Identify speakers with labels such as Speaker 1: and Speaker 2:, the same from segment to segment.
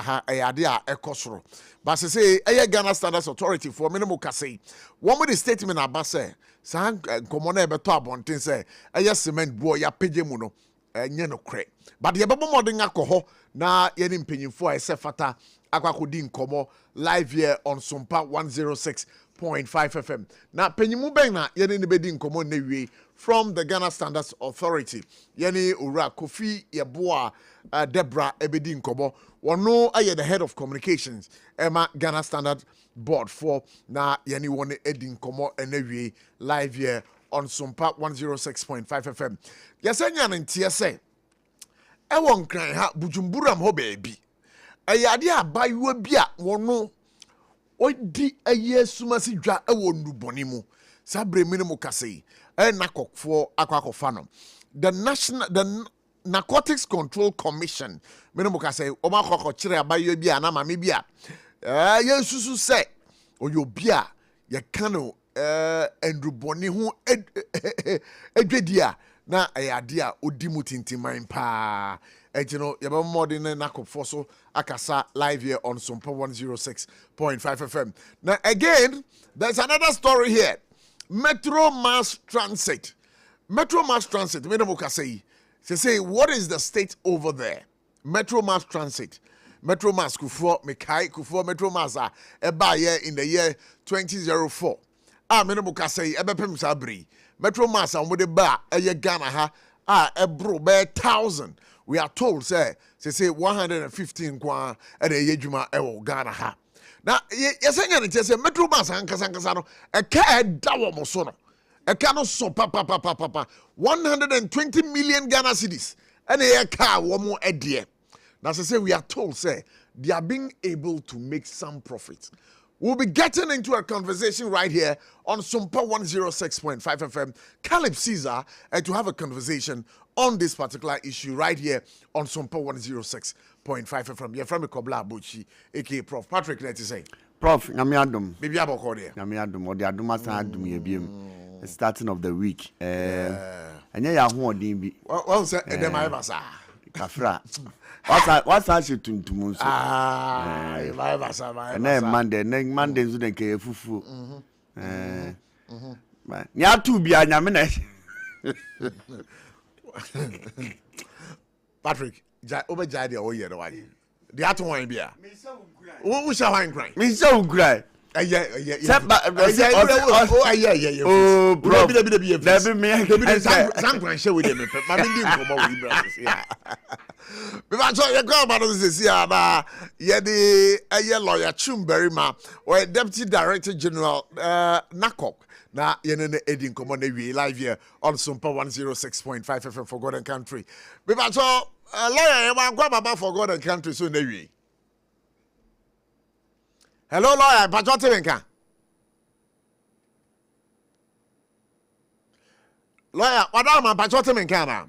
Speaker 1: ha ayade a ekosoro but say Ghana Standards Authority for minimum kase one with the statement aba say san nkomo na ebeto abonten say cement boy ya page mu no enye no kre but ye bebo modern akoho na ye ni mpanyimfo a ese fata akwakodi nkomo live here on SOMPA 106.5 FM na panyimu ben na ye ni bedi nkomo na wie from the Ghana Standards Authority ye ni owura Kofi Yeboah Debra ebedi nkomo wono aye the head of communications Emma Ghana Standard Board for na ye ni won edi nkomo na wie live here on SOMPA 106.5 FM yesenya ntie say ewon kran ha bujumburam ho baby ayade abayiwa bi a wono odi aye sumasi dwa ewo nduboni mu sabre minimum kase nakokfo akwakofa no the Narcotics Control Commission minimum kase o ma kokko kire abayiwa bi a na mame bi a yesusu se oyo bi a ye kano nduboni hu edwedia na ayade a odi mu tintiman pa you know, you have more than Nakofoso Akasa live here on SOMPA 106.5 FM. Now, again, there's another story here. Metro Mass Transit. Metro Mass Transit, they say, what is the state over there? Metro Mass Transit. Metro Mass Kufuor, Mekai, Kufuor, Metro Mass, Ebaye in the year 2004. Menabukase, Ebepem Sabri. Metro Mass, and with the bar, Ghana, ebro, 1,000. We are told, say 115 kwa and a yejuma ewo Ghana ha. Now, yes, say Metro Mass Ankasano, a car dawa mosono, a cano so papa 120 million Ghana cedis, and a car one more a dear. Now, say we are told, say they are being able to make some profit. We'll be getting into a conversation right here on SOMPA 106.5 FM, Caleb Caesar, and to have a conversation on this particular issue right here on SOMPA 106.5 FM. You're from ABOTCHIE, aka Prof. Patrick, let's say.
Speaker 2: Prof, Namiadum.
Speaker 1: Maybe I'm okay.
Speaker 2: Namiadum, or the Adumasa Adum Yabim, starting of the week. And yeah, who be.
Speaker 1: Well, sir, and then I was
Speaker 2: Kafra. What's actually to Musa? And then Monday, Mondays wouldn't care fufu. Nya to be a Yamina. Patrick, over Jadi all year. The other one be a. Who shall I cry? Me so cry. Yeah. Oh, bro. Let me some show with him. My didn't come over with yeah. Because you go about this year, the lawyer Chumberima or Deputy Director General Nakok. Na yene edin komo na wi live here on SOMPA 106.5 FM for God and Country. Because lawyer you wan go baba for God and Country so na wi. Hello lawyer, Pacho Temenka. Lawyer, madam Pacho Temenka na.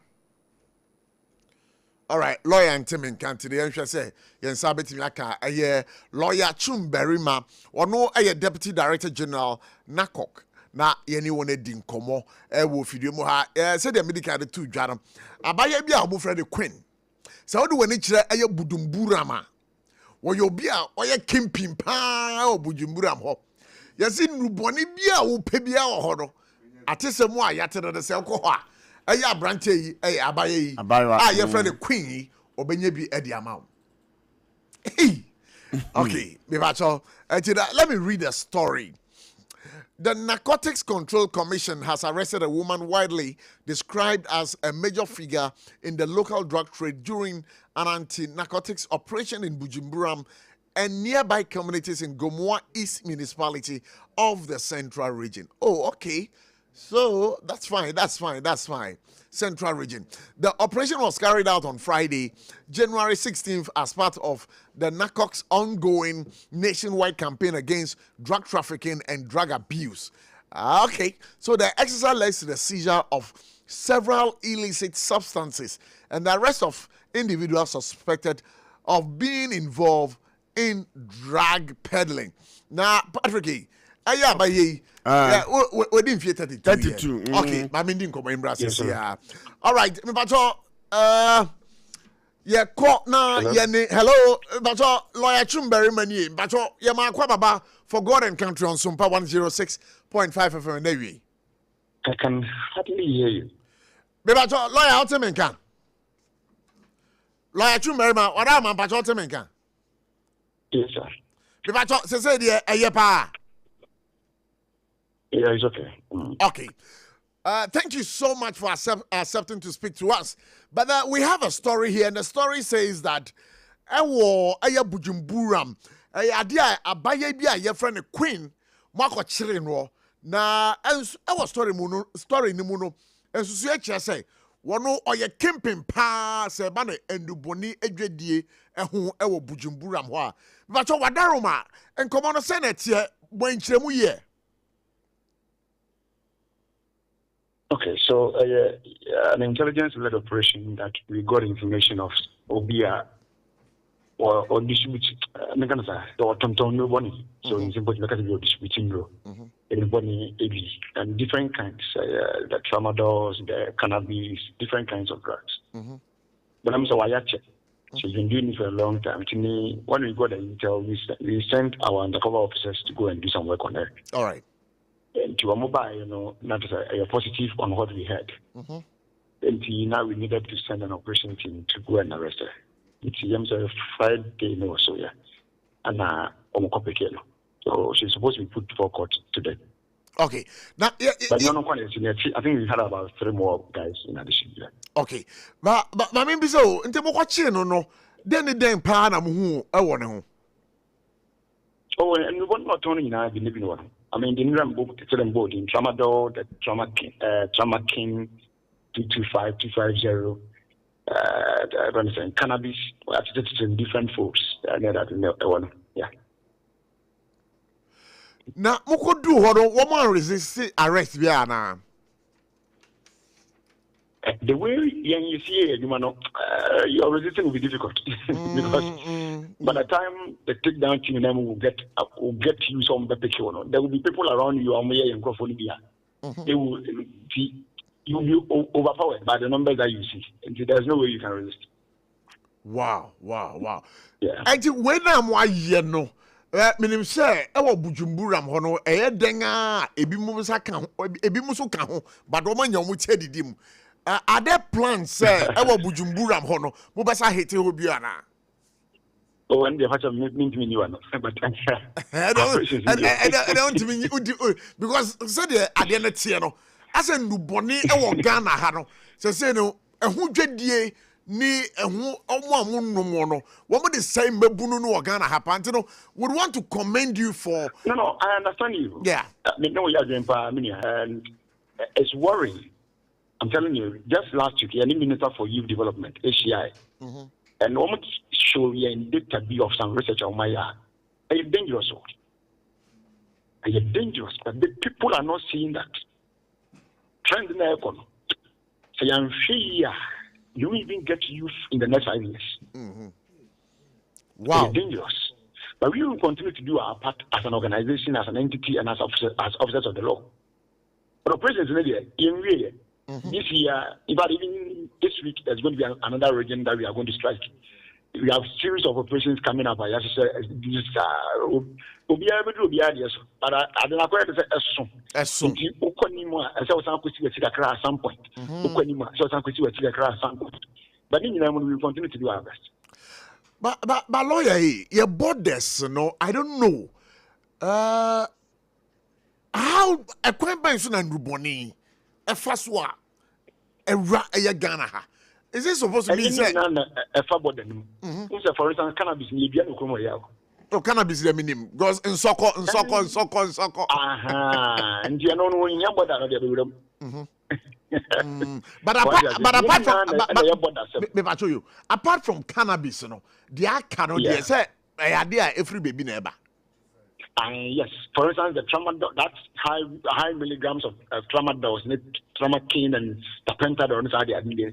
Speaker 2: All right, lawyer and Temenka today answer say yen sabeti aka lawyer Chumberima or no Deputy Director General Nakok. Na yeni wone di nkomo wo fidie mu ha se de medical de tu dwaram abaya bi a obofre de queen se wo de woni kire budumburam a wo yo bi a oye kimpim pa obudumburam ho yesi nuboni bi a wo pe bi a wo ho no atese mu a yate de se ko ho a abrante yi abaya yi a ye friend de queen yi obenya bi e di amount okay me bacho let me read a story. The Narcotics Control Commission has arrested a woman widely described as a major figure in the local drug trade during an anti-narcotics operation in Bujumburam and nearby communities in Gomoa East Municipality of the Central Region. Oh, okay. So that's fine. Central Region. The operation was carried out on Friday, January 16th, as part of the NARCOC's ongoing nationwide campaign against drug trafficking and drug abuse. Okay, so the exercise led to the seizure of several illicit substances and the arrest of individuals suspected of being involved in drug peddling. Now, Patrick, we didn't feel 32. Okay, I mean, didn't come in Brazil. Yeah. All right, Yeah, call na
Speaker 3: Hello?
Speaker 2: yene hello, bacho lawyer Chumberry mani, bacho yama kwa baba for God and country on SOMPA 106.5 FM Navy.
Speaker 3: I can hardly hear you.
Speaker 2: Be bacho lawyer Otemenka. Lawyer Chumberry ma wada man bacho Otemenka.
Speaker 3: Yes, sir.
Speaker 2: Be bacho se de eyepa.
Speaker 3: Yeah, it's okay.
Speaker 2: Okay. Thank you so much for accepting to speak to us. But we have a story here, and the story says that Ewo Aya Bujumburam, Adia Abaya Bia, your friend Queen, Marco Chirinro. Na our story Nimuno, and Susuacha say, Wano or your camping pa, Sebane, and Duboni, Edredie, and who Ewo Bujumburam. But what Wadaroma, and Commander Senate here, when Chemuye.
Speaker 3: Okay, so an intelligence-led operation that we got information of Obia or distribute, or Tonton nobody. So it's important because you're distributing anybody and different kinds, the tramadol, the cannabis, different kinds of drugs. But I'm so I check. So you've been doing it for a long time. To me, when we got the intel, we sent our undercover officers to go and do some work on it.
Speaker 2: All right.
Speaker 3: To a mobile, not a positive on what we had. And now we needed to send an operation team to go and arrest her. It's a Friday or so, yeah. And so she's supposed to be put before court today.
Speaker 2: Okay. Now,
Speaker 3: but I think we had about 3 more guys in addition. Yeah.
Speaker 2: Okay. But I mean, so, in terms of watching, no, then plan who I want to.
Speaker 3: Oh, and we want not only now be living one. I mean, the new book, the board in Tramadol, the Trauma King 225, 250, cannabis, in different folks. Yeah.
Speaker 2: Now, Moko do what one resist arrest Viana.
Speaker 3: The way you see it, your resistance will be difficult because by the time the takedown team will get you some better. There will be people around you They will you will be overpowered by the numbers that you see. And there's no way you can resist.
Speaker 2: Wow.
Speaker 3: Yeah.
Speaker 2: I think when I'm no. Minim say ewo Bujumburam hono denga ebi muso ka ho but o manya mu chedidim. Are there plans say ewo Bujumburam hono mo besa hete ho bi ana?
Speaker 3: Oh, and the fact of me you are not. But
Speaker 2: I don't mean because say the ade na tie no. Ase nduboni ewo Ghana ha no. Say no ehun dwedie ni ehun omo amunum no wo mo the same mabunu no Ghana happen no would want to commend you for
Speaker 3: No, I understand you.
Speaker 2: Yeah.
Speaker 3: No, you are doing and it's worrying. I'm telling you, just last week, any Minister for Youth Development, ACI, and almost show you in data be of some research on my yard. It's dangerous. It's dangerous, but the people are not seeing that. Trend in the economy. So I'm sure you even get youth in the next 5 years.
Speaker 2: Wow.
Speaker 3: It's dangerous. But we will continue to do our part as an organization, as an entity, and as officers of the law. But the president in this year, even this week, there's going to be another region that we are going to strike. We have a series of operations coming up. But I don't know where to say at some point. But we will continue to do our best.
Speaker 2: But lawyer, your borders, no, I don't know. How a quaint and Ruboni, a faswa, a Ghana. Is this supposed to be said?
Speaker 3: A fabodem. For instance, cannabis in Libya.
Speaker 2: Oh, cannabis is a minimum. Goes in soccer.
Speaker 3: And you know, when you are
Speaker 2: But apart from cannabis, you know, the cannot say every baby neighbor.
Speaker 3: Yes, for instance, the tramadol, that's high milligrams of tramadol, tramadol and tapentadol.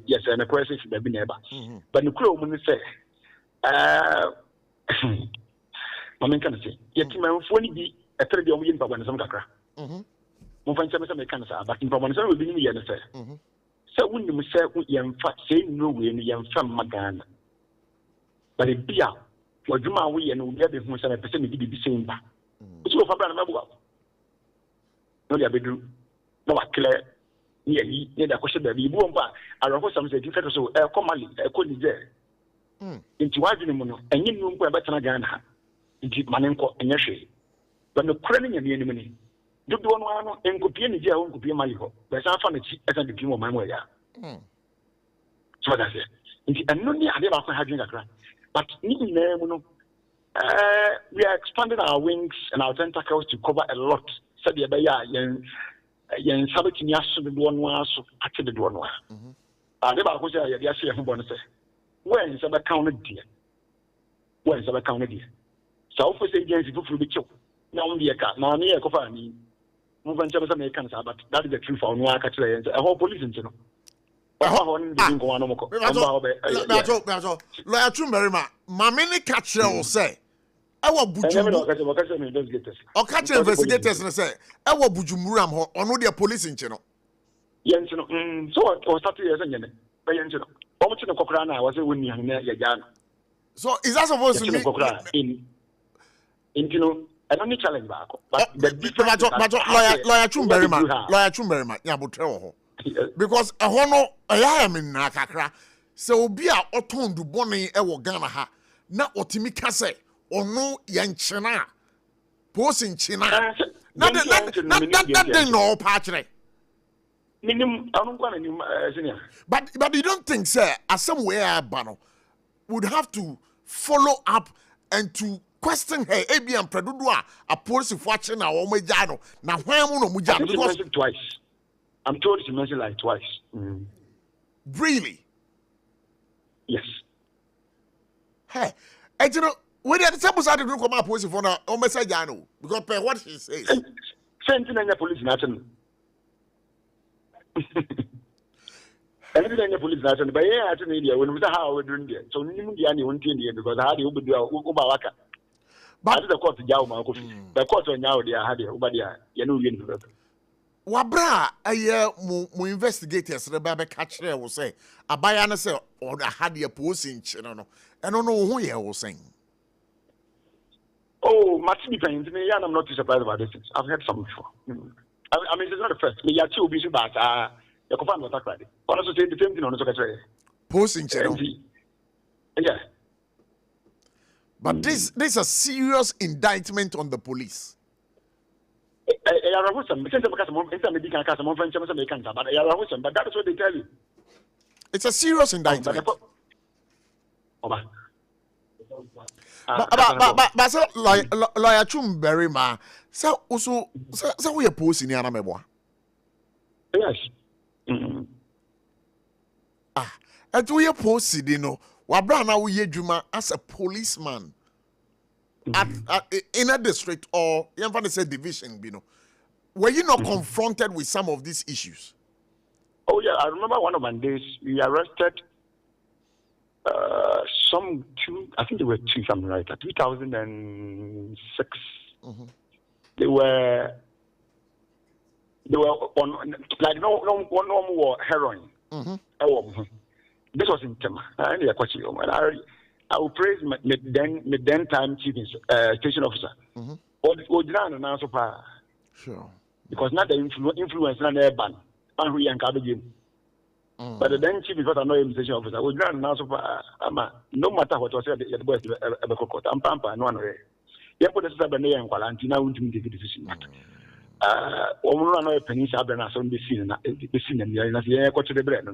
Speaker 3: Yes, and the question is baby neighbor. But the crew when say, I mean, can I say, yet my phone be a 3 million per one some kakra. Find some cancer, but in Provenance will be in the other. So when you say, we in fact say no way in the young from Magana, but a beer, for Juma, we and we have the most of a percentage be the same. So, for Brother Mabu, no, they are bedroom, no, clear. Yeah, the question that we won't buy. I report some say different so commonly a could there. Into what you know, and you know where better than her. Into Manenko and Yashi. But the craning of the enemy. Do one and could be any jail, could be my hope. There's a funny as I became my way. So that's it. And no, I never had a crack. But even there, we are expanding our wings and our tentacles to cover a lot. Said the Abaya, yen sabati ni aso de do no aso ate de do no a de ba ko ja ya de ase ho bon se when se be count de when se be count de so for say agency fufuru be chew na on de ka na ne e ko fa ni mo ban chama se me kan sa but that is the truth for no aka kire yen se e ho police nti no ho ni de nko anu mo ko
Speaker 2: lawyer Chumberima ma me ne ka kire o say ewo bujumbu o catch investigators na say ewo bujumuram ho ono de police nche no
Speaker 3: yenche no so o start here say nyene be yenche no o mo chine kokora na wa say woni han na ya ja no
Speaker 2: so is that supposed to be
Speaker 3: in I don't need challenge back but the difference
Speaker 2: lawyer Chumberima ya botre ho because ho no ya me na kakra say obi a otondu bone ewo Ghana ha na otimi ka say ono yanchena posing china na no patch
Speaker 3: minim anukwa na senior
Speaker 2: but you don't think sir as somewhere bano would have to follow up and to question her ABM predudu a police watching na o meja no na hwan mu no muja
Speaker 3: because twice I'm told she mentioned like twice
Speaker 2: really
Speaker 3: yes
Speaker 2: hey you know we the same side do come police for na o message no because per what she says
Speaker 3: sending any police national any police national but yeah at media when we how we doing there so nim dia ne won tie there because how dey obedu oba waka but the court jaw ma ko the court nyawo dey ha dey oba dey ya no wie no
Speaker 2: wabra mo investigators re ba be catch re wo say abaya na say o ha dey police nchi no eno no ho ye wo say.
Speaker 3: Oh, Matthew Payne, I'm not too surprised about this. I've heard some before. I mean, it's not the first. Me, too busy, but you can find what I cried. Also, say the same thing on the secretary.
Speaker 2: Posting channel.
Speaker 3: Yeah.
Speaker 2: But this is a serious indictment on the police.
Speaker 3: But that is what they tell you.
Speaker 2: It's a serious indictment. But so lawyer Chumberima so also so we post in ana meboa
Speaker 3: yes
Speaker 2: and we post no wabra na we adwuma as a policeman at in a district or even say division bi no were you not confronted with some of these issues?
Speaker 3: Oh yeah, I remember one of my days we arrested some two, I think there were two, something like that, 2006. They were on, like, no more heroin. This was in Tema. I will praise my then time chief station officer.
Speaker 2: Sure.
Speaker 3: Because not the influence, not the ban. And we encourage but the then chief is what I know him station officer. We grand now so far. No matter what was said, the boys ever cooked. I'm pampa no one way. You put us up and quarantine. I won't take the decision. No pennies have been on the scene and the air to the bread.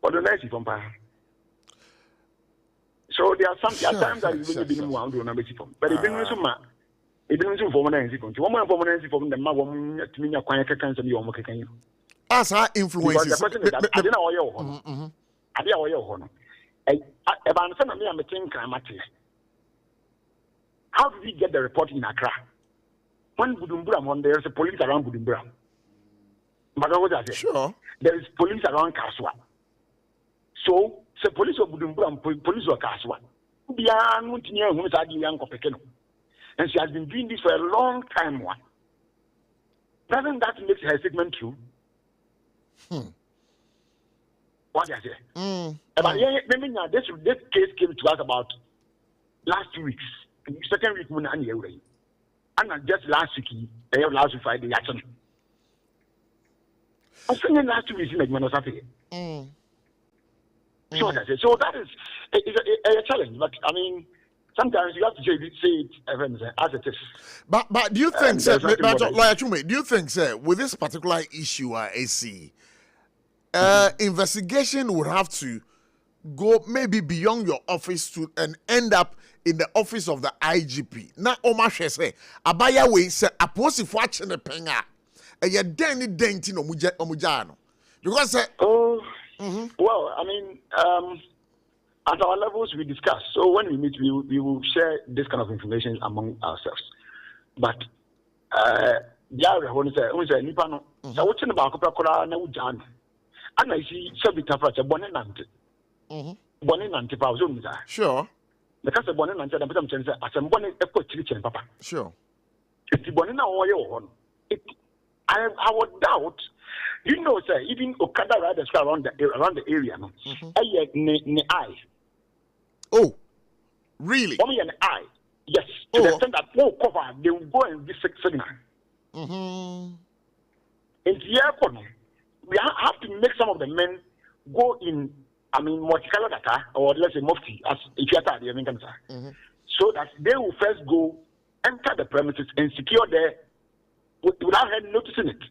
Speaker 3: But the nice from so there are some times that you will be more to number from. But it didn't so much. It didn't form an answer. One more permanency from the mother to me, a quiet cancer, you almost can.
Speaker 2: As our influences.
Speaker 3: I didn't know I didn't know. I'm a thing. How did we get the report in Accra? When Budumbura, there's a police around Budumbura. But what I say? Sure. There is police around Kaswa. So, the police of Budumbura, police of Kaswa. And she has been doing this for a long time. Doesn't that make her statement true? What I say? But this case came to us about last 2 weeks. Second week, and just last week, last Friday, actually. I think last 2 weeks, so that is a challenge. But I mean, sometimes you have to say it as it is.
Speaker 2: But do you think, sir, do you think, sir, with this particular issue, AC, investigation would have to go maybe beyond your office to and end up in the office of the IGP? Now, Omar say, Abaya we say, a post for watching the penga, and you're denny denti no mujano. Because, sir,
Speaker 3: well, I mean, at our levels we discuss. So when we meet, we will share this kind of information among ourselves. But yeah, when say nipa no, so what's in the back of the na ujan, and I see sabita for a bonnet nante. Bonnet nante pa uzumza.
Speaker 2: Sure.
Speaker 3: Because the bonnet nante, the person says, as a bonnet echo chicken papa.
Speaker 2: Sure.
Speaker 3: If the bonnet now on it, I would doubt. You know, sir, even Okada riders around the area, no. Eye.
Speaker 2: Oh, really?
Speaker 3: Only an eye. Yes. To the extent that won't cover, they will go and give signal. In the airport, we have to make some of the men go in. I mean, multicolor data, or let's say mufti, as if you are the American sir, so that they will first go enter the premises and secure there without noticing it.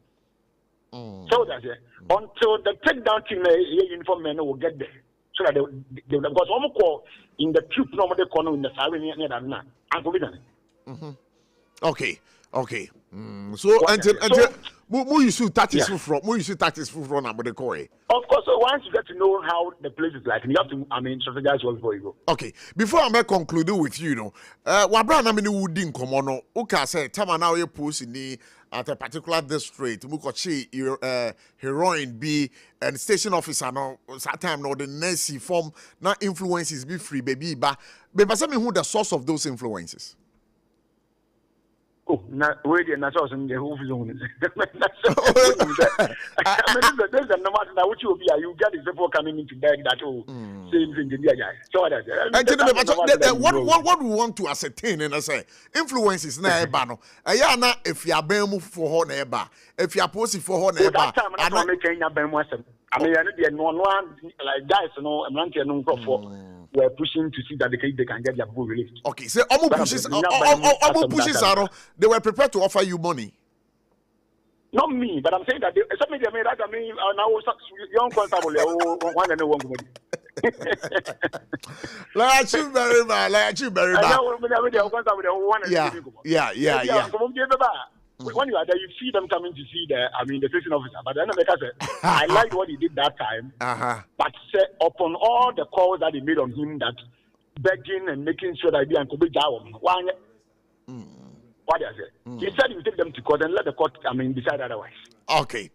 Speaker 3: So that's it. Until the takedown team, uniform men will get there. So that they will because one call in the troop normally corner in the siren near that
Speaker 2: Okay. So until you shoot tactics from number the core.
Speaker 3: Of course, so once you get to know how the place is like, and you have to, strategize well before you go.
Speaker 2: Okay, before I may conclude with you, Wabra Namini Woodin Komono, Uka said, Tama now you post in at a particular district, Mukochi, heroine B, and station officer, no, time no, the Nancy form, now influences be free, baby, but who the source of those influences?
Speaker 3: Oh, not really, and that's also in the whole zone. There's a number that which will be, you get it before coming into bed that, same thing, so
Speaker 2: what we want to ascertain, and I say, influences na ebano. Ayana, if you are bemu for her neighbor, if you are posting for her neighbor,
Speaker 3: I don't make any bemu. I mean, I didn't know one like guys, no, I'm not no for. We're pushing to see that they can get their book released.
Speaker 2: Okay, so pushes they were prepared to offer you money.
Speaker 3: Not me, but I'm saying that something they made that I mean now young constable one and one money.
Speaker 2: Like you very much. Yeah.
Speaker 3: When you are there, you see them coming to see the station officer. But then I liked what he did that time. But upon all the calls that he made on him, that begging and making sure that he and Kobe Jawam, what is it? He said he would take them to court and let the court, decide otherwise.
Speaker 2: Okay.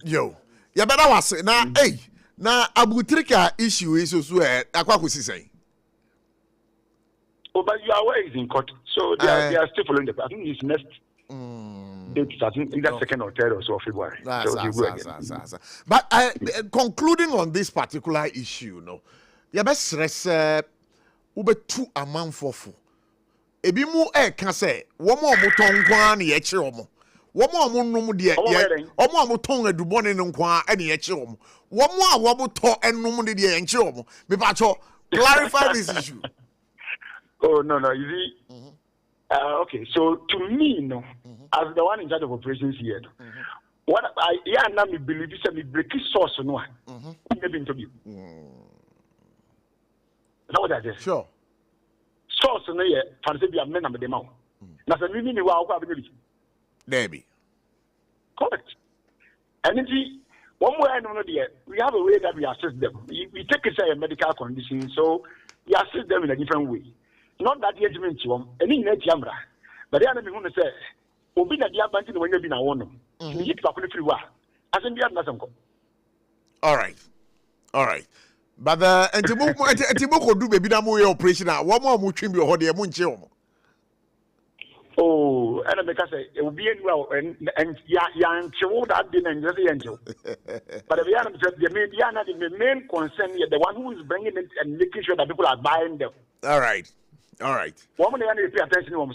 Speaker 2: Yo, yeah, but I was now, hey, now Abutrika issue is also a say.
Speaker 3: Oh, but you are aware he's in court, so they are still following the. I think his next date is either second or third or so of February.
Speaker 2: But concluding on this particular issue, no, you best stress ube 2 a month for. Ebi mu can say one more muton kwan ye kire omo. One more num de omo amuton adubone no kwan e ye kire omo. One more awobuto enum de ye kire omo. Me pa cho clarify this issue.
Speaker 3: Oh, no. You see, okay, so to me, no, as the one in charge of operations here, what I believe is a break source, no, maybe interview. Now what I say?
Speaker 2: Sure.
Speaker 3: Source, no, yeah, fancy be a man of the mouth. Now, the meaning you are
Speaker 2: Maybe.
Speaker 3: Correct. And indeed, one way I know, we have a way that we assist them. We take a medical condition, so we assist them in a different way. Not that the judgment you want, any net yamra. But the enemy who say, Obi na dia banti when you be na one. You hit back free wa. As in the other.
Speaker 2: All right. But Entibo could do baby na mo operation. One more mu trim your hodi e mu nche omo.
Speaker 3: Oh, so and because it will be well and young child that didn't just angel. But the main concern is the one who is bringing it and making sure that people are buying them.
Speaker 2: All right.
Speaker 3: Woman, they pay attention to what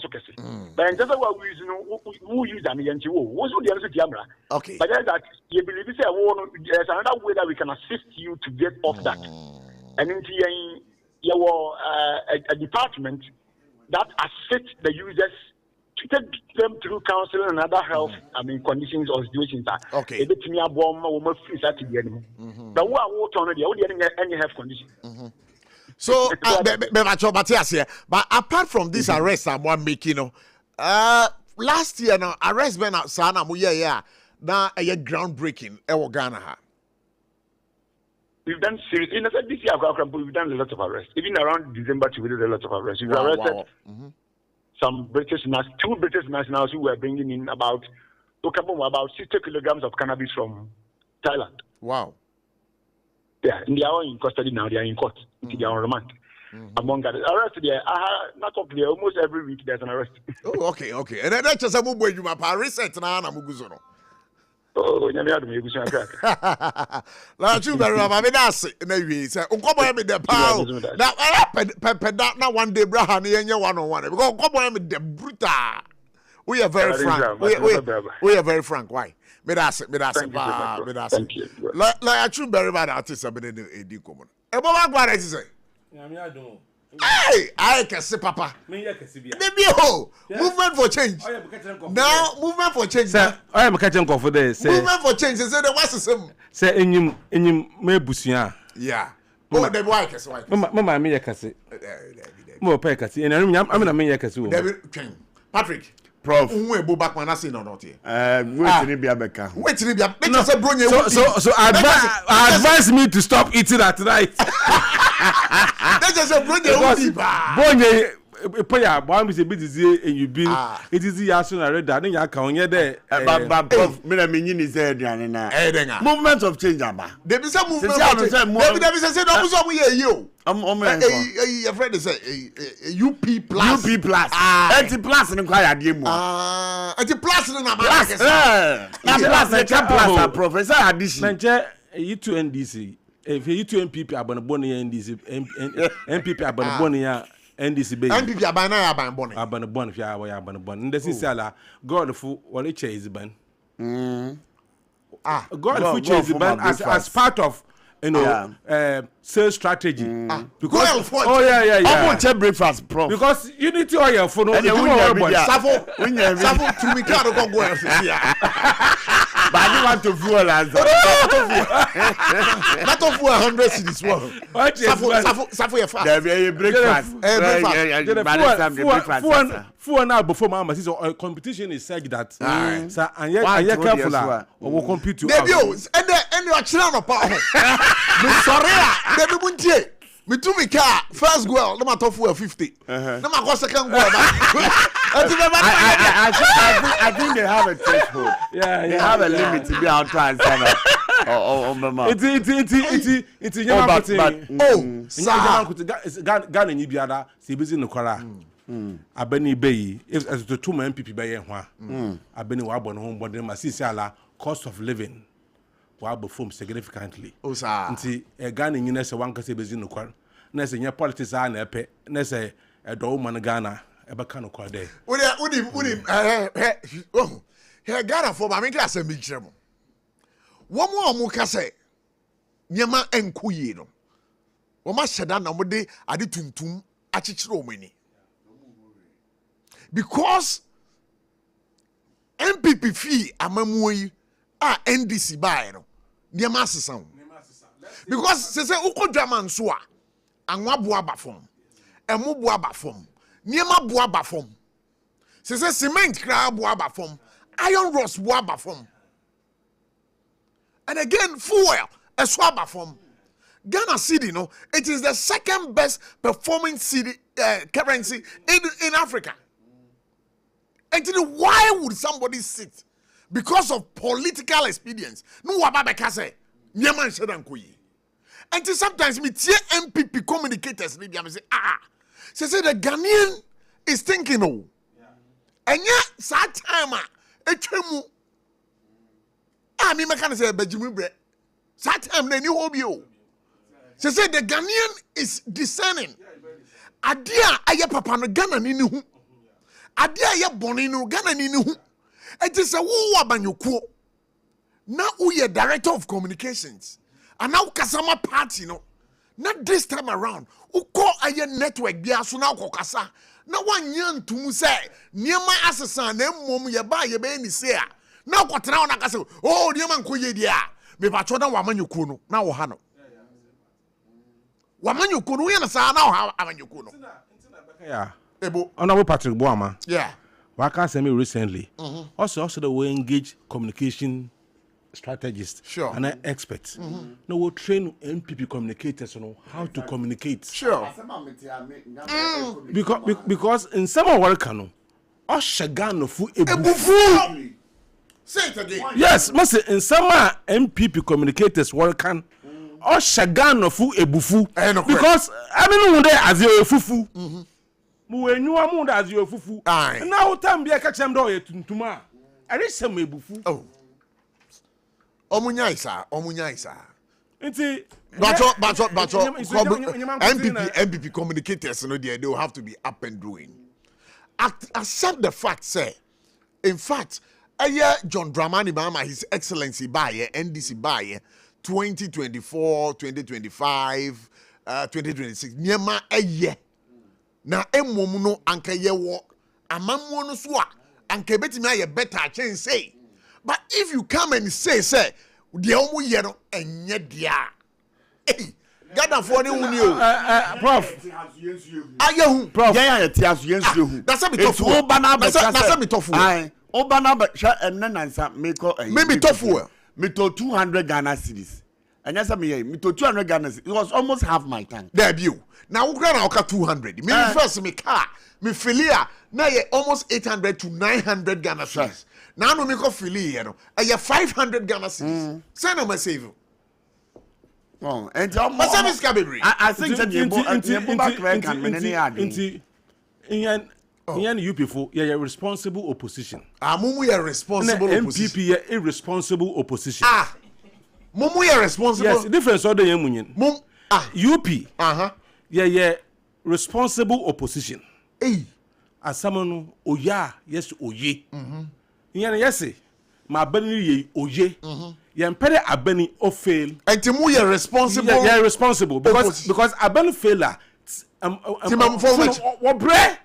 Speaker 3: but just what we who use them and you what's the other camera.
Speaker 2: Okay.
Speaker 3: But that you believe there's another way that we can assist you to get off that. And in a department that assists the users to take them through counseling and other health conditions or situations.
Speaker 2: Okay.
Speaker 3: But who are any health condition.
Speaker 2: So, but apart from this arrest I'm making, last year now arrest ben sana mu na groundbreaking Ghana.
Speaker 3: We've done serious. This year we've done a lot of arrests. Even around December, we did a lot of arrests. We've arrested some two British nationals who were bringing in about 60 kilograms of cannabis from Thailand.
Speaker 2: Wow.
Speaker 3: Yeah, and they are in custody now. They are in court. They are on remand. Among others, arrest there. Not clear. Almost every week there's an arrest.
Speaker 2: Oh, okay. And then that's just a move where you map reset now. Namuguzono.
Speaker 3: Oh, you never me.
Speaker 2: La chuba rama me das na wi say unkobo me de pow na na one day brahani enye one on one because unkobo me de brutal. We are very frank. We are very frank. Why? Me das
Speaker 3: Thank you.
Speaker 2: La chuba rama that is a bit edi common. E bo ba gwa say.
Speaker 4: I don't.
Speaker 2: Hey, I can say, Papa. Maybe movement for change. Now, movement for change.
Speaker 4: Sir, I am catching for this.
Speaker 2: Movement for change. Say the what's the same.
Speaker 4: Say in you me busia.
Speaker 2: Yeah. Oh, the boy can say.
Speaker 4: Mama, me yakasi. More pekasi. And I'm a me yakasi.
Speaker 2: Patrick.
Speaker 1: Prof.
Speaker 2: Who will back when I say no not here?
Speaker 1: Wait till be a becker.
Speaker 2: Wait till be a becker.
Speaker 4: So advise me to stop eating at night.
Speaker 2: That's just a bronye.
Speaker 4: Paya, boy, me say bit easy and you been. It is the action I read that. Then you can't get there.
Speaker 1: But Prof, me na mean is there na. Movement of change aba.
Speaker 2: There be some movement. There be say no so we you. Your friend is UP plus.
Speaker 1: UP plus. Anti plus no kwaya dey mu.
Speaker 2: Anti plus no na
Speaker 1: plus. Na plus professor addition.
Speaker 4: Menche you to NDC. If you to MPP abanoboni NDC MPP abanoboni ya NDC be.
Speaker 2: MPP abana abanoboni.
Speaker 4: Abanoboni fi awo ya abanoboni. Ndesi sala God fu wole chase ban. God fu chase ban as part of sales strategy. Because
Speaker 1: I'm check breakfast, Prof.
Speaker 4: Because you need to oil for no.
Speaker 2: Safo to me card go go.
Speaker 1: But I don't want to fuel as
Speaker 2: that of 100 cities well. Safo your fast.
Speaker 1: There be a breakfast.
Speaker 4: For now before mama says competition is such that sir and you careful or will compete to.
Speaker 2: And you are children of power. Me sorry, they be muntie. Me to me car first girl no matter for 50. No matter second girl.
Speaker 1: I think they have a threshold.
Speaker 4: Yeah,
Speaker 1: they have a limit to be out trying to oh mama.
Speaker 4: It's Ghana ni biada se bizi no kwara. Abani bayi if as to two men MPP bayi ho a. Abani wa bɔ no ho bɔ ma sisi ala cost of living wa perform significantly.
Speaker 2: Oh sir.
Speaker 4: Nti Ghana nyina se wanka se bizi no kwara. Na se nya politics a na epe na se edo man Ghana ebeka no kwara dey.
Speaker 2: Here Ghana for ma class am bikyerem. Wo mo ka say nyema enkoye no. Wo ma hyeda na mo de ade tuntum achichire omani. Because MPP fee amamuyi NDC buy no. Nyema asesa. Because say ukodwama nso a anwa boa ba fom. Emu boa ba fom. Nyema boa ba fom. Say cement kra boa ba fom. Iron rods boa ba fom. And again fuel eswa fom. Ghana cedi no, it is the second best performing cedi currency in Africa. And why would somebody sit? Because of political expedience. No wababeka say nyaman shedan koyi. And sometimes me tie MPP communicators say say the Ghanaian is thinking Enya sa time etwemu. Ah me meka say bajimu bre. Sa time na ni hobi o. Say the Ghanaian is discerning. Adia aye papa no Ghana ni hu. Adia aye boni no Ghana ni hu. It is a wo abanyokuo. Na uye director of communications. And now kasama party no. Not this time around. Uko aye network bia so na ukokasa. Na wanyan tumu say niema asesa na mmom ye ba ye be ni say a. Na ukotena na kase oh niema nkoye dia. Me pa choda wamanyokuo no. Na wo ha no. Wamanyokuo no ye na sa na wo ha amanyokuo no.
Speaker 4: Yeah.
Speaker 2: Ebo.
Speaker 4: Honorable Patrick Boama.
Speaker 2: Yeah.
Speaker 4: Waka sent me recently. Also the way engage communication strategists and experts. No, we'll train MPP communicators on how to communicate.
Speaker 2: Sure.
Speaker 4: Because in some of our canon, Oshagano fu
Speaker 2: ebufu. Say it again.
Speaker 4: Yes, must in some MPP communicators working Oshagano fu ebufu. Because I mean as you fufu. When amunda as you fufu. Now time be a catch them door tuntuma. I reach some ebufu.
Speaker 2: Oh. Omunyaisa.
Speaker 4: Nti
Speaker 2: MPP communicators no they will have to be up and doing. Accept the fact say in fact John Dramani Mahama His Excellency Baye NDC Baye 2024 2025 2026 nyema eye na emom no anka ye wo amammo no so a anka betimi aye better chen say. But if you come and say the omu ye no enye dia eh Ghana for ni wuni o
Speaker 4: Prof
Speaker 2: ayehu
Speaker 5: Prof yeah tiasu yensu hu
Speaker 2: that's me tofu that's me tofu
Speaker 5: ai obana ba sha enna nansa me ko
Speaker 2: maybe tofu
Speaker 5: me to 200 Ghana cedis anya say me to 200 Ghana cedis. It was almost half my tank
Speaker 2: there you now we grant oka 200 me first me car me filia na ye almost 800 to 900 Ghana cedis. Now no me ko fili here no. 500 Ghana cedis. Say no me save.
Speaker 5: Oh, and I think that
Speaker 4: you people, you're responsible opposition.
Speaker 2: Mumu you're responsible opposition.
Speaker 4: MPP you're irresponsible opposition.
Speaker 2: Mumu you're responsible.
Speaker 4: Yes, difference order yemunyin. UP. Yeah, responsible opposition.
Speaker 2: Hey.
Speaker 4: Asamanu oya yes oye. Yes, my bani ye oye. Yempere abani o fail.
Speaker 2: And Timu you're responsible.
Speaker 4: Yeah, responsible because abani failure. What bre?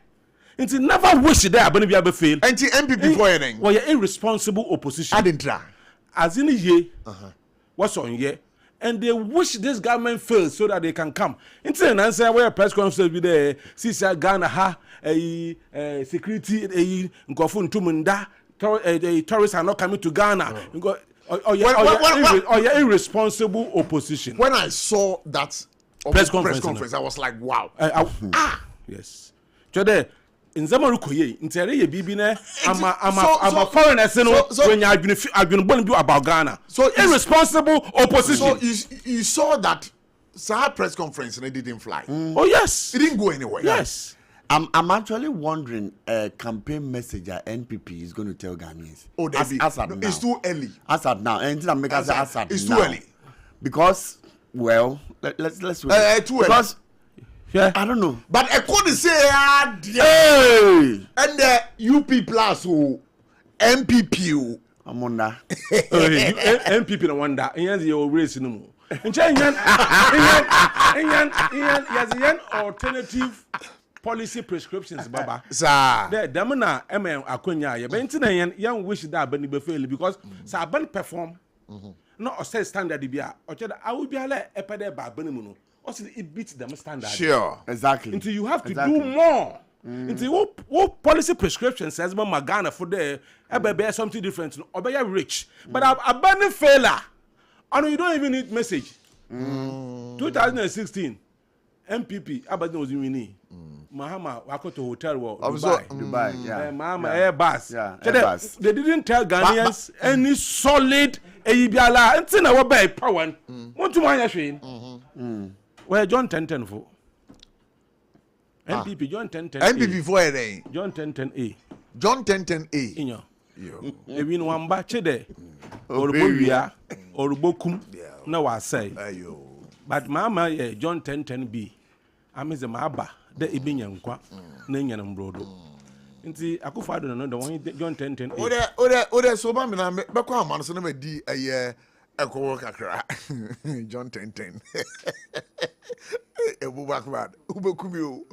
Speaker 4: It's never wish that abani be able fail.
Speaker 2: And the MPP for anything.
Speaker 4: Well, you're irresponsible opposition.
Speaker 2: I didn't try.
Speaker 4: As in a year, what's on year? And they wish this government fails so that they can come. Into an answer where press conference be there. See, Ghana ha a security a ngofun tumunda. Tourists are not coming to Ghana. Or you're irresponsible opposition.
Speaker 2: When I saw that press conference, I was like, wow.
Speaker 4: Yes. Today, in Zamarukoye, in Terry Bibine, I'm a foreigner, when I've been born about Ghana. So irresponsible opposition.
Speaker 2: So you saw that Sahara press conference and it didn't fly.
Speaker 4: Oh, yes.
Speaker 2: It didn't go anywhere.
Speaker 4: Yes.
Speaker 5: I'm actually wondering a campaign message that NPP is going to tell Ghanaians.
Speaker 2: Oh, it's too early.
Speaker 5: As at now, and I'm making as at
Speaker 2: it's
Speaker 5: now.
Speaker 2: Too early.
Speaker 5: Because let's
Speaker 2: too early.
Speaker 5: Because I don't know.
Speaker 2: But I couldn't say
Speaker 5: hey!
Speaker 2: And the UP plus MPP.
Speaker 5: I'm on that.
Speaker 4: MPP no wonder. And you're raising no more. And alternative policy prescriptions, Baba.
Speaker 2: Sir.
Speaker 4: The Damana Akonya, you been young wish that Benny be fail because Saban perform not a set standard. I will be a epede by Benimuno. Also, it beats them standard.
Speaker 2: Sure.
Speaker 5: Exactly.
Speaker 4: Until you have to do more. Until what policy prescription says, Mama Ghana for the bear something different or be rich. But a Benny failure. I know you don't even need message. 2016. MPP, Abadin was winning. Mahama, Wako to hotel world.
Speaker 5: Dubai, yeah.
Speaker 4: Mahama, Airbus.
Speaker 5: Yeah, Airbus.
Speaker 4: They didn't tell Ghanaians any solid Eyibiala. And then I will buy power. Want to mind your where John 1010 for MPP John 1010.
Speaker 2: MPP for a
Speaker 4: John 1010A.
Speaker 2: John 10:10A.
Speaker 4: Inyo. Ebi no wamba chede. Orubo wia, orubo kum na wa say.
Speaker 2: Ayo.
Speaker 4: But mama John 10:10B. Amize ma aba de ebi nyankwa na nya mbrodo. Nti akufo ado no the one John 10:10A.
Speaker 2: Ode so ba me na be kwa amano so na me di ekowo kakra. John 10:10. Ebu bakbad. Ubekumi o.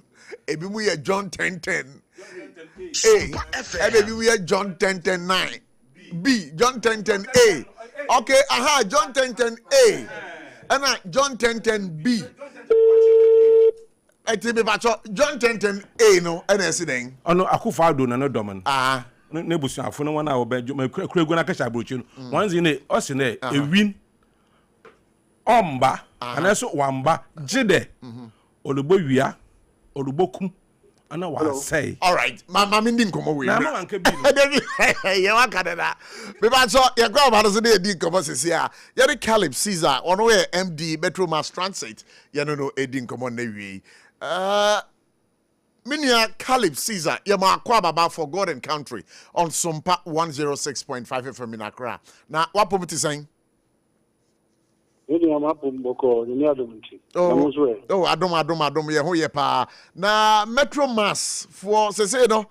Speaker 2: Ebi mu ye John 10:10. A. And ebi mu ye John 10:10:9. B. John 10:10A. Okay, John 10:10A. And John 10:10B. Eti be bacho John 10:10A no ena esi
Speaker 4: Ono akufo ado na no doman. Ne busuafo no wana wo be kuregu na kasha brochu no. Wanzi ne o se ne ewin omba anaso wamba jide olubo wia olubo kum ana wa say.
Speaker 2: All right, mama ndi nkomo we
Speaker 4: na ma wanka bi no
Speaker 2: ye waka da be bacho ye kwa ba so dey di nkomo sisi a ye de Caleb Caesar ono we MD Metro Mass Transit ye no edi nkomo na wi Minia Caleb Caesar, Yama Kwababa for God and Country on SOMPA 106.5 FM in Accra. Now, what point is saying?
Speaker 3: Oh,
Speaker 2: Adom, ye ho ye pa. Na Metro Mass for say no,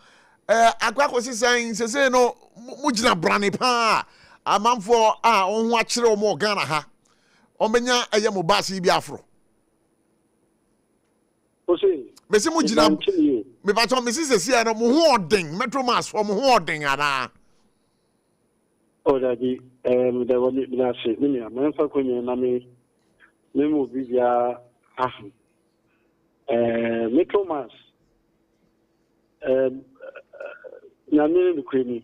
Speaker 2: Aqua saying, say no, Mujina Brani pa. A man for on watch or more Ghana ha. Omenya a Yamobasi Biafro. Mesi mujina me bato mesi sesi na mo hooding Metro Mass for mo hooding ana
Speaker 3: daddy the one na say me na fa kwenye na me mo bibia Metro Mass na me no kwemi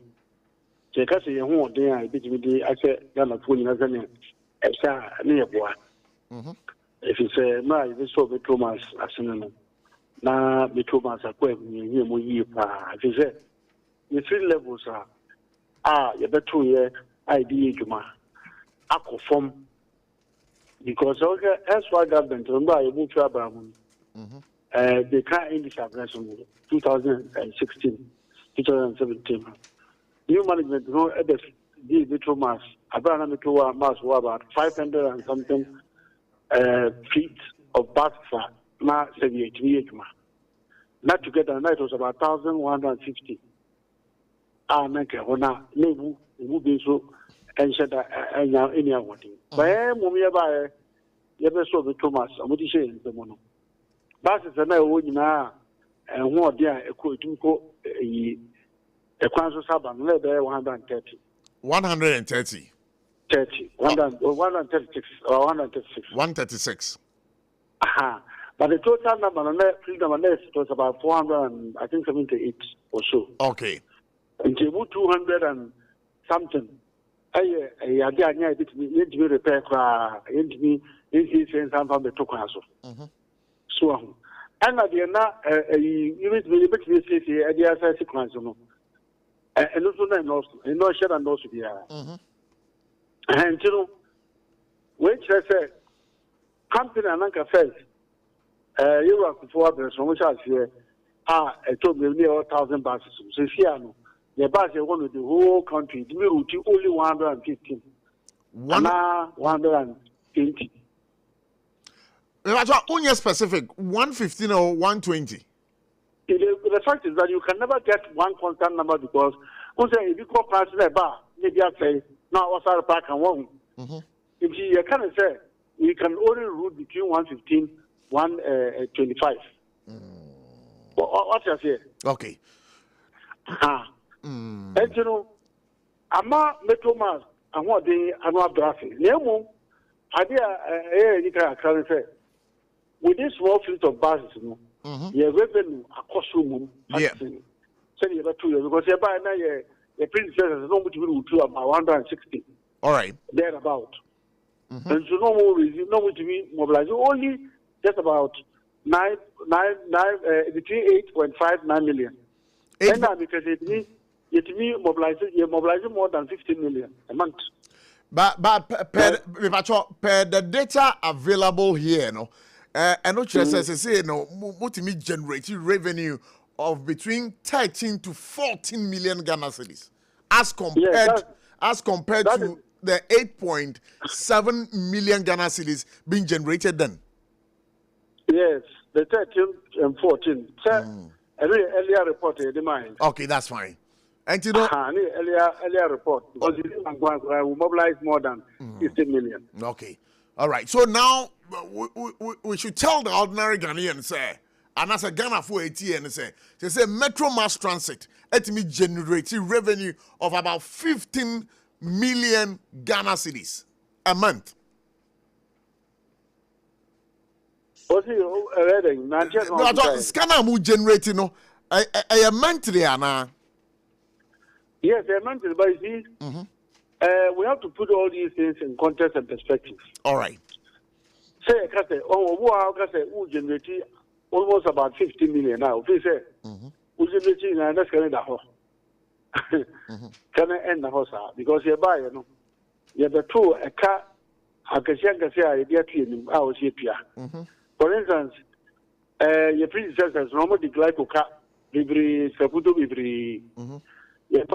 Speaker 3: che ka se ye hooding a bi di ase Ghana fo nyina zane e sa ne ye boa if you say ma you so Metro Mass asene no na Metro Mass akwa nye mo yi pa if you say the three levels you better ye idea juma akofom because okay as for government remember you move to Abraham they can't end this aggression 2016 2017 new management no at the Metro Mass Abraham Metro Mass were about 500 and something feet of bus track. Not together, night was about 1,150. Make a hona, no, who be so, and said, any one thing. But Mumia by Never saw the Thomas, and what you say in the mono. Basses and I would now, and what dear, a quote to go a Quanso Saban, leather 130.
Speaker 2: 130.
Speaker 3: 136 or 136.
Speaker 2: 136.
Speaker 3: But the total number on that freedom on this was about 478 or so.
Speaker 2: Okay.
Speaker 3: And 200 and something. I did me repair car, me some from the Tokaso. So, and at the end, you will be able to see at the other sequence. And also, no share and also here. And you know, which I said, company and Anka first. You were before others from which I say, I told me near 1,000 buses. So, Siano, the bus I wanted the whole country, the middle to only 115. 120.
Speaker 2: That's only specific 115 or 120.
Speaker 3: The fact is that you can never get one constant number because if you call class in a bar, maybe I say, now what's our park and one. If you can say, we can only route between 115 125. What you say?
Speaker 2: Okay.
Speaker 3: And you know, Ama Metro Mass and what they are not drafting. Nemo, idea, you can say, with this small fleet of buses, your revenue, a cost room,
Speaker 2: yeah.
Speaker 3: Send you about 2 years because you buy now your princess is not much to about 160.
Speaker 2: All right.
Speaker 3: Thereabout. And so no more reason, no more to be mobilized. Only just about between 8.5 9 million. And now because it means mobilizing more than 15 million a month.
Speaker 2: But per the data available here, no, and no say no, multi generate revenue of between 13 to 14 million Ghana cedis, as compared to the 8.7 million Ghana cedis being generated then.
Speaker 6: Yes, the 13 and 14. Earlier report the mind.
Speaker 2: Okay, that's fine. And you know,
Speaker 6: earlier report, because we mobilize more than 50 million.
Speaker 2: Okay, all right. So now we should tell the ordinary Ghanaian say, and as a Ghana for ATN say, they say Metro Mass Transit let me generate revenue of about 15 million Ghana cedis a month.
Speaker 6: What's it?
Speaker 2: Scanner mu generating no a monthly ana.
Speaker 6: Yes, a monthly, but you see, we have to put all these things in context and perspective.
Speaker 2: All right.
Speaker 6: Say, who generate almost about 50 million now. Please say, who generate in that's kind of can I end the house because you buy, you know, you have two a car. I can say I get in our CPR. For instance, your predecessors normally declare to car, every Saputo, every you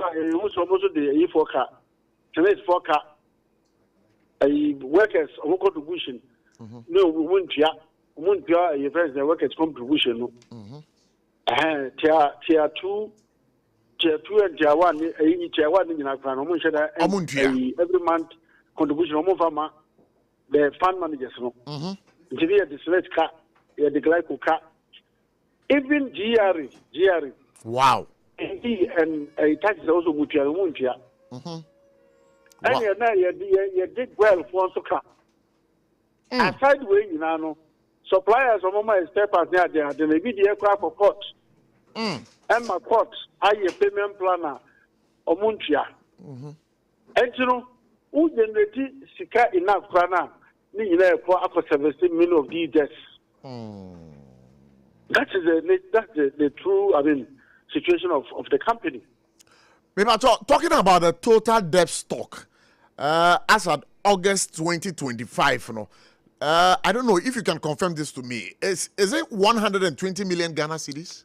Speaker 6: also the E4 car, and it's 4 car. Workers' contribution. No, we won't hear your president workers' contribution. Tier 2 and tier 1, tier 1 in our plan, every month contribution, the fund managers. The select car, the glyco car, even GRE.
Speaker 2: Wow.
Speaker 6: And a tax also Mutia. And you did well for also car. Aside way, you know, suppliers of my spare parts there, they may be the aircraft for court. And my court, I a payment planner or Muntia. And you know, who generate Sika enough planner? For 17 million of these deaths. That's the true, situation of the company.
Speaker 2: Maybe talking about the total debt stock as at August 2025. I don't know if you can confirm this to me. Is it 120 million Ghana cedis?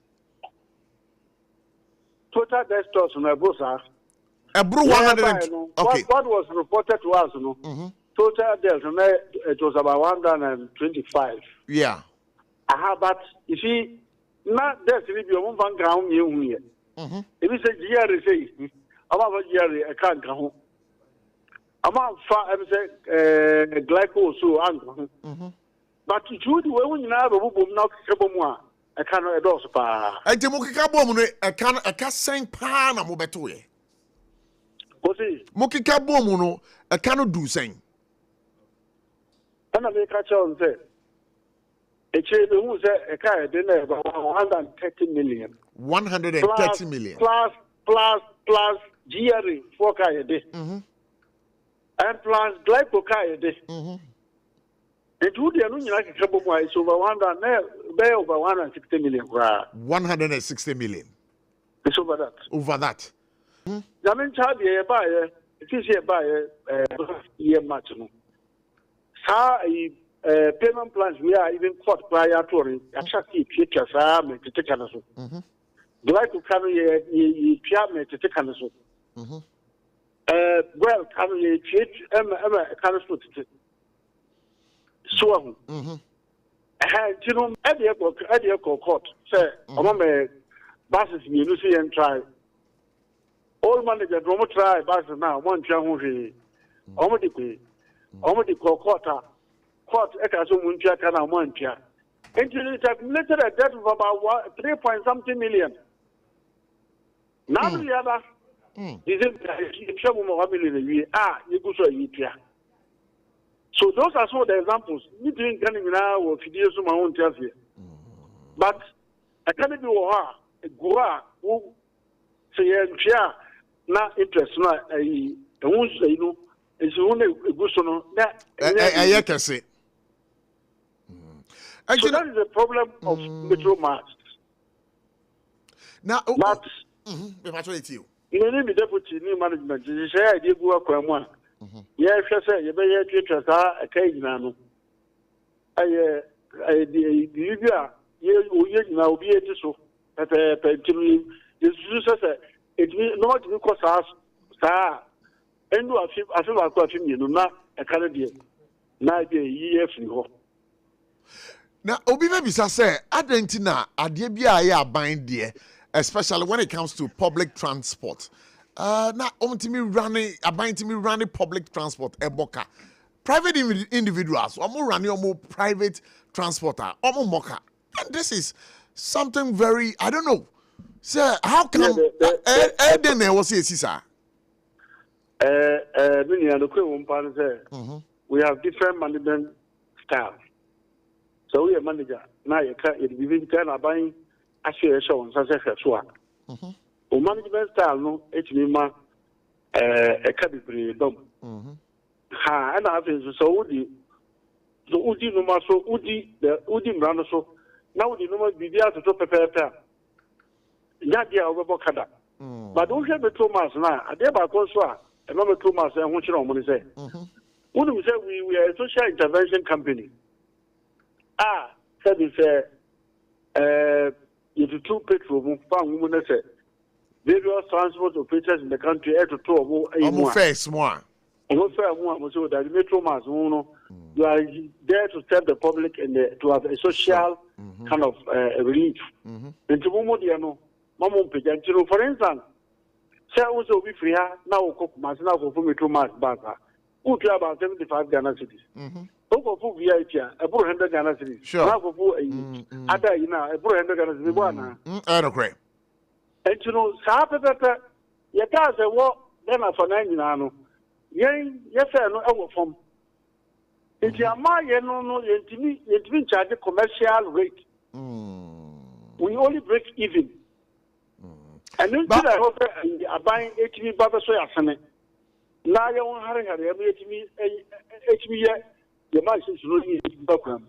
Speaker 6: Total debt stocks on Ebosa.
Speaker 2: Ebru 100. Okay.
Speaker 6: What was reported to us, total debt, it was about 125.
Speaker 2: Yeah.
Speaker 6: But you see, not debt will be a one ground here. If you say GRE, say, I'm about GRE, I can't go. I'm say, glyco, so but it's good when you have a boom, not Kabomwa. I cannot endorse.
Speaker 2: I Mukikabom, I can't sing pan a mobetoe.
Speaker 6: What's it?
Speaker 2: Mukikabomuno, I cannot do sing.
Speaker 6: And I make a chance say, a child who said a car dinner about 130 million.
Speaker 2: 130 million.
Speaker 6: Plus GRE 4 car a day. And plus glyco car a day. And who they are like a couple of over 160 million.
Speaker 2: 160 million.
Speaker 6: It's over that.
Speaker 2: Over that.
Speaker 6: I mean, child, a buyer, it is a buyer, year much. Payment plans we are even caught prior to it. Actually, future make to take an answer. Like to carry a piano to take an answer. Well, carry a church, Emma, can put it. So, you know, at the court, say, among buses, you see and try. All manager don't try buses now, one January, almost quarter. Court Ekaso Muncha Kana Muncha. And it accumulated a debt of about 3 point something million. Now the other is a million a year. You go to a year. So those are some of the examples. Me doing Ghana now or Fidias my own tells you. But I can't be a Goa who say, not interest, not a who's, you know, it's only a good son that
Speaker 2: I can say.
Speaker 6: So that is the problem of Metro Mass.
Speaker 2: Now,
Speaker 6: but
Speaker 2: you
Speaker 6: need the deputy new management. You say I did work on one. Yeah, if you say you better treat a cage now. I you now be able to Petri. This is it means not because us, sir. And I feel like watching you, not a Canadian. Now, a year from
Speaker 2: Now, Obi Bisa say, Adentina, Adebia bind there, especially when it comes to public transport. Now, running public transport, Eboka. Private individuals, running private transporter, moka. And this is something very, I don't know. Sir, how come Eden was here, sir?
Speaker 6: We have different management styles. So we are manager. Now you can't even kind of buying a share show on such a swap. Management style, no, it's me, a cabin dom. Ha, and I have so the Udi no more so Udi, the Udi Brano so. Now the number be there to prepare. Yadia over Bocada. But don't have the 2 months now. I dare by Conswa, another 2 months, and what you normally say. Wouldn't say we are a social intervention company. Said it's you do 2 petrol, found women say various transport operators in the country to 2 or more.
Speaker 2: Face more.
Speaker 6: And fair one so that metro mass, you are there to serve the public and to have a social kind of relief. And to Momodiano, Mamon Pejantino, for instance, say also be free now, cook Masana for metro mass banker, who care about 75 Ghana cities. For VIP, a 400 Ghana cities.
Speaker 2: Sure.
Speaker 6: Now for other, a 400 Ghana cities.
Speaker 2: I don't agree.
Speaker 6: And you know, Sapata, Yaka, a war, then a Fanano. Yes, sir, no, I will form. It's your my, no, you charge a commercial rate. We only break even. And then I hope I'm buying HB Baba Soya. Now you won't hurry, HB, the machines running program.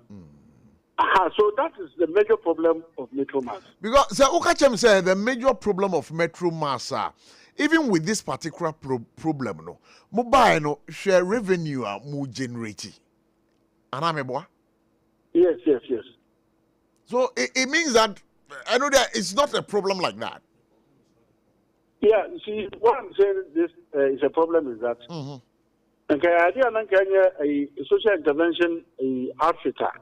Speaker 6: So that is the major problem of Metro Mass.
Speaker 2: Because Okachem said the major problem of Metro Mass, even with this particular problem, no, mobile no share revenue more generating. And I'm a boy.
Speaker 6: Yes.
Speaker 2: So it means that I know that it's not a problem like that.
Speaker 6: Yeah, you see, what I'm saying this is a problem is that okay, I did a social intervention in Africa.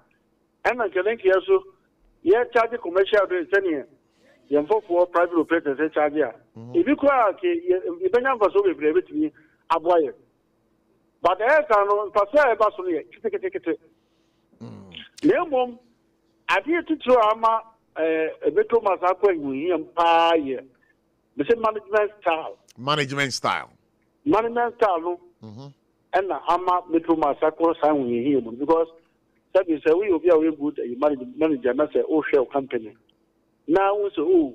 Speaker 6: And I can also, charge a commercial rate 10 years. You for private operators, charge here. If you call, you don't have to be able to be a boy. But I can't pass a bus on it. I did to throw a metro massacre in Empire. The same management style. Management style, and Ama metro massacre sign with him because that is a way of your good manager, not a shell company. Now, so,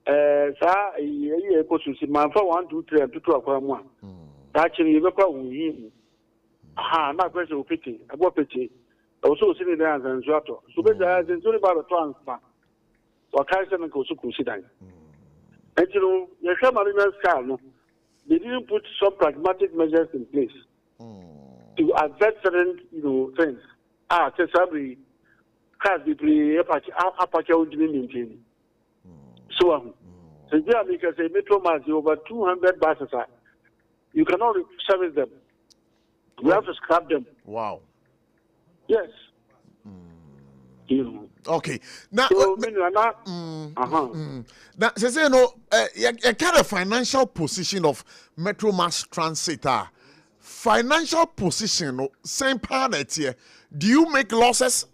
Speaker 6: sir, a question, man, for 1, 2, 3, and 2 o'clock one. Actually, you go with him. Not question pity, about pity. Also, sitting there and Zato. So, there's only about a transfer. Or Kaiser and Kosu consider. And you know, your management style, they didn't put some pragmatic measures in place to address certain, things. Sabri, cars be play Apache would be maintained. So, there because a metro mass over 200 buses. You cannot service them. We have to scrap them.
Speaker 2: Wow.
Speaker 6: Yes.
Speaker 2: Okay. Now,
Speaker 6: so,
Speaker 2: now, say no, a kind of financial position of Metro Mass Transit. Financial position, same planet here. Do you make losses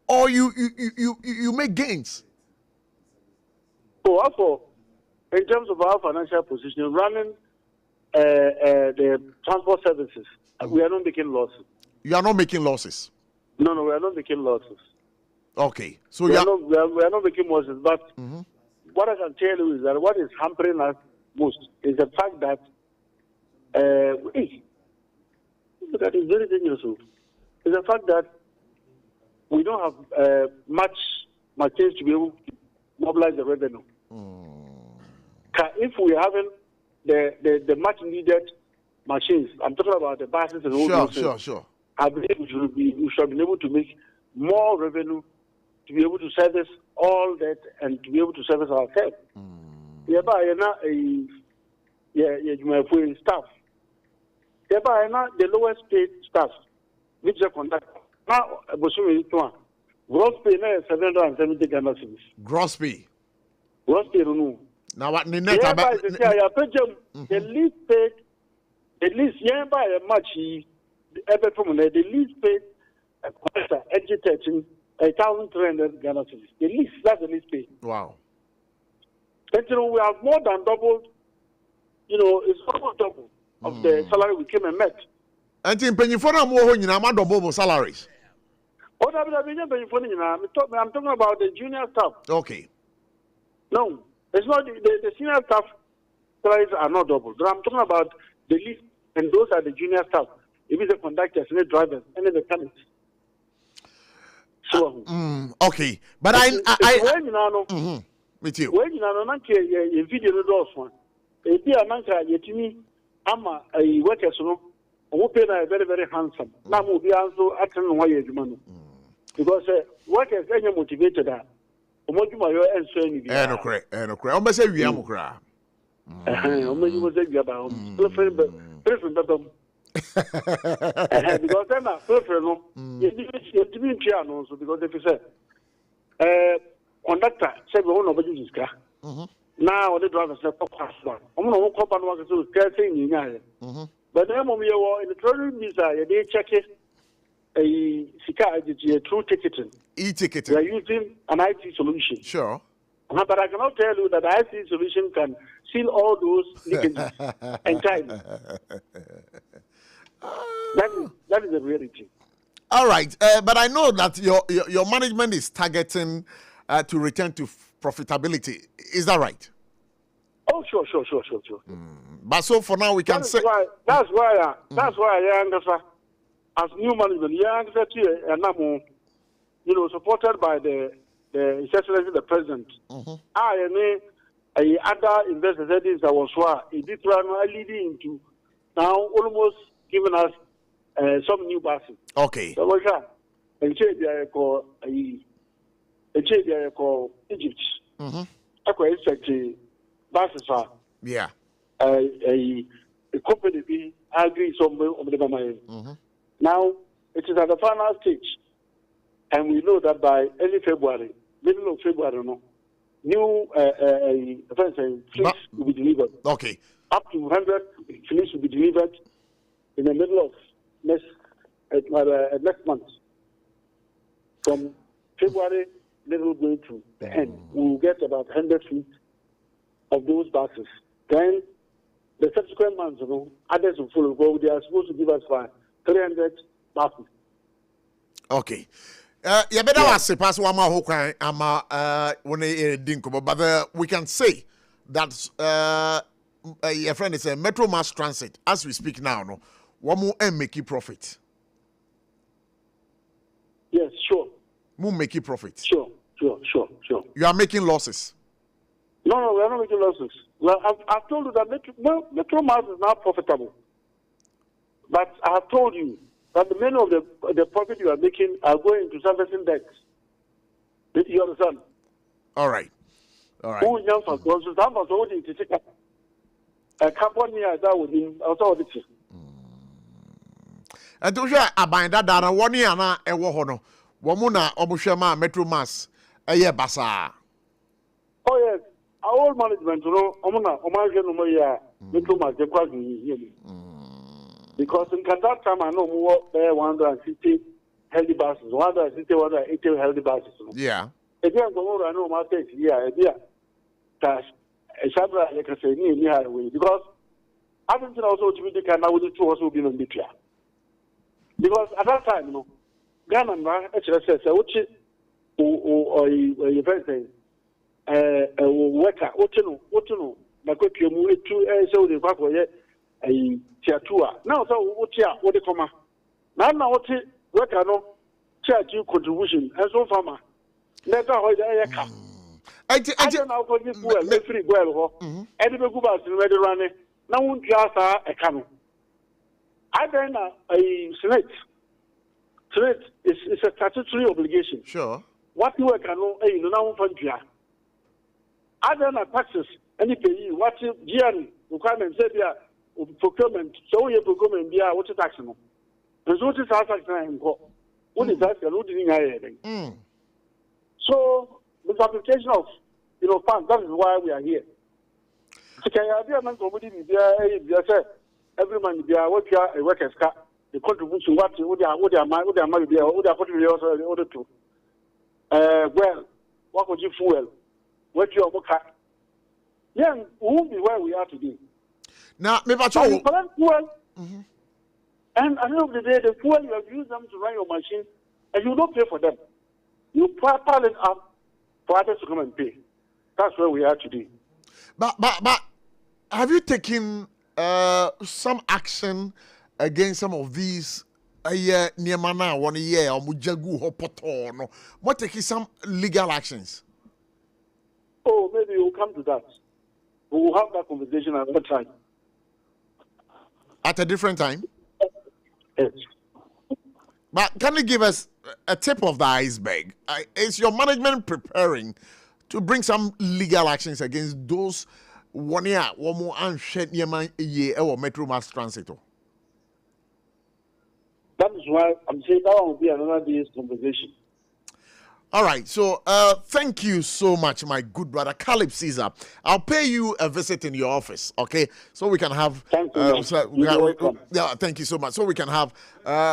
Speaker 2: or you make gains?
Speaker 6: Also, in terms of our financial position, running the transport services, we are not making losses.
Speaker 2: You are not making losses?
Speaker 6: No, we are not making losses.
Speaker 2: Okay. So
Speaker 6: we are not making losses. But what I can tell you is that what is hampering us most is the fact that that is very dangerous. Is the fact that we don't have much machines to be able to mobilize the revenue. If we haven't the much needed machines, I'm talking about the buses and all those things.
Speaker 2: Sure.
Speaker 6: I believe we should be able to make more revenue to be able to service all that and to be able to service ourselves. Hereby, staff. Hereby, the lowest paid staff, which are conductor. Now, gross pay is 770 Ghana cedis.
Speaker 2: Gross pay.
Speaker 6: Gross pay, no.
Speaker 2: Now what? The
Speaker 6: least paid, the least, by a much, the least paid, edge 13, 1,300 Ghana cedis. The least, that's the least pay.
Speaker 2: Wow.
Speaker 6: And we have more than doubled, it's almost double of the salary we came and met.
Speaker 2: And in Penifona, more double salaries.
Speaker 6: I'm talking about the junior staff.
Speaker 2: Okay.
Speaker 6: No, it's not the senior staff salaries are not double. I'm talking about the least, and those are the junior staff. If it's the conductors, and the drivers, and the mechanics. So,
Speaker 2: okay, but I with you.
Speaker 6: When you know, a video no one. A dear Nanka, Yetimi, Ama, a worker, so who pay very, very handsome. Now, will be also attending why you money. Because workers are motivated. And
Speaker 2: no correct. I'm saying we are cry.
Speaker 6: Because then I prefer no. Because if you say, conductor said we won't nobody use car. Now the driver said, I'm not going to say, but then when we were in the travel visa, they check it. A true ticketing.
Speaker 2: E-ticketing.
Speaker 6: We are using an IT solution.
Speaker 2: Sure.
Speaker 6: But I cannot tell you that the IT solution can seal all those leakages entirely. That is the reality.
Speaker 2: All right, but I know that your management is targeting to return to profitability. Is that right?
Speaker 6: Oh, sure.
Speaker 2: But so for now we can say
Speaker 6: that's why I understand. As new management, and supported by the His Excellency the President. I and other investors that was why it did leading into now almost giving us some new buses.
Speaker 2: Okay.
Speaker 6: So we can and call Egypt. I could expect buses are a company be agree some of the money. Now, it is at the final stage, and we know that by early February, middle of February, new fleets will be delivered.
Speaker 2: Okay.
Speaker 6: Up to 100 fleets will be delivered in the middle of next month. From February, middle going to the end, we will get about 100 fleets of those buses. Then, the subsequent months, others will follow. They are supposed to give us 300 buses.
Speaker 2: Okay. You better ask pass one more when but we can say that your friend is a Metro Mass Transit as we speak now. No, one more and make you profit.
Speaker 6: Yes, sure.
Speaker 2: More make you profit.
Speaker 6: Sure.
Speaker 2: You are making losses.
Speaker 6: No, we are not making losses. Well, I've told you that Metro Mass is not profitable. But I have told you that the many of the profit you are making are going to servicing debts. You understand?
Speaker 2: All right.
Speaker 6: Who is young for those who have already to take a company that would be authority.
Speaker 2: And to share a binder data 1 year na a wohono. Womuna Obushama Metro Mass a year basa.
Speaker 6: Oh, yes. Our old management, Metro Mass, the quasi. Because in that time, I know more than 160 healthy buses, 160, 180 healthy buses.
Speaker 2: Yeah.
Speaker 6: If you go I know my case, cash, a shabra, like I say, near way. Because I think also to be the kind of the two also be on the track. Because at that time, Ghana, actually says, which or a person, a worker, what you know, my quick you move to so the back way. A tier 2. Now, so what the comma? Now, what I know, tier 2 contribution, and so farmer. Never hold a come. I don't know for this well, free well, and the go back to the running. Now, won't just a canoe. I then a Senate. Senate is a statutory obligation.
Speaker 2: Sure.
Speaker 6: what you work no no na wonfantua other than taxes any pay what GN requirement say there procurement so you procurement there what tax no result is tax na nko what is that no didn't hear so the application of funds, that is why we are here. Every man be what you are a workers car, the contribution what they might be order to. Well, what would you fuel? What you are yeah, we won't be where we are today.
Speaker 2: Now, maybe
Speaker 6: fuel. And at the end of the day, the fuel you have used them to run your machine, and you don't pay for them. You pile it up for others to come and pay. That's where we are today.
Speaker 2: But have you taken some action against some of these Niamana 1 year or Mujagu Hopoto? No, what taking some legal actions?
Speaker 6: Oh, maybe we'll come to that. We will have that conversation at another time.
Speaker 2: At a different time?
Speaker 6: Yes.
Speaker 2: But can you give us a tip of the iceberg? Is your management preparing to bring some legal actions against those 1 year, 1 more unshed year or Metro Mass Transit?
Speaker 6: That is why I'm saying that will be another day's conversation.
Speaker 2: All right, so thank you so much, my good brother Caleb Caesar. I'll pay you a visit in your office, okay? So we can have.
Speaker 6: Thank you.
Speaker 2: Yeah, thank you so much. So we can have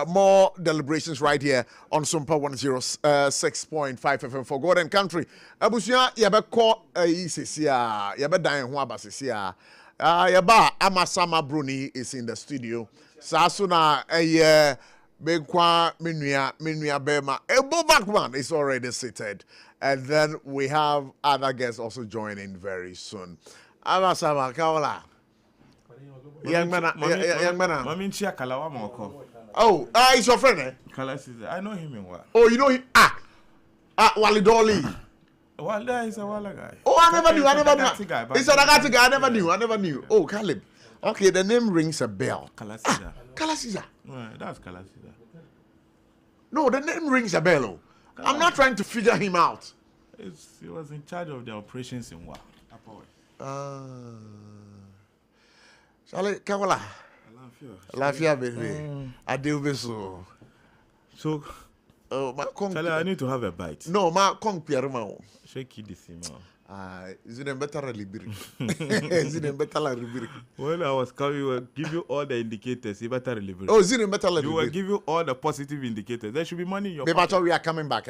Speaker 2: more deliberations right here on SOMPA 106.5 FM for God and Country. Abusia, yabe ko isisia, yabe dan ho abasisia. Yaba Amasama Bruni is in the studio. Sasuna Benkwa Minua Bema Ebo Backman is already seated. And then we have other guests also joining very soon. Amasama Kaola. Young man. Oh, it's your friend, eh?
Speaker 7: I know him in what?
Speaker 2: Oh, you know him? Wally Dolly.
Speaker 7: Wally is a Walla guy.
Speaker 2: Oh, I never knew. He's a Nagati guy. I never knew. Oh, Caleb. Okay, the name rings a bell.
Speaker 7: Kalasida.
Speaker 2: Kalasida.
Speaker 7: That's Kalasida.
Speaker 2: No, the name rings a bell. Oh. I'm not trying to figure him out.
Speaker 7: He was in charge of the operations in Wa.
Speaker 2: Shall I, Kawala? Lafia, baby. I do this.
Speaker 7: So, I need to have a bite.
Speaker 2: No, ma kong pierma.
Speaker 7: Shake it this man.
Speaker 2: Is it better libri? Is it better libri?
Speaker 7: When I was coming, we will give you all the indicators. You better libri.
Speaker 2: Oh, is it better libri?
Speaker 7: You will give you all the positive indicators. There should be money in your
Speaker 2: pocket. We are coming back.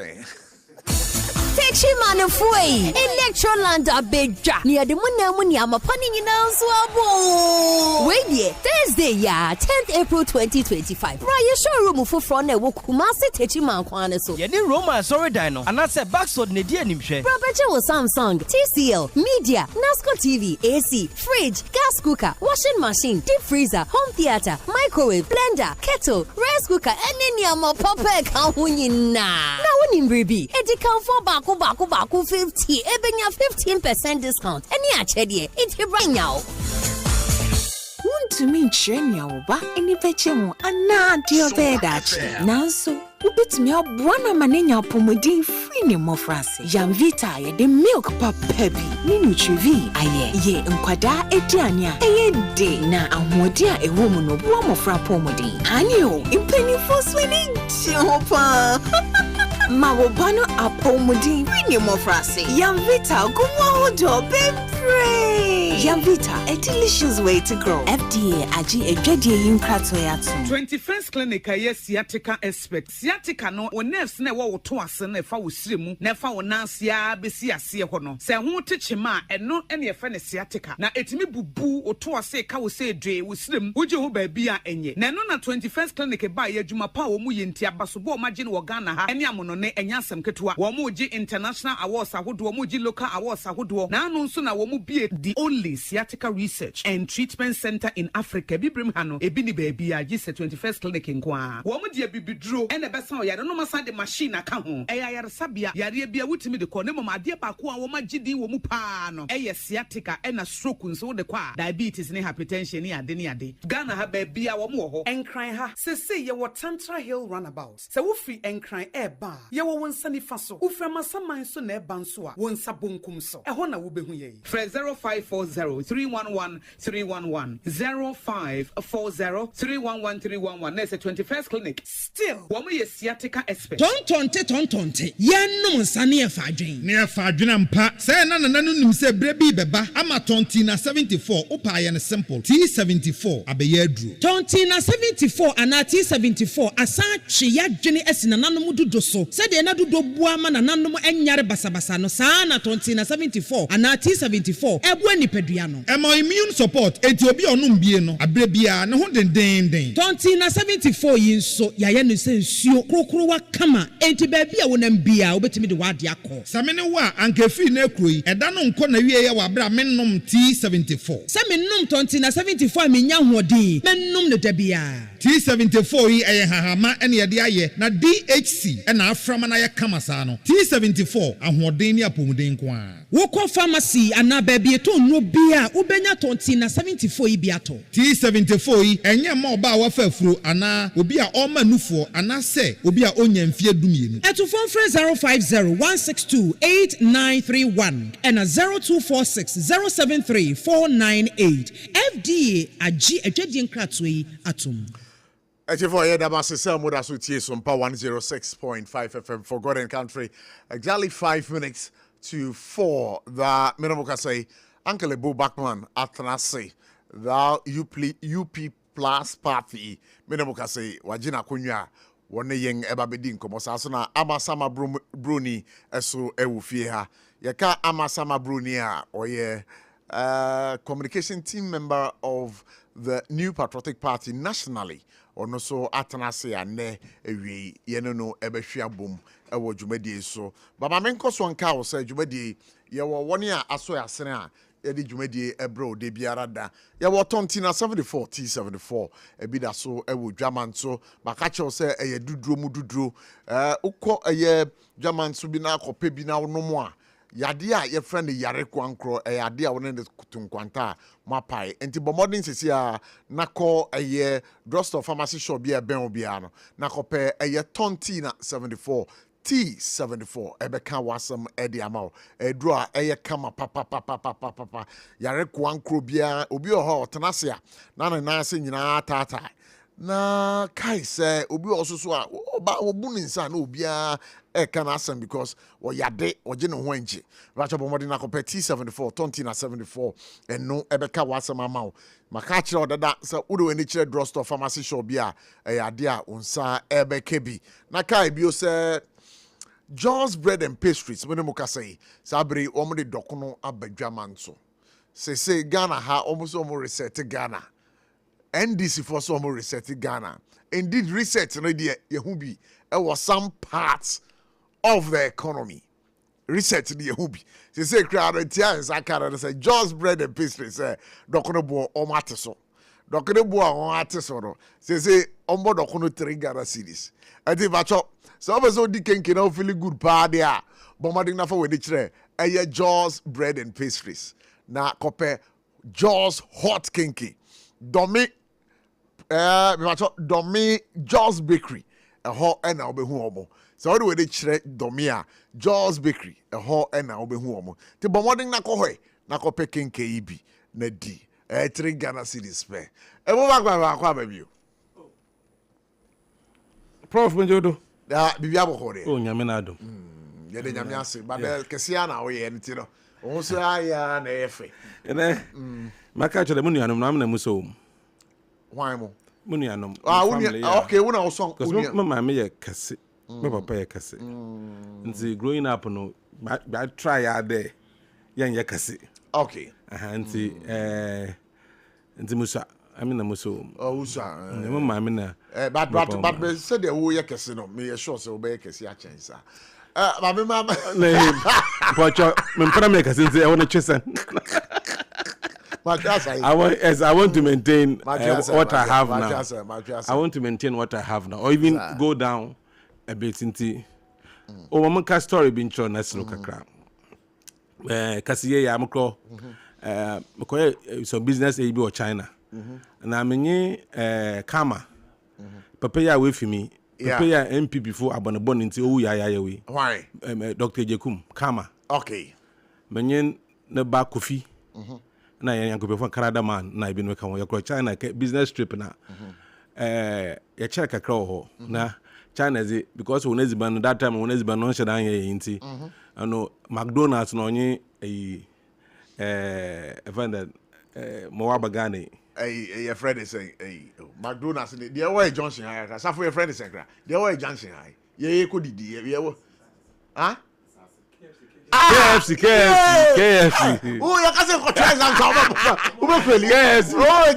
Speaker 8: Techimano foi Electroland abeja near the Munamuni Amapani Nanswabo. Wait ye Thursday ya 10th April 2025. Raya showroom for front Kumasi Techiman Kwaneso.
Speaker 9: Yeni Roma sorry dino and that's a backsword Nedia Nimshe.
Speaker 8: Property Samsung, TCL, Media, NASCO TV, AC, fridge, gas cooker, washing machine, deep freezer, home theater, microwave, blender, kettle, rice cooker, and any ama papa kahunina. Now when baby, it come for baku 50, ebenya 15% discount. Any achedie, it's right now.
Speaker 10: To me, Chenya Oba, any petchemo, and not your bed actually. Now so. Ubit me up one manenya pomodin free ne mofrase. Jamvita ye the milk pap pebi. Ni nutrivi aye ye nkwada ediania eye de na ahodia e wo mu no bo mofra pomodin. Hanyo impeni for swini chopa. Mawobano apomodin free ne mofrase. Jamvita gumo do bebre. Jamvita, a delicious way to grow. FDA agi ejwadie yinkratoyato.
Speaker 9: 21st clinic aye sciatica expert. Sciatica no o nerves na wo to ase na fa wo siremu na fa wo nansia besi ase ho no. Se ho techema eno ene ye fa ne sciatica. Na etimi bubu o to ase ka wo se dwe wo siremu. Wo je ho ba bia enye. Na no na 21st clinic ba ye adwuma pa wo mu ye ntia baso bo ma je ne wo Ghana ha. Ene amono ne enya asem ketewa. Wo mu je international awards ahodo, wo mu je local awards ahodo. Na no nso na wo mu bie the only only sciatica research and treatment center in Africa. Bibrim hano ebini baby a gise 21st clinic in kwa. Womu dia bibidro ene besa ya no masa de machine aka ho. Eya yare sabia yare bia wutimi de ko ne mama ade ba ko a wo magidi wo mu pa no. Eye sciatica ena stroke nso de kwa diabetes ne hypertension ne ade. Ghana ha baby a wo mu ho. Enkran ha se ye wo Tantra Hill runabout. Se wo free enkran eba. Ye wo wonsa nifa so. Wo fra masaman so na eba nso a wonsa bonkum so. Eho na wo behu ye. Fre 0540 311 311 0540 311 311. There's a 21st clinic. Still, woman ye sciatica expert.
Speaker 11: Tontonte. Yenum sani e fadwen. Ne e fadwen ampa. Say na nim se brebi beba. Ama tontina 74. Opa ye ne simple. T74 abeye adru. Tontina 74 ana T74 asa twe ya dwene esina nanom dodo so. Se de na dodo bua ma na nanom enyare basabasa no saa na tontina 74 ana T74 ebu anipadua no. Emo immune support enti obi onum bie no. Abre bia ne ho den. Tontina 74 yin so ya ye no se nsuo krokro wa kama enti ba bia wonam bia obetimi de wade akọ. Samene wa ankefi na ekroyi eda no nko na wie ye wa bra mennom T74. Se mennom tontina 74 menya hodin mennom ne da bia. T74 yi eye hahama ene ye de aye na DHC ena aframa na ye kama saa no. T74 ahoden ni apomuden ko a. Woko pharmacy ana ba bia to no bia ubenya tontina 74 yi bia to. T74 yi enye ma oba wa fafuro ana obi a oma nufo ana se obi a onya mfie dumienu. Eto phone 050 162 8931 and 0246 073 498. FDA agi adwadi nkratwe yi atom.
Speaker 2: For here, that was SOMPA 106.5 FM for God and Country. Exactly 5 minutes to 4. The Minomoka say, Uncle Ebo Backman, Athanasi, the UP Plus Party. Minomoka say, Wajina Kunya, one young Ebabedin, Komosasana, Amasama Bruni, Esu Ewufieha. Yaka Amasama Brunia, or ye communication team member of the New Patriotic Party nationally. Ono so atanase ane ewi yeno no ebehwia bom ewo dwumadi so baba menko so nka wo say dwumadi ye wo woni a aso yasene a ye di dwumadi ebro de biara da ye wo tontina 74 T74 ebida so ewo dwaman so maka che wo say eye duduro mu duduro ukọ eye dwaman so bi na akope bi na no mo a yade a ye friend yare kwankro yade a wona de tunkwanta mapai enti bomodin sisi a nako eye drugstore pharmacy shop bi e ben obi ano nakope eye tontina 74 T74 ebeka wasam edi amao edro a eye kama papa yare kwankro bia obi oho tenase a na se nyina tata na kai se obi ososo a oba obunu nsa na obia can ask them because yade oje no ho anji racha bomodi na kopɛ T74 tontina 74 and no ebeka wasam amao maka kire odada se udo ani kire drugstore pharmacy shop bia yade a unsa ebeka bi na kai bio se John's bread and pastries when mo ka say sabri omo de dokono abadwaman so say Ghana ha almost reset Ghana NDC for some reset Ghana indeed reset no dey yehubi was some parts of the economy reset the yehubi say crowd tians akara say John's bread and pastries dokono bo o mateso dokono bo o mateso no say ombo dokono 3 Ghana cedis ati bacho so obeso di kenke na feel good pa dia bomadi na for we di kire John's bread and pastries na kope John's hot kinky Domi John's bakery a ho and now be huomo so what do we chere Domia John's bakery a ho and now be huomo te bomoding na kohoe na kope kinke ibi na di 3 Ghana cedis pe e mo ba kwa baby
Speaker 4: Prof Benjodo
Speaker 2: da bibia bokore
Speaker 4: oh nyame na adom
Speaker 2: ye de nyame ase ba de kesia na wo ye nti no wo so aya na efe
Speaker 4: ene maka chere mu nuanom na amna muso
Speaker 2: why mo
Speaker 4: mu nuanom
Speaker 2: okay wona wo song
Speaker 4: because mama me ye kase me papa ye kase nti growing up no I try out there yan ye kase
Speaker 2: okay
Speaker 4: nti nti musa amina muso
Speaker 2: usa
Speaker 4: mama me na
Speaker 2: but be said the wo ye kase no me ye sure say wo be ye kase a chance
Speaker 4: mama Pocho, me para me kase nti e wona chesen I want to maintain what I have now. I want to maintain what I have now, or even go down a bit into. Oh, Mamaka story being shown as no kakra. Kasiye ya mko. Some business AB or China. Na menye kama. Papa ya away for me. Papa ya MP before abonabon into oh ya we.
Speaker 2: Why?
Speaker 4: Dr. Jekum kama.
Speaker 2: Okay.
Speaker 4: Menye ne ba kofi. Na yanko before Canada man na ibi no ka won yakro China business trip na. Ya check kakra ho na China is because when Ezban that time when Ezban no shada here inti. Ano McDonald's no onye find that Moaba Gane.
Speaker 2: Your friend is saying, McDonald's, the way Johnson, I suffer your friend is saying, the way Johnson, ye could be, huh?
Speaker 4: KFC.
Speaker 2: Oh, your cousin got tries and come. Yes. Oh,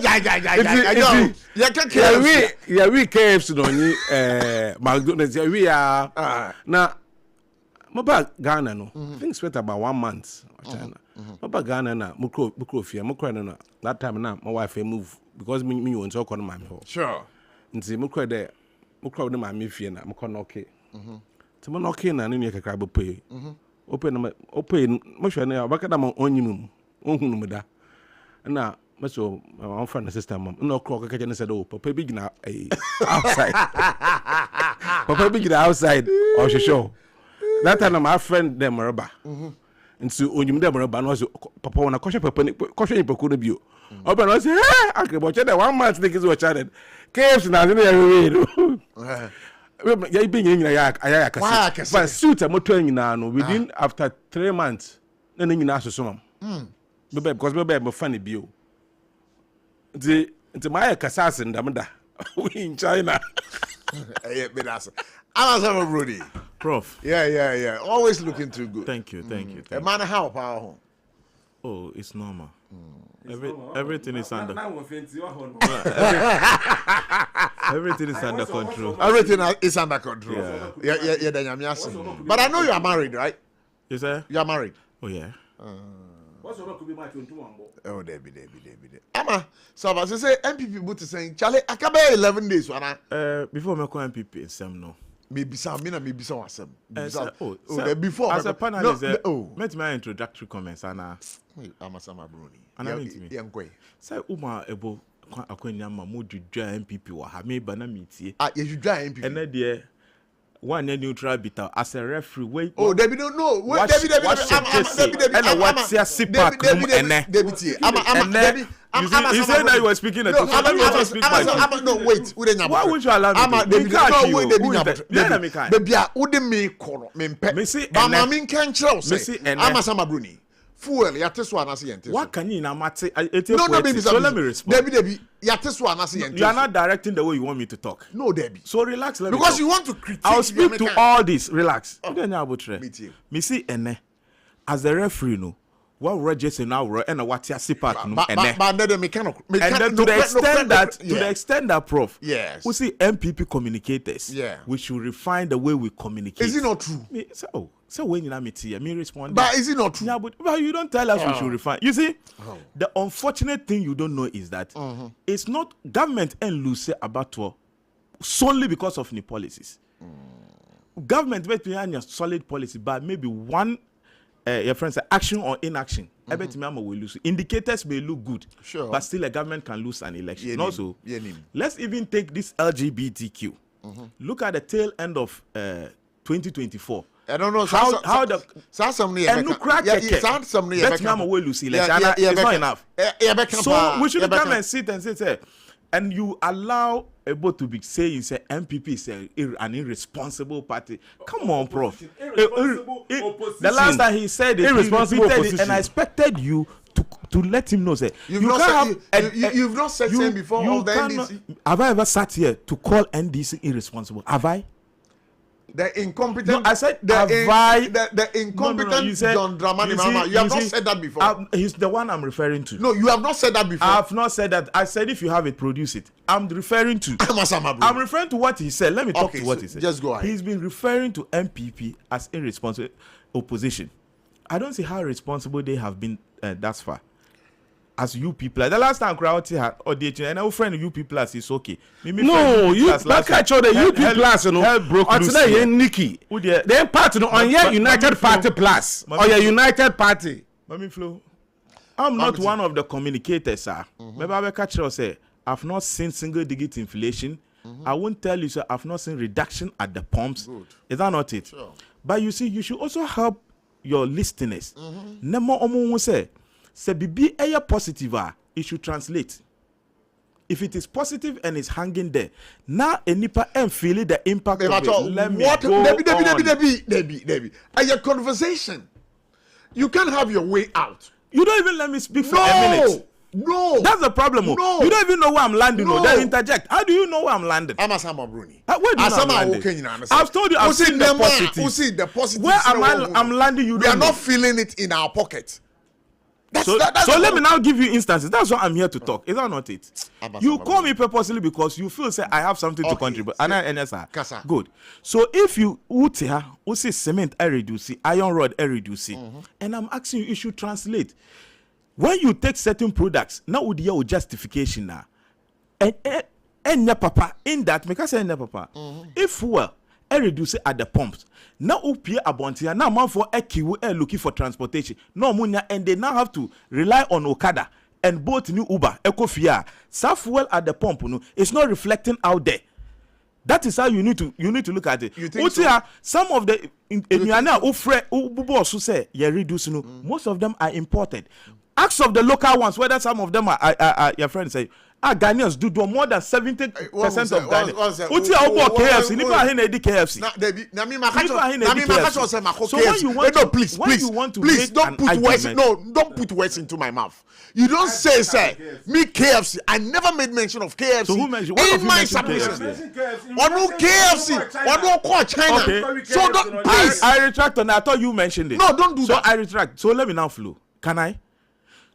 Speaker 4: yeah, we KFC no McDonald's. We are now. Maba Ghana no. Things spent about 1 month. China. Maba Ghana na mukro fia mukro na that time na my wife move because me want to call my home.
Speaker 2: Sure.
Speaker 4: Nti mukro de my fia na mukro no okay. Ti mo no okay na ne kakra bo pay. Open mo hwe na abaka da mo onyim ohunu mu da. Na meso my friend and sister mom no clock ka je said oh papa big na outside. Papa big na outside or show. That time my friend them rubber. And so onyim dem rubber no papa wona koshe papa ni koshe ni pako no bio. Oba no say eh akebo che 1 month think is what chatted. KFC na no everywhere. Ya ibe nyina ya kase. But suit moto nyina no within after 3 months na nyina asoso mam. Because be funny bio. The my kasase ndam da. We in China.
Speaker 2: Hey, I'm a Brody.
Speaker 7: Prof.
Speaker 2: Yeah. Always looking too good.
Speaker 7: Thank you.
Speaker 2: A man, how powerful?
Speaker 7: Oh, it's normal. Everything is under. Everything is under control.
Speaker 2: Everything is under control. Yeah. But I know you are married, right?
Speaker 7: Yes, sir.
Speaker 2: You are married.
Speaker 7: Oh yeah.
Speaker 2: Oh, Debbie. Ama, so as I say, MPP but saying, Charlie, I can be 11 days.
Speaker 7: Before me call MPP, some no.
Speaker 2: Maybe some wasem.
Speaker 7: Before as a panelist, met my introductory comments and
Speaker 2: I'm a summer brony.
Speaker 7: And I meet me.
Speaker 2: Young quay.
Speaker 7: Say Uma ebo akwanyama mo dwa MPP wa ha me ba na meetie.
Speaker 2: You dwa MPP.
Speaker 7: And there one neutral bitter as a referee wait.
Speaker 2: Oh, Debbie don't know. Wait, Debbie.
Speaker 7: And what's your sipa kum ene.
Speaker 2: Debbie.
Speaker 7: You said that you were speaking the truth.
Speaker 2: No, wait.
Speaker 7: Why would you allow me to?
Speaker 2: Debbie, no, wait, Debbie, wouldn't me call me pet. Mama, mean can't show. I'm a summer bruni. Fuel, Yatiswa Nasi.
Speaker 7: What can you now, Mate?
Speaker 2: No, baby,
Speaker 7: so let me respond.
Speaker 2: Debbie, Yatiswa Nasi.
Speaker 7: You are not directing the way you want me to talk.
Speaker 2: No, Debbie.
Speaker 7: So relax, let me
Speaker 2: because
Speaker 7: talk.
Speaker 2: You want to critique.
Speaker 7: I'll speak to all this. Relax.
Speaker 2: Me too.
Speaker 7: Me see ene as the referee no. What register now and what ya sipat no ene.
Speaker 2: But the mechanical.
Speaker 7: And then to the extent that Prof.
Speaker 2: Yes.
Speaker 7: We see MPP communicators.
Speaker 2: Yeah.
Speaker 7: We should refine the way we communicate.
Speaker 2: Is it not true?
Speaker 7: So when you meet here, me respond.
Speaker 2: But is it not true?
Speaker 7: Yeah, but you don't tell us we should refine. You see, the unfortunate thing you don't know is that it's not government and lose about solely because of the policies. Government may be a solid policy, but maybe one your friends say action or inaction. Will lose. Indicators may look good,
Speaker 2: sure,
Speaker 7: but still a government can lose an election. Also, let's even take this LGBTQ. Look at the tail end of 2024.
Speaker 2: I don't know
Speaker 7: how the and no crack it's not enough. So we should come and sit and say, and you allow able to be saying say MPP is an irresponsible party. Come on, Prof. The last time he said it, irresponsible opposition. And I expected you to let him know say
Speaker 2: you've not said same before of the NDC.
Speaker 7: Have I ever sat here to call NDC irresponsible? Have I?
Speaker 2: The incompetent.
Speaker 7: No, I said
Speaker 2: the incompetent John Dramani Mama. You have not said that before.
Speaker 7: He's the one I'm referring to.
Speaker 2: No, you have not said that before.
Speaker 7: I have not said that. I said if you have it, produce it. I'm referring to. I'm referring to what he said. Let me talk to what he said.
Speaker 2: Just go ahead.
Speaker 7: He's been referring to MPP as irresponsible opposition. I don't see how responsible they have been thus far. as UP Plus. The last time crowd had audition, and our friend UP Plus is okay.
Speaker 4: No, you back at the UP Plus, you know. Or today, Nikki. Then part on your United Party Plus or your United Party.
Speaker 7: Mami Flo, I'm not one of the communicators, sir. Maybe I will catch you say I've not seen single-digit inflation. I won't tell you, sir, I've not seen reduction at the pumps. Good. Is that not it? Sure. But you see, you should also help your listeners. Nemo omo say bibi aya positive, it should translate. If it is positive and it's hanging there, now enipa and feel the impact of it. Let me go
Speaker 2: Debbie. A conversation. You can't have your way out.
Speaker 7: You don't even let me speak for a minute.
Speaker 2: No,
Speaker 7: that's the problem. No. You don't even know where I'm landing. No, they interject. How do you know where I'm landing?
Speaker 2: I'm Asama Bruni.
Speaker 7: Where do you know I'm landing? I've told you. I've seen the positive. Where I'm landing? You don't.
Speaker 2: We are not feeling it in our pocket.
Speaker 7: So let me now give you instances. That's what I'm here to talk. Is that not it? You call me purposely because you feel say I have something to contribute. And NSR. Good. So if you say cement I reduce, iron rod I reduce, and I'm asking you should translate. When you take certain products, now would you justification now? And papa in that make us say papa. If we reduce at the pumps, now upia abontia now man for ekiwu looking for transportation. No munya and they now have to rely on Okada and both new Uber, Ecofia, SARFO at the pump. No, it's not reflecting out there. That is how you need to look at it. You think so? Some of the most of them are imported. Ask of the local ones whether some of them are your friends say Ghanaians do more than 70% of Ghanaians. Uti obo KFC, nipa hin edi KFC.
Speaker 2: Na me makacho say mako KFC. No, please don't put words. No, don't put words into my mouth. You don't say me KFC. I never made mention of KFC.
Speaker 7: So who mentioned?
Speaker 2: In my submission. One no KFC. One no call China.
Speaker 7: Okay.
Speaker 2: So don't please.
Speaker 7: I retract on. I thought you mentioned it.
Speaker 2: No, don't do that.
Speaker 7: So I retract. So let me now flow. Can I?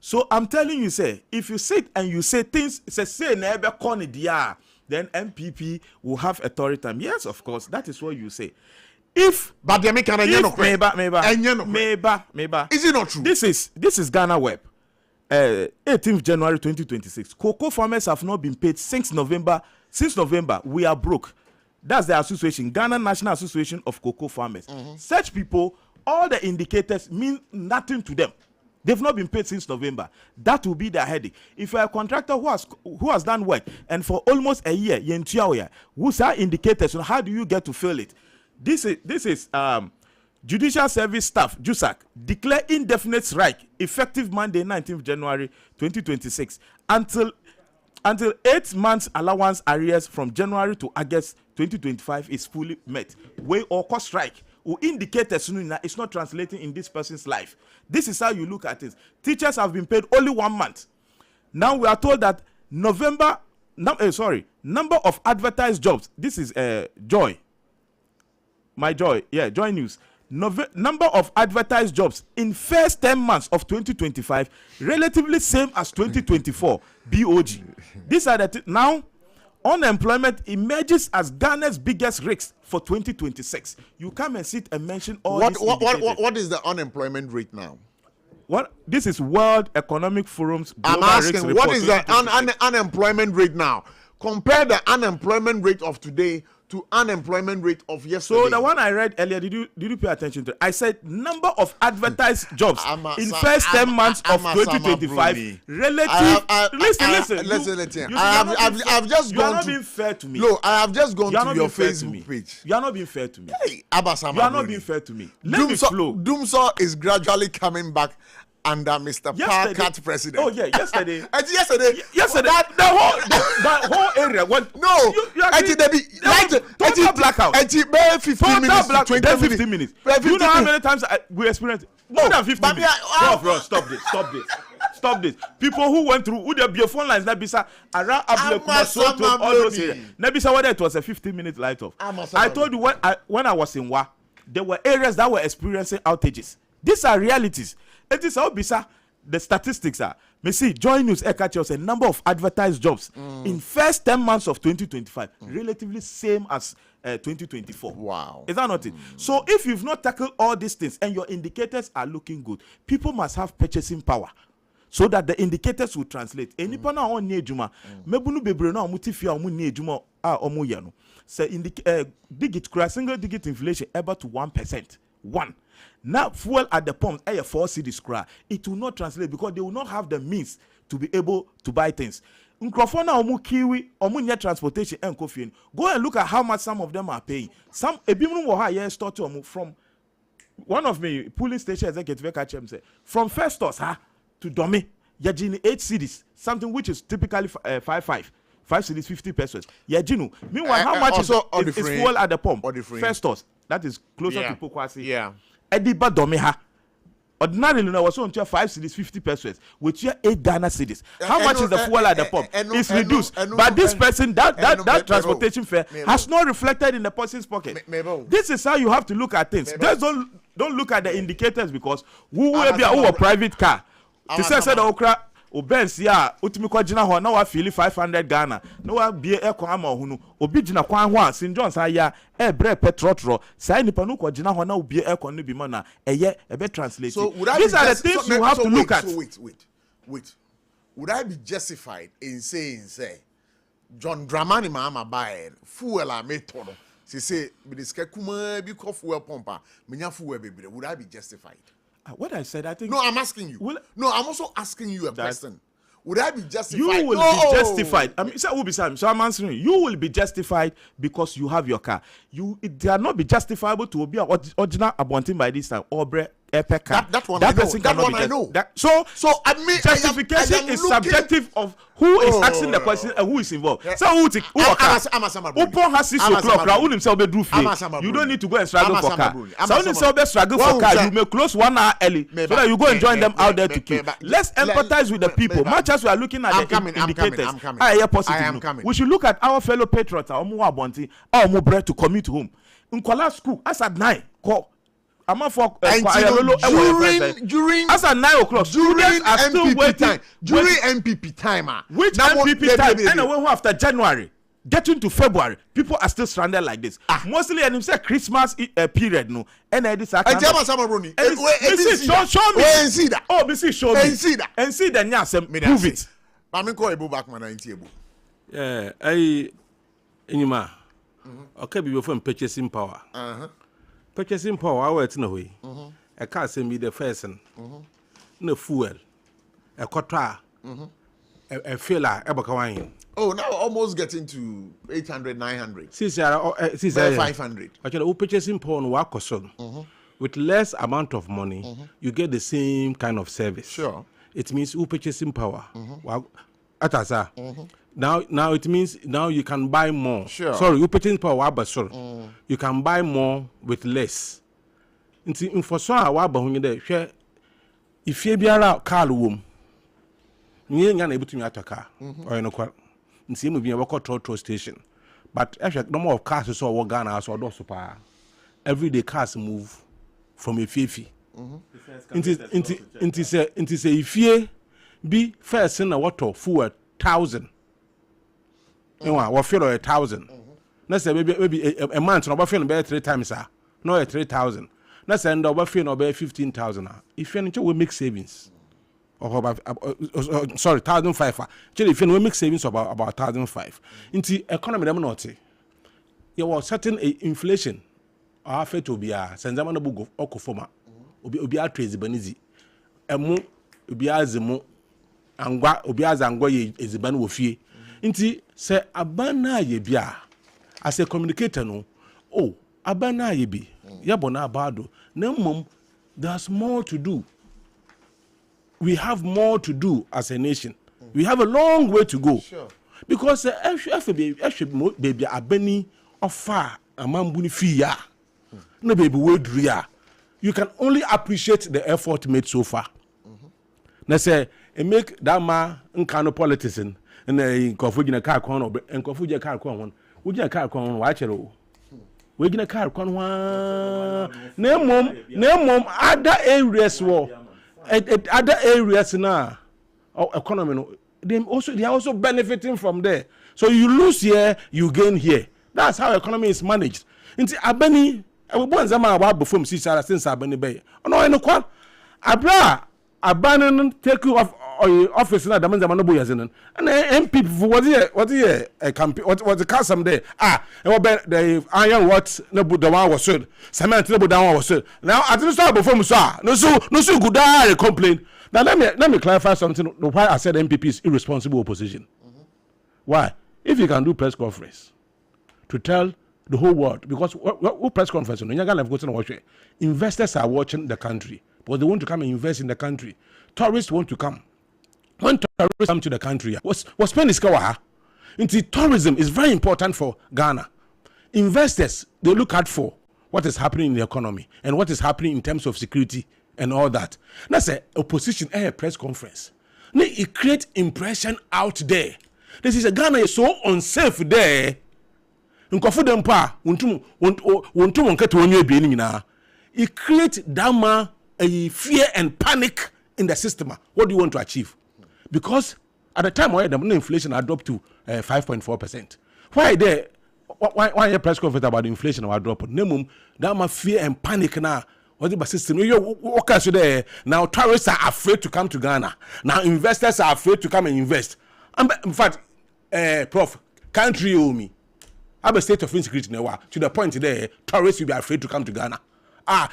Speaker 7: So I'm telling you, say, if you sit and you say things, say never corny dia, then MPP will have authority time. Yes, of course, that is what you say.
Speaker 2: But they make
Speaker 7: maybe.
Speaker 2: Is it not true?
Speaker 7: This is Ghana Web. 18th January 2026. Cocoa farmers have not been paid since November. Since November, we are broke. That's the association, Ghana National Association of Cocoa Farmers. Such people, all the indicators mean nothing to them. They've not been paid since November. That will be their headache. If you're a contractor who has done work and for almost a year, who's our indicators? So how do you get to fill it? This is Judicial Service Staff, JUSAC, declare indefinite strike effective Monday, 19th January 2026 until 8 months allowance arrears from January to August 2025 is fully met. Way or cost strike will indicate it's not translating in this person's life. This is how you look at it. Teachers have been paid only 1 month. Now we are told that number of advertised jobs. This is Joy. My Joy, Joy News. Number of advertised jobs in first 10 months of 2025 relatively same as 2024 BOG. These are now unemployment emerges as Ghana's biggest risk for 2026. You come and sit and mention all these indicators.
Speaker 2: What is the unemployment rate now?
Speaker 7: What this is World Economic Forum's
Speaker 2: global risk report. I'm asking, what is the unemployment rate now? Compare the unemployment rate of today to unemployment rate of yesterday.
Speaker 7: So the one I read earlier, did you pay attention to it? I said number of advertised jobs in first 10 months of 2025 listen.
Speaker 2: I've just gone
Speaker 7: you are not
Speaker 2: to,
Speaker 7: being fair to me.
Speaker 2: No, I have just gone to your Facebook page.
Speaker 7: You are not being fair to me.
Speaker 2: Hey,
Speaker 7: you are not being fair to me. Let me flow.
Speaker 2: Doomsaw is gradually coming back under Mr. Parkat president.
Speaker 7: Oh yeah, yesterday.
Speaker 2: Yesterday.
Speaker 7: That whole area. What?
Speaker 2: No.
Speaker 7: Total blackout.
Speaker 2: 15 minutes.
Speaker 7: 15 minutes. You know how many times we experienced? More than 15 minutes. Bro, stop this. People who went through their phone lines, Nabisa, around Abdul all those areas. Nabisa, whether it was a 15-minute light off. I told you when I was in Wa, there were areas that were experiencing outages. These are realities. It is how bizarre the statistics are. Me see, Joy News catch a number of advertised jobs in first 10 months of 2025, relatively same as 2024.
Speaker 2: Wow.
Speaker 7: Is that not it? So if you've not tackled all these things and your indicators are looking good, people must have purchasing power. so that the indicators will translate. Any pana on near Juma, Mebunu Bebrena, Mutifia, Munia Juma, Omuyano. Say digit single digit inflation about to 1%. 1. Now, fuel at the pump, 4 cedis cry. It will not translate because they will not have the means to be able to buy things. Nkrofona omu kiwi, omu nye transportation and coffee. Go and look at how much some of them are paying. Some ebimu wo ha ye store to omu from one of me polling station executive catch him say from Festus to Domi, yajini 8 cedis, something which is typically 5 cedis 50 pesos. Yajinu. Meanwhile, how much is fuel at the pump? Festus. That is closer to Pokwasi.
Speaker 2: Yeah.
Speaker 7: Ediba Domiha. Ordinarily, I was on 5 cedis 50 pesos, which are 8 Ghana cedis. How much is the fuel at the pump? It's reduced. But this person, that transportation fare has not reflected in the person's pocket. This is how you have to look at things. Just don't look at the indicators because who will be a private car. This is the okra. Benz ya utimi kwa jina ho na wa feel 500 Ghana na wa bie ekon ama hunu obi jina kwan ho a St John's aya bre petrotro sai nipa no kwa jina ho na obi ekon no bi ma na eye ebe translate. So these are the things you have to look at.
Speaker 2: So wait. Would I be justified in saying say John Dramani mama buy fuel a meto no say be diske kuma bi ko fuel pumper menya fuel bebre? Would I be justified?
Speaker 7: What I said, I think.
Speaker 2: No, I'm asking you. No, I'm also asking you a question. Would I be justified?
Speaker 7: You will be justified. I mean, so I'm answering you. You will be justified because you have your car. It cannot be justifiable to be original abonting by this time. Obre epic car.
Speaker 2: That one I know.
Speaker 7: So I mean, justification is subjective of who is asking the question and who is involved. So who has 6 o'clock? You don't need to go and struggle for car. So struggle for car. You may close 1 hour early so that you go and join them out there to queue. Let's empathize with the people. Much as we are looking at the indicators, I'm coming. We should look at our fellow patriots. To commute home. Nkwala school as at 9 call. I'm for during as at 9 o'clock. During MPP time.
Speaker 2: During MPP time.
Speaker 7: Which MPP time? And when after January, getting to February, people are still stranded like this. Mostly, and say Christmas period. No, and this show me.
Speaker 2: See that.
Speaker 7: Oh, show me. See that. And see that. Yes, prove it.
Speaker 2: I'm going to go back, man.
Speaker 4: Yeah, I. Anima. Okay, before purchasing power. Purchasing power, I went no way. I can't send me the first no fuel, a quatra, a filler, a bacawine.
Speaker 2: Oh, now almost getting to 800, 900.
Speaker 4: 500. Actually, purchasing power on work or so. With less amount of money, you get the same kind of service.
Speaker 2: Sure.
Speaker 4: It means who purchasing power. Now it means now you can buy more.
Speaker 2: Sure.
Speaker 4: Sorry, you purchasing power, but sorry. You can buy more with less. In for so a when you if you be a car room, you ain't able to meet a car or in a car. And see, maybe a walk station. But actually, no more cars is all Ghana or do super. Every day cars move from a fifi. Into say if you be first in a water full 1,000. What feel 1,000? Let's say maybe a month, no, feel about 3 times, no, 3,000. Let's say no, feel about 15,000. If you will make savings, or about 1,500. If you will make savings about 1,500. Into economy, them not. There was certain inflation. After to be a Sanzamana Bugo Okofoma, Obia Tracy Benizi, Emu, Obia Zemo, Angwa, Obia Zangwa is a ban with ye. Inti say abana ye bia as a communicator no abana ye bi yabona bado na mom there's more to do. We have more to do as a nation. We have a long way to go.
Speaker 2: Sure.
Speaker 4: Because baby abani offer amambuni fiya no baby wedria. You can only appreciate the effort made so far. Na say and make that man nkano politician and kofu gina car kon and kofu je car kon wo gina car kon wa chere we gina car kon wa na mom other areas other areas na economy no they are also benefiting from there. So you lose here, you gain here. That's how economy is managed. Inti abani we bon zama wa before since abani bay no kwa abra abandon take you office na damanza manobo yazenen and MP what a campaign what the custom there the iron what no the one was sold cement no down was sold now I didn't start before no so good I complain. Now let me clarify something why I said MPP is irresponsible opposition. Why? If you can do press conference to tell the whole world, because what press conference investors are watching the country, but they want to come and invest in the country. Tourists want to come. When tourists come to the country, what's spend is kawa. Tourism is very important for Ghana. Investors, they look out for what is happening in the economy and what is happening in terms of security and all that. That's a opposition press conference. It creates impression out there. This is a Ghana is so unsafe there. It creates dama a fear and panic in the system. What do you want to achieve? Because at the time why the inflation had dropped to 5.4%. Why there? Why a press conference about inflation or drop? Dama fear and panic now. What the system? Workers there now. Tourists are afraid to come to Ghana. Now investors are afraid to come and invest. In fact, Prof, country owe me. I have a state of insecurity now. To the point there, tourists will be afraid to come to Ghana.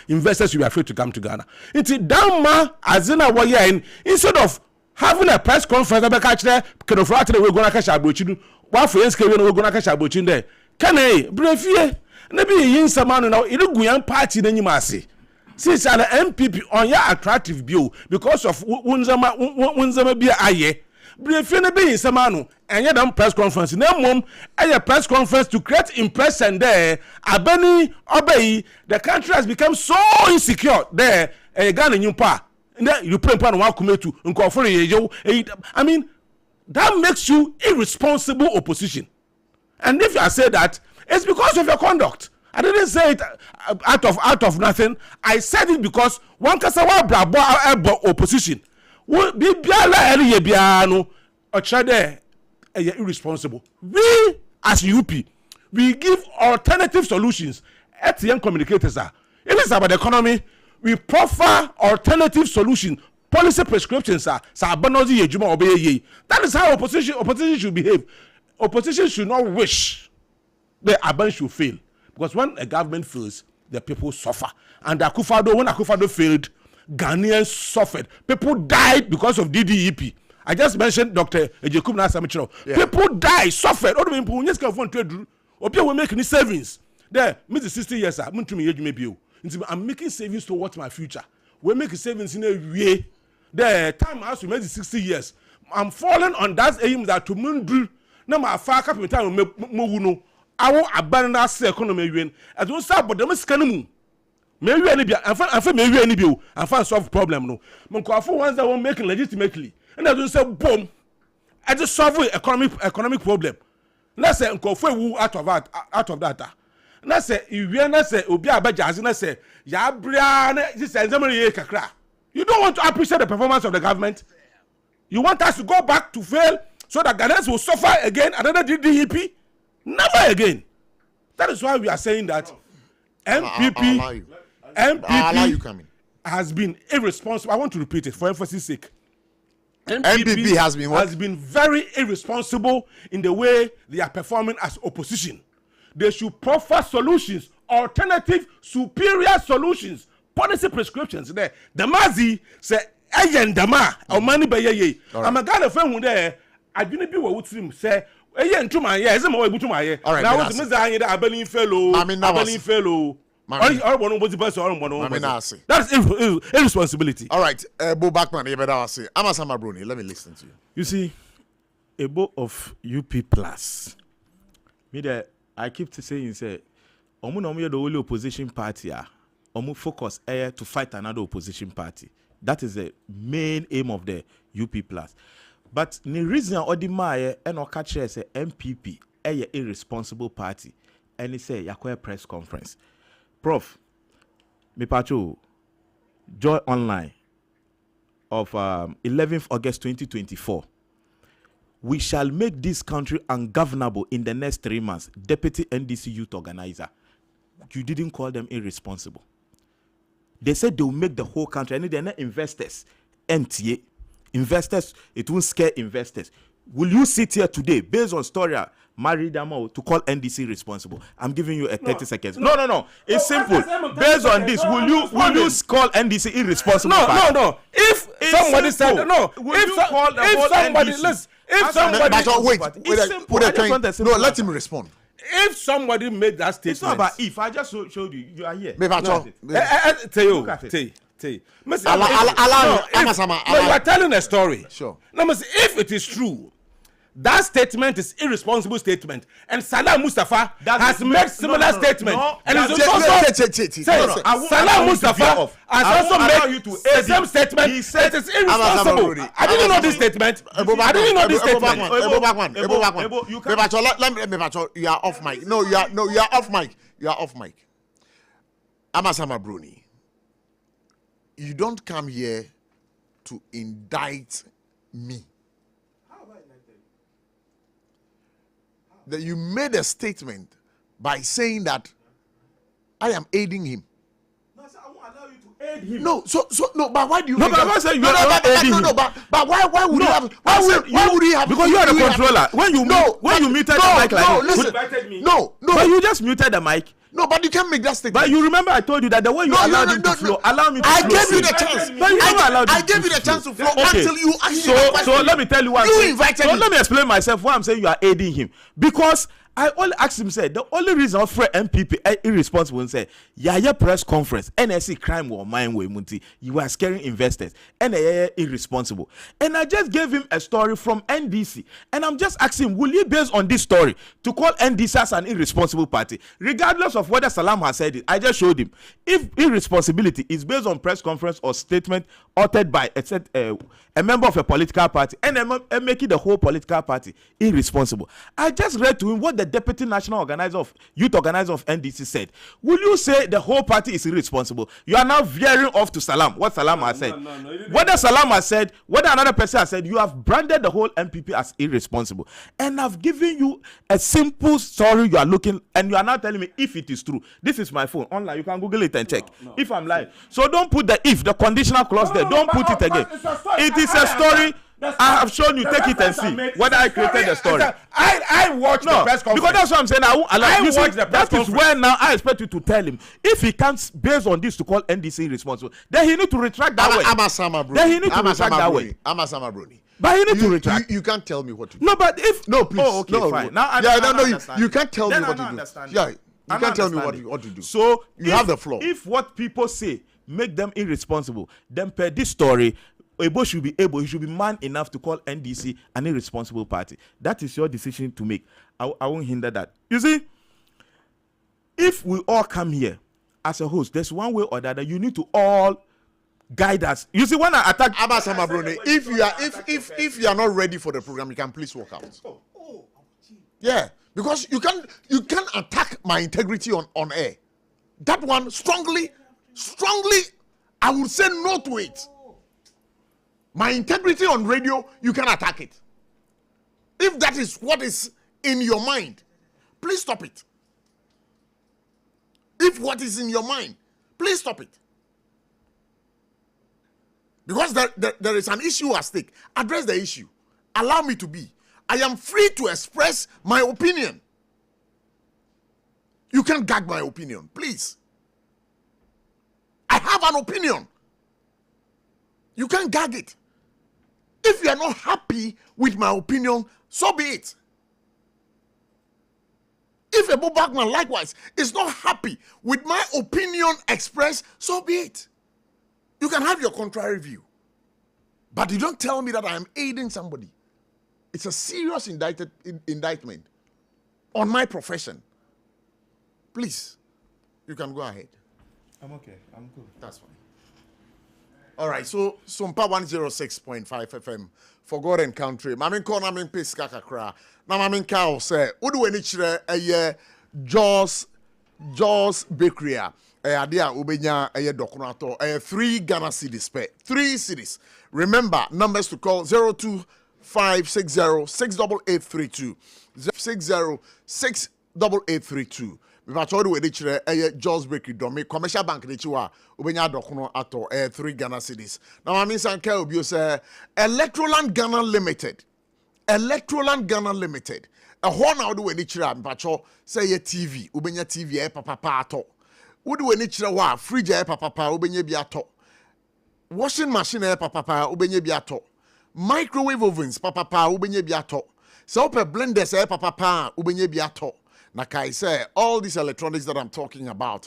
Speaker 4: Investors will be afraid to come to Ghana. It's a dama azina waya instead of having a press conference about catch there, can of rat we're gonna catch abochin. One for years we're gonna catch abochin there. Can I brefie? Maybe yin samanu now. Iruguyan party then you must see. Since an MPP on your attractive view because of unzama be aye. Briefing be in Samanu and yet press conference. No mum, a press conference to create impression there. Abeni obey the country has become so insecure there. A gun in your pa. You pray upon one to I mean, that makes you irresponsible opposition. And if you say that, it's because of your conduct. I didn't say it out of nothing. I said it because one kasawa brabo opposition. We irresponsible. We as UP, we give alternative solutions. At young communicators are. It is about the economy. We proffer alternative solutions. Policy prescriptions are. That is how opposition should behave. Opposition should not wish the Aban should fail. Because when a government fails, the people suffer. And when Akufado failed, Ghanaians suffered. People died because of DDEP. I just mentioned Dr. Ejekub Nasamichiro. People died, suffered. All the people who will make any savings. There, me 60 years, I'm making savings towards my future. We're making savings in a way. The time has to make 60 years. I'm falling on that aim that to mundu. Now my far capital no. I will abandon that economy. I don't start, but the Mescanu. Maybe any be, I find maybe any bill, and find solve problem. No, Moncoafo ones that won't make it legitimately, and I don't say boom. I just solve economic problem. Let's say Uncoafo woo out of that. Let's say you say Obia Bajas, and I say Yabrian. This is kakra. You don't want to appreciate the performance of the government. You want us to go back to fail so that Ghanaians will suffer again. Another DDEP. Never again. That is why we are saying that MPP has been irresponsible. I want to repeat it for emphasis sake.
Speaker 2: MPP has been what?
Speaker 4: Has been very irresponsible in the way they are performing as opposition. They should proffer solutions, alternative, superior solutions, policy prescriptions. There, the Mazi say, "Ayen dama, or money by ye." I'm a guy of friend who there. I didn't be what would say. All right, now what's the Messiah? I believe fellow. That's irresponsibility.
Speaker 2: All right, Bo Backman, you better say. Amasama Bruni, let me listen to you.
Speaker 7: You see, a boat of UP plus. I keep saying, say, Omu the only opposition party. Omu focus to fight another opposition party. That is the main aim of the UP plus. But the reason Odimaya and Okache say MPP a irresponsible party, and he say yakwe press conference. Prof, me pacho joy online of 11th August 2024. We shall make this country ungovernable in the next 3 months. Deputy NDC youth organizer. You didn't call them irresponsible. They said they will make the whole country, and they're not investors. MTA. investors, it won't scare investors. Will you sit here today, based on story, Maridamo, to call NDC responsible? I'm giving you a 30 seconds. No. It's simple. Based on this, will you call NDC irresponsible?
Speaker 4: No. If somebody said no, if somebody listen, if somebody
Speaker 2: no, let him respond.
Speaker 4: If somebody made that statement,
Speaker 7: it's not about if. I just showed you. You are here.
Speaker 4: You are telling a story.
Speaker 2: Sure.
Speaker 4: Now, if it is true, that statement is irresponsible statement, and Salah Mustafa has made similar statement, and it's also Salah Mustafa has also made the same statement. It is irresponsible. I didn't know this statement.
Speaker 2: You are off mic. No, you are off mic. You are off mic. Amasama Bruni. You don't come here to indict me. That you made a statement by saying that I am aiding him.
Speaker 7: No, sir, I won't allow you to aid him.
Speaker 2: No, but why do you?
Speaker 7: No, but I'm not saying you are not aiding him.
Speaker 2: But why would you have? Why would he have?
Speaker 7: Because you are the controller. When you muted the mic like this,
Speaker 2: listen.
Speaker 7: you invited me.
Speaker 2: No.
Speaker 7: But you just muted the mic.
Speaker 2: No, but you can't make that statement.
Speaker 7: But you remember I told you that the way you allowed him to flow, allow me to flow.
Speaker 2: I gave you the chance.
Speaker 7: But you never allowed him
Speaker 2: I gave you the chance to flow until you asked
Speaker 7: me the question. So let me tell you what.
Speaker 2: You invited me.
Speaker 7: So let me explain myself why I'm saying you are aiding him. Because I only asked him, said the only reason I for MPP irresponsible and say, yeah, press conference, NSC crime or mine way munti, you are scaring investors, and irresponsible. And I just gave him a story from NDC, and I'm just asking him, will you based on this story to call NDC as an irresponsible party, regardless of whether Salam has said it? I just showed him. If irresponsibility is based on press conference or statement uttered by a member of a political party and making the whole political party irresponsible, I just read to him what the deputy national organizer of youth organizer of NDC said. Will you say the whole party is irresponsible? You are now veering off to Salam. What Salam has said. Whether Salam has said, whether another person has said, you have branded the whole MPP as irresponsible. And I've given you a simple story you are looking, and you are now telling me if it is true. This is my phone online. You can Google it and check if I'm lying. So don't put the if, the conditional clause there. Don't put it again. It is a story. I have shown you. Take it and see whether I created the story.
Speaker 4: I watched the press conference.
Speaker 7: Because that's what I'm saying. I won't allow you. That is where now I expect you to tell him if he can't, based on this, to call NDC responsible, then he need to retract that way. Then he need to retract that way.
Speaker 2: Amasama Bruni.
Speaker 7: But he need to retract.
Speaker 2: You can't tell me what to do.
Speaker 7: No, but if
Speaker 2: please.
Speaker 7: Oh, okay, fine. Now
Speaker 2: you can't tell me what to do. Yeah, you can't tell me what to do.
Speaker 7: So
Speaker 2: you have the floor.
Speaker 7: If what people say make them irresponsible, then per this story, Ebo should be able, he should be man enough to call NDC an irresponsible party. That is your decision to make. I won't hinder that. You see, if we all come here as a host, there's one way or the other. You need to all guide us. You see, when I attack
Speaker 2: Abasama Bruni, if you are not ready for the program, you can please walk out. Yeah, because you can attack my integrity on air. That one strongly, I would say no to it. My integrity on radio, you can attack it. If that is what is in your mind, please stop it. If what is in your mind, please stop it. Because there is an issue at stake. Address the issue. Allow me to be. I am free to express my opinion. You can't gag my opinion, please. I have an opinion. You can't gag it. If you are not happy with my opinion, so be it. If a Bagman likewise is not happy with my opinion expressed, so be it. You can have your contrary view. But you don't tell me that I am aiding somebody. It's a serious indictment on my profession. Please, you can go ahead.
Speaker 7: I'm okay. I'm good.
Speaker 2: That's fine. All right, so SOMPA 106.5 FM for God and country. Mamin ko na min piska kakra. Na mamin ka say odu eni kire Jaws Bakery a ade a obenya dokono ato 3 Ghana cedis pe 3 cedis. Remember numbers to call 02560 68832 060 68832. me ba cho de we de kire Jos Bakery Domi commercial bank de chiwa obenya dokono ato 3 Ghana cedis na ma mean ka obi say Electroland Ghana Limited a ho na de we de kire me ba cho say ye TV obenya TV papa ato wo de we de kire wa fridge papa obenya bi ato washing machine papa obenya bi ato microwave ovens papa obenya bi ato so per blenders papa obenya bi ato na kai say all these electronics that I'm talking about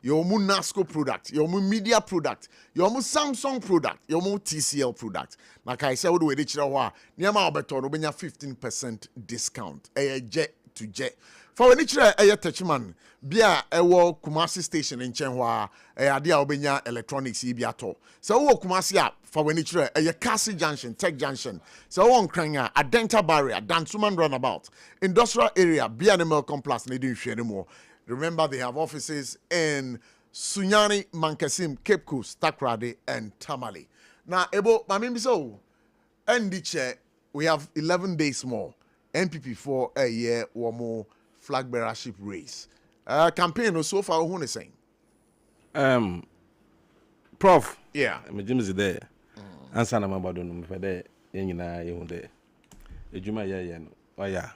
Speaker 2: your mu Nasco product your mu media product your mu Samsung product your mu TCL product na kai say wo do we de kire ho a niam obeto obenya 15% discount jet to jet for when kire touchman bia ewo Kumasi station in Chenwa ade a obenya electronics bi ato so wo Kumasi a for when kire Kasi Junction Tech Junction so wo Nkranya Adenta Barrier Dansuman Runabout industrial area bia animal complex na dey hwe anymore. Remember they have offices in Sunyani, Mankasim, Cape Coast, Takrade and Tamale. Now ebo mamimbi so endiche we have 11 days more NPP for a year or more flag bearership race. Campaign so far who is saying?
Speaker 4: Prof.
Speaker 2: Yeah.
Speaker 4: My Jim is there. Answer na mabado no me there nyina ye hu there. Ejuma ya no. Oya.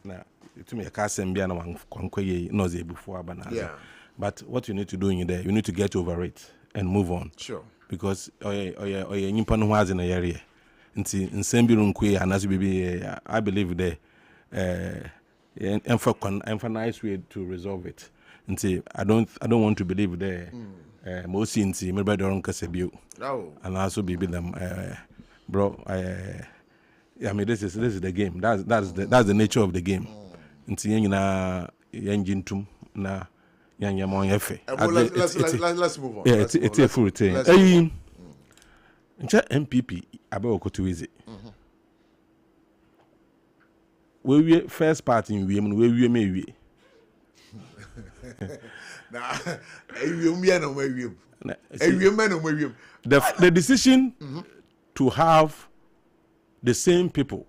Speaker 4: Na to me ka sem bia na kwankwaye no ze before abana.
Speaker 2: Yeah.
Speaker 4: But what you need to do in there, you need to get over it and move on.
Speaker 2: Sure.
Speaker 4: Because oya nyimpa no haze na yare. Nti nsem bi runkwe anaso bibi I believe there and nice way to resolve it. Nti I don't want to believe there. Most inti me brother on kasebio.
Speaker 2: Oh.
Speaker 4: And also be them bro I mean this is the game. That's the nature of the game. Nti nyina engine tum na yanya mon yefe.
Speaker 2: Let's move on.
Speaker 4: Yeah, it's a full thing. Eh ncha MPP abe okoto easy. We first part in we me. The decision to have the same people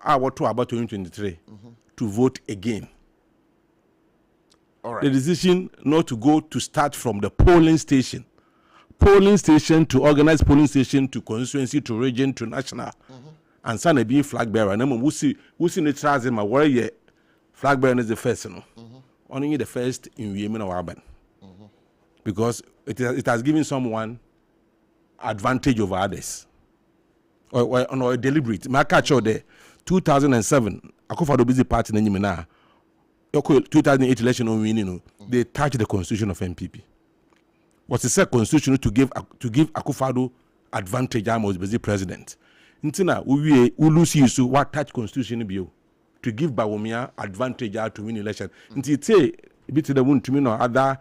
Speaker 4: about 2023 to vote again.
Speaker 2: All right.
Speaker 4: The decision not to go to start from the polling station to organize polling station to constituency to region to national. And son be flag bearer. And we see the in my warrior flag bearer is the first, only the first in women or urban. Because it has given someone advantage over others. Or deliberate. My catch out there 2007, I go for the busy party in Nimina. 2008 election on winning, they touched the constitution of MPP. Was the second constitution to give Akufo-Addo advantage as busy president. Ntina we lose you so what touch constitution be to give Bawumia advantage to win election. Nti say bit the one to me no other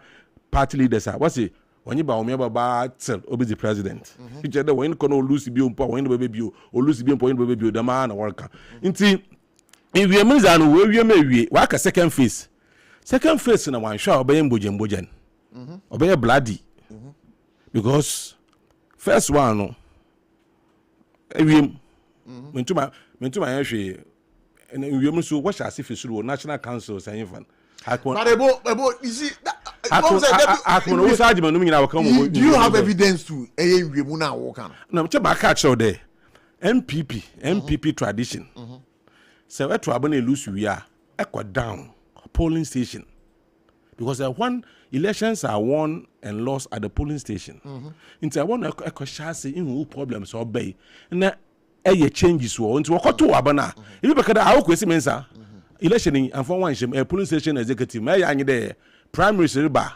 Speaker 4: party leaders are what's it when you Bawumia baba tell obi the president. Each other when kono lose bi umpo when baby bi o lose bi umpo when baby bi the man worker. Nti if we means and we work a second phase na one show obey mbojen obey bloody because first one no mentuma yahwe and we so what shall see for national council saying fan
Speaker 2: but ebo you see do you have evidence to we na work am
Speaker 4: no me ba catch out there MPP tradition so we to abana lose we are equal down polling station because when elections are won and lost at the polling station. Into I want to say in who problems or bay na changes wo into wakoto abana. If you bekada how kwesi mensa election and for one shame a polling station executive may anye there primary seriba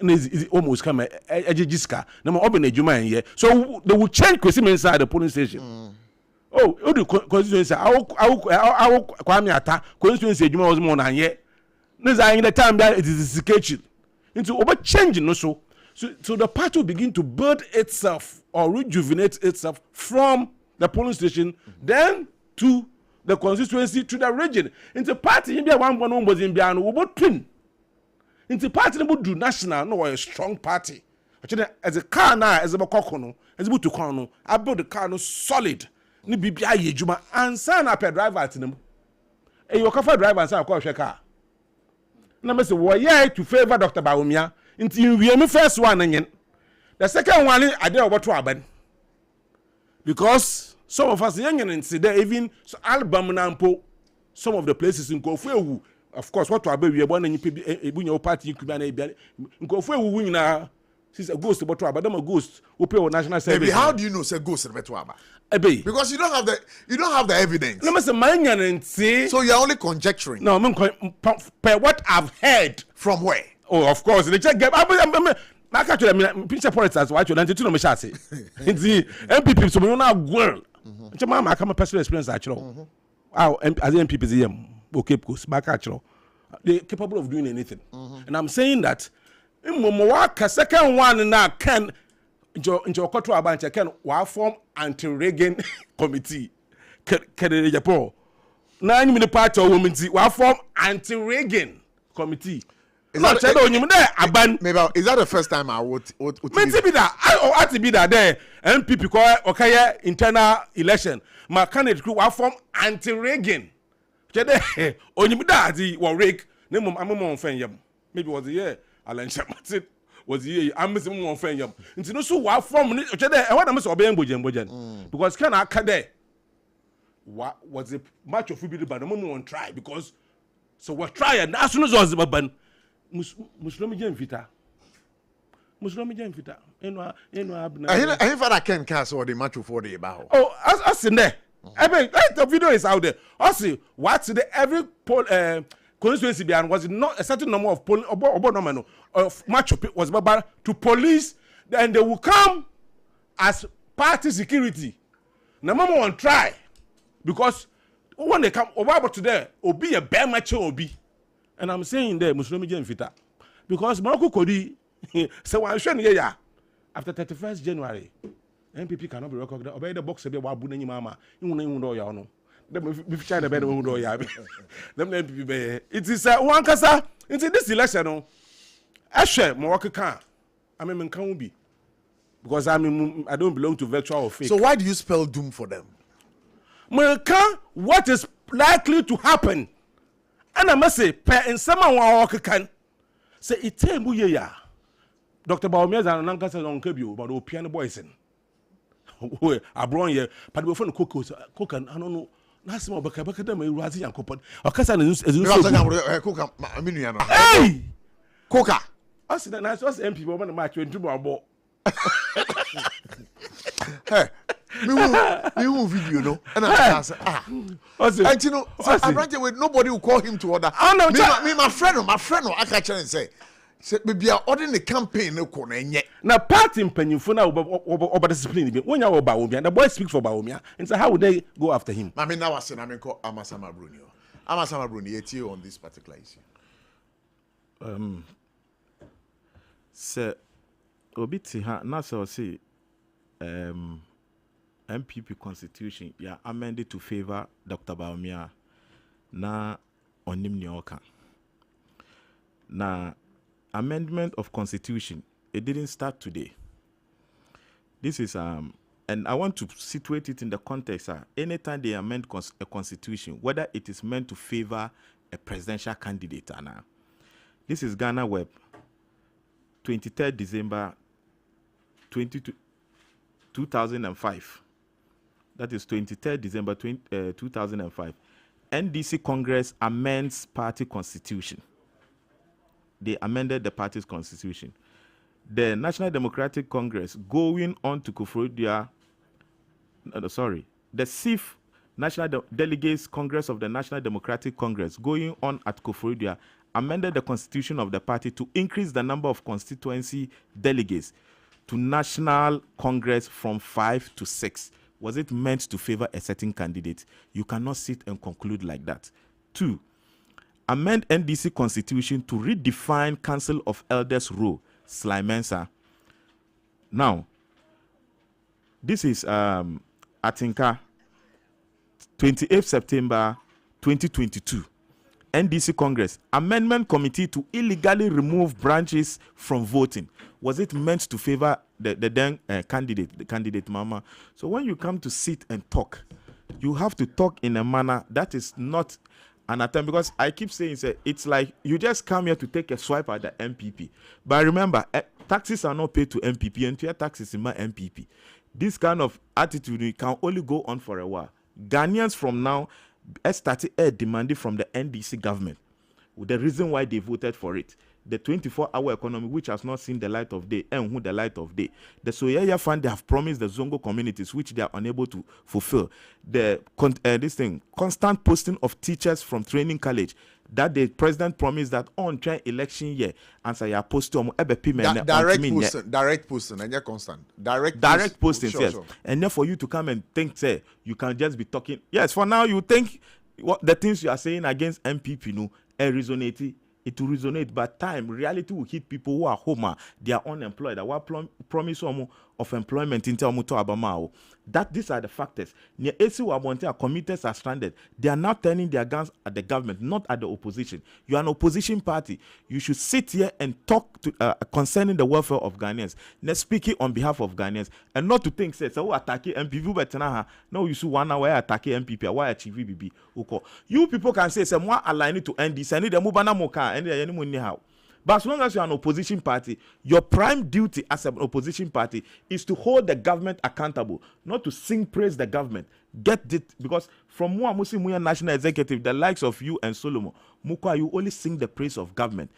Speaker 4: is almost come ejiska na mo oben adwuma anye so they will change kwesi mensa at the polling station. Oh, the constituency I kwame ata constituency adwuma was more na anye. Nza in the time that it is scheduled into over changing no so the party will begin to build itself or rejuvenate itself from the polling station then to the constituency to the region into party in there one was in Biano we both twin into party we do national no a strong party actually as a car now as a kokono as a to kono I build the car no solid ni bibia ye juma and sign up a driver at them e you cover driver and say car na me say why to favor Dr. Bawumia until we me first one nyen. The second one I dey oboto aban. Because some of us young and see there even so album nampo some of the places in Kofu, of course, what to abe we born and you party in Kofu nyina. She's a ghost about but I'm a ghost who pay on national service.
Speaker 2: Maybe how do you know say ghost in Betuaba? Because you don't have the evidence.
Speaker 4: No, Mr. Manyan and say
Speaker 2: so you're only conjecturing.
Speaker 4: No, per what I've heard.
Speaker 2: From where?
Speaker 4: Oh, of course. The check I can't tell you, picture politics, what you're to know me. It's the MPP, so we're not girl. I come a personal experience actually. As MPP, okay, because back actually, they're capable of doing anything. And I'm saying that. Mwaka second one na can into koto abanche can wa form anti-Reagan committee kedere Japan na anyi me party of women wa form anti-Reagan committee is that
Speaker 2: the first time I would
Speaker 4: maybe that there MPP ko okaye internal election ma candidate wa form anti-Reagan kede onyim da di wa rake na mum amom fen yam maybe was the year Alan Chamatin was here. I'm missing one friend. Into no so what from I want to miss obeying Bojan because can I there? What was the match of football by the moment on try because so what try and as soon as I was ban Muslim Vita.
Speaker 2: I I can cast or the match for the about.
Speaker 4: Oh, us in there. The video is out there. Also, what's the every poll constituency behind was not a certain number of polling of match was about to police, and they will come as party security. Now, mama won't try because when they come over today, will be a bear match obi, and I'm saying there Muslim Fita because Morocco Kodi so I'm showing yeah after 31st January, MPP cannot be recognized. Obey the box about Bunani Mama, you know ya no. If China better who know ya. Them MPP it is one kasa into this election no. Ashe Morocco can. I mean can be because I don't belong to virtual or fake.
Speaker 2: So why do you spell doom for them?
Speaker 4: What is likely to happen? And I must say, per in some Morocco can say it ya. Dr. Bawumia and Nanka said on Kebu about the piano boys in. I brought here, but we found cook and I don't know. Nasimo baka dem Razi and Copon. Okasa hey!
Speaker 2: Coca.
Speaker 4: I said that was MP woman match when two more.
Speaker 2: Hey, me video no. And I say and you know, I ran with nobody will call him to order. Me my friend I catch and say maybe I order the campaign no ko na nye.
Speaker 4: Na party mpanyimfo na over discipline bi. Wonya wo Bawumia. The boy speak for Bawumia. And so how would they go after him?
Speaker 2: I mean now I say na me call Amasama Bruni. Amasama Bruni yeti on this particular issue.
Speaker 7: Sir Obiti ha na so say MPP constitution ya amended to favor Dr. Bawumia na onim ni oka. Na amendment of constitution, it didn't start today. This is and I want to situate it in the context. Anytime they amend a constitution, whether it is meant to favor a presidential candidate or not. This is Ghana Web, 23rd December 2005. That is 23rd December 2005. NDC Congress amends party constitution. They amended the party's constitution. The National Democratic Congress going on to Kufuria, the SIF National Delegates Congress of the National Democratic Congress going on at Kufuria amended the constitution of the party to increase the number of constituency delegates to National Congress from 5 to 6. Was it meant to favor a certain candidate? You cannot sit and conclude like that. 2. Amend NDC constitution to redefine Council of Elders role. Slimensa. Now, this is Atinka, 28th September 2022. NDC Congress Amendment Committee to illegally remove branches from voting. Was it meant to favor the then candidate Mama? So when you come to sit and talk, you have to talk in a manner that is not an attempt, because I keep saying it's like you just come here to take a swipe at the MPP. But remember, taxes are not paid to MPP, and your taxes in my MPP. This kind of attitude can only go on for a while. Ghanaians from now started demanding from the NDC government the reason why they voted for it. The 24-hour economy, which has not seen the light of day, and who the light of day. The Soyaya Fund, they have promised the Zongo communities, which they are unable to fulfill. The constant posting of teachers from training college, that the president promised that on train election year, answer your post to
Speaker 2: direct posting, and you're constant. Direct
Speaker 7: posting,
Speaker 2: sure,
Speaker 7: yes.
Speaker 2: Sure.
Speaker 7: And then for you to come and think, say, you can just be talking. Yes, for now, you think what the things you are saying against MPP, resonate. It will resonate, but reality will hit people who are home, they are unemployed. Our promise of employment in Abamao. That these are the factors. Near AC Wabonte, commuters are stranded. They are now turning their guns at the government, not at the opposition. You are an opposition party. You should sit here and talk to concerning the welfare of Ghanaians. Now speaking on behalf of Ghanaians, and not to think say so attack MPP, but no, you should 1 hour attack MPP, why achieve BB. You people can say more aligned to NDC, and the Mubana Moka, and the anyone how. But as long as you are an opposition party, your prime duty as an opposition party is to hold the government accountable, not to sing praise the government. Get it? Because from Muamusi National Executive, the likes of you and Solomon, Mukwa, you only sing the praise of government.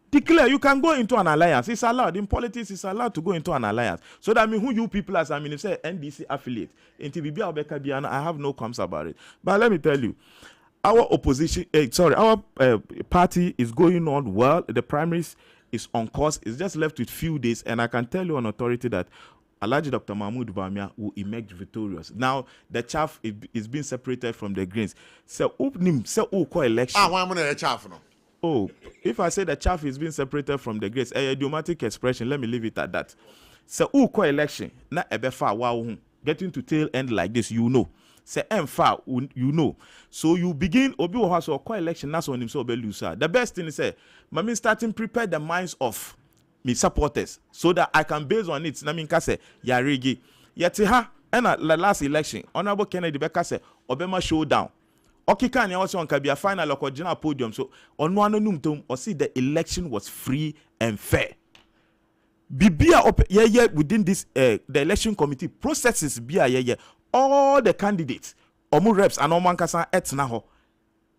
Speaker 7: Declare you can go into an alliance. It's allowed. In politics, it's allowed to go into an alliance. So that means who you people as say NDC affiliate. In TVB, I have no qualms about it. But let me tell you, our opposition, our party is going on well. The primaries is on course. It's just left with few days, and I can tell you on authority that Alhaji Dr. Mahmoud Bawumia will emerge victorious. Now the chaff is being separated from the grains. So election.
Speaker 2: Why am I the chaff now?
Speaker 7: Oh, if I say the chaff is being separated from the grains, a idiomatic expression. Let me leave it at that. So election na ebefa wow getting to tail end like this, say far, so you begin obi has a co-election that's on himself be loser. The best thing is say mami starting prepare the minds of me supporters so that I can base on it. Naminka say yarigi yeti ha and the last election Honorable Kennedy Becker say Obama showdown. Okika ni also on can be a final or general podium. So on one numtum or see the election was free and fair. Bibia within this the election committee processes bia all the candidates, reps and Omankasa etnaho,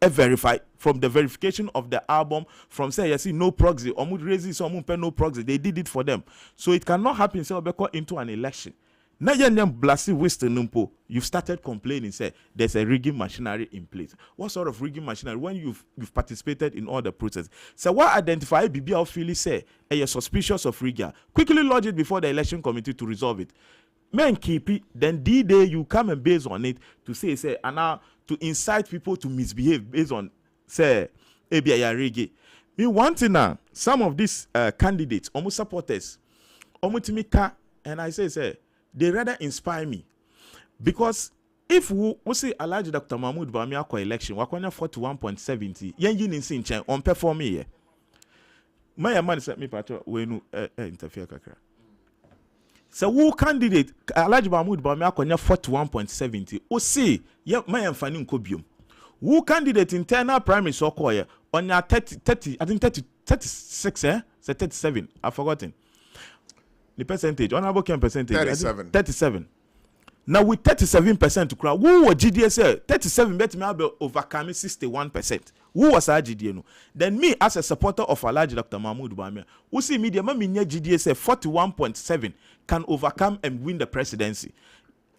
Speaker 7: verify from the verification of the album from say you see no proxy, raises no proxy. They did it for them, so it cannot happen. So into an election. Now you've started complaining. Say there's a rigging machinery in place. What sort of rigging machinery? When you've participated in all the process. So what identify BBL Philly say you're suspicious of rigging? Quickly lodge it before the election committee to resolve it. Men keep it, then D-Day you come and base on it to say, and now to incite people to misbehave based on, say, ABI. Me want to know some of these candidates, almost supporters, and I say, they rather inspire me. Because if we see Alhaji Dr. Mahmoud Bawumia election, we're going to 41.70, yen in chen on perform me. My man said me patro when interfere kakra. So who candidate Alhaji Mahmoud Bawumia konya 41.70. O see, my amfani nkobium. Who candidate internal primary so call on your 30 I think 36 say 37. I've forgotten. The percentage, honorable Ken percentage. 37. Now with 37% to crowd, who was GDS 37 bet me overcoming 61%. Who was our GDS? Then me as a supporter of Alhaji Dr. Mahmoud Bawumia, who see media me GDS 41.7 can overcome and win the presidency.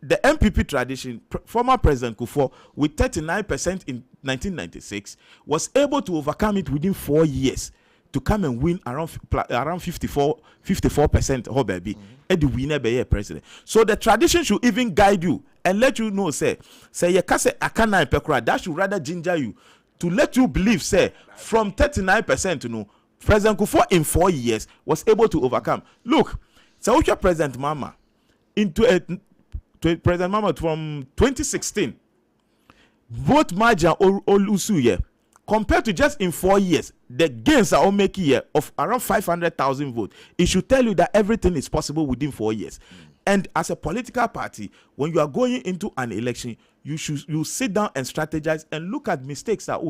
Speaker 7: The MPP tradition, former President Kufuor, with 39% in 1996, was able to overcome it within 4 years. To come and win around 54%, oh baby, and the winner be a president. So the tradition should even guide you and let you know, say you can't say akana pekra. That should rather ginger you to let you believe, say from 39% to know President Kufuor in 4 years was able to overcome. Look, so your President Mama into President Mama from 2016, vote margin Olusuye. Compared to just in 4 years, the gains are all making here of around 500,000 votes. It should tell you that everything is possible within 4 years. And as a political party, when you are going into an election, you sit down and strategize and look at mistakes that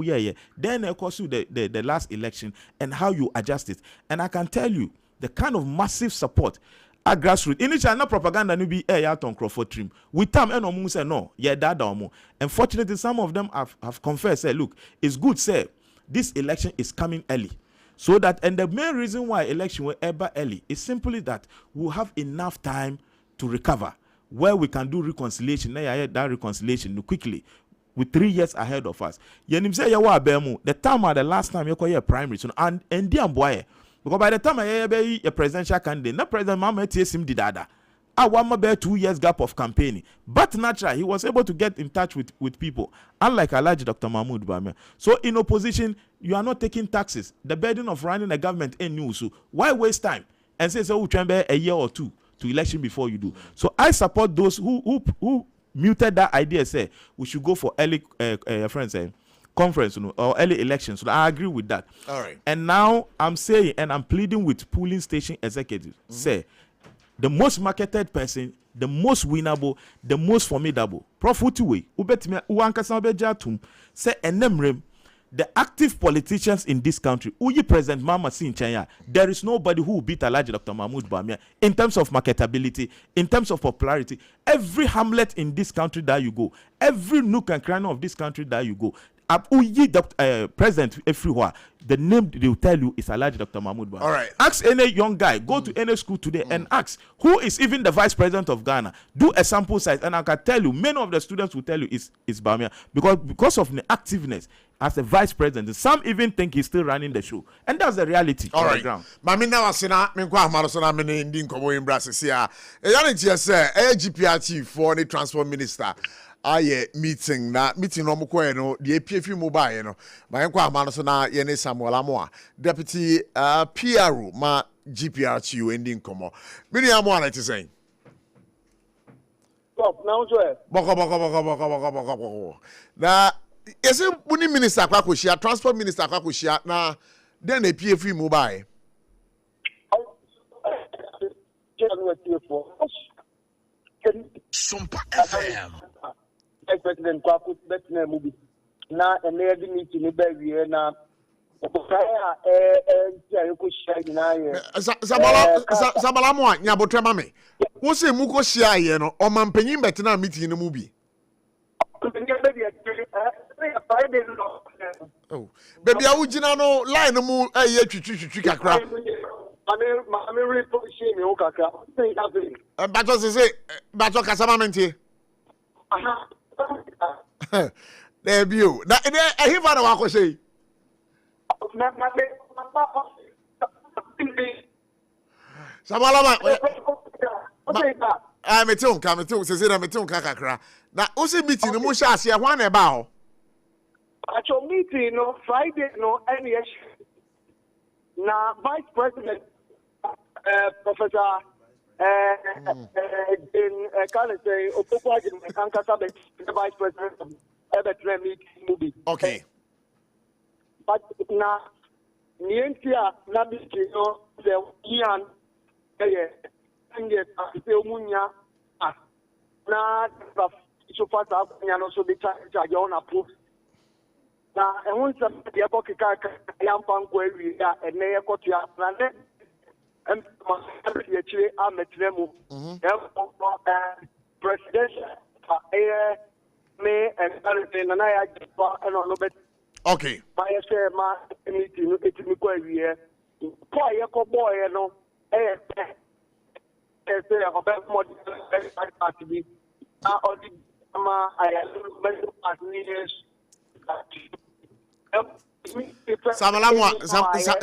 Speaker 7: then of course the last election and how you adjust it. And I can tell you the kind of massive support at grassroots. Initially, no propaganda no be out on Crawford trim. With time, and no say no, that. Unfortunately, some of them have confessed, say, look, it's good, say, this election is coming early. So that, and the main reason why election will ever early is simply that we'll have enough time to recover, where we can do reconciliation. That reconciliation quickly, with 3 years ahead of us. The time at the last time you call your primary, and boy. Because by the time I be a presidential candidate, not President Mama TSM didada. I want my 2 years gap of campaigning. But naturally, he was able to get in touch with people. Unlike Alhaji Dr. Mahmoud Bamia. So in opposition, you are not taking taxes. The burden of running a government ain't new. So why waste time? And say, so we try a year or two to election before you do. So I support those who muted that idea, say we should go for early conference or early elections. So I agree with that.
Speaker 2: All right.
Speaker 7: And now I'm saying, and I'm pleading with polling station executives, say the most marketed person, the most winnable, the most formidable. Prof. Utiwe, ubetime uankasa bejatum, say enemrem. The active politicians in this country, Uyi President Mama Sinchanya, there is nobody who will beat Alhaji Dr. Mahmoud Bamia in terms of marketability, in terms of popularity. Every hamlet in this country that you go, every nook and cranny of this country that you go, Uyi President everywhere, the name they will tell you is Alhaji Dr. Mahmoud Bamia.
Speaker 2: All right.
Speaker 7: Ask any young guy, go to any school today and ask who is even the vice president of Ghana. Do a sample size, and I can tell you, many of the students will tell you is Bamia because of the activeness. As a vice president, some even think he's still running the show, and that's the reality.
Speaker 2: All
Speaker 7: on
Speaker 2: right.
Speaker 7: the ground.
Speaker 2: Mami na wasina menkwa amarosona mene ndi nkomo in Brazil ya. Eyane tie say GPRT for the transport minister aye meeting no mukwe no the APF mobile no. Ma menkwa amarosona ye ne Samuel Amoa, deputy PRO ma GPRT ndi nkomo. Mini Amoa na saying.
Speaker 6: Stop now so.
Speaker 2: Boko. Na is it Buni minister Kwakushia, transport minister Kwakushia, na then a PFE mobile?
Speaker 12: SOMPA FM.
Speaker 6: President Kwaku, that's the movie. Now, and they're the meeting in Baby, now.
Speaker 2: Sabalamoa, Yabotremame. What's a Muko Shia, you know, or Mampenin better meeting in the movie? Oh, baby, I would know line the moon a year to crack. But what is it? But what Casamamente? There be you. I hear what I want to say. Samalama, I'm a tongue, come to say I'm a tongue kakra. Now, also meeting the Musha, see one about.
Speaker 6: At your meeting, no Friday, no any issue. Now, Vice President, Professor, in Canada, Opopo, the Vice President of Everett movie.
Speaker 2: Okay.
Speaker 6: But now, Nientia, Nabi, the Ian, and yet, Munya, now, so far, and also the John approved. Now, and once the Apoca Yampang area and Nea Cotia, and actually, I'm at Remo, presidential, May and Saturday, and I and all of it.
Speaker 2: Okay.
Speaker 6: My share, my meeting, it's me quite here. Boy, you know, about more to be.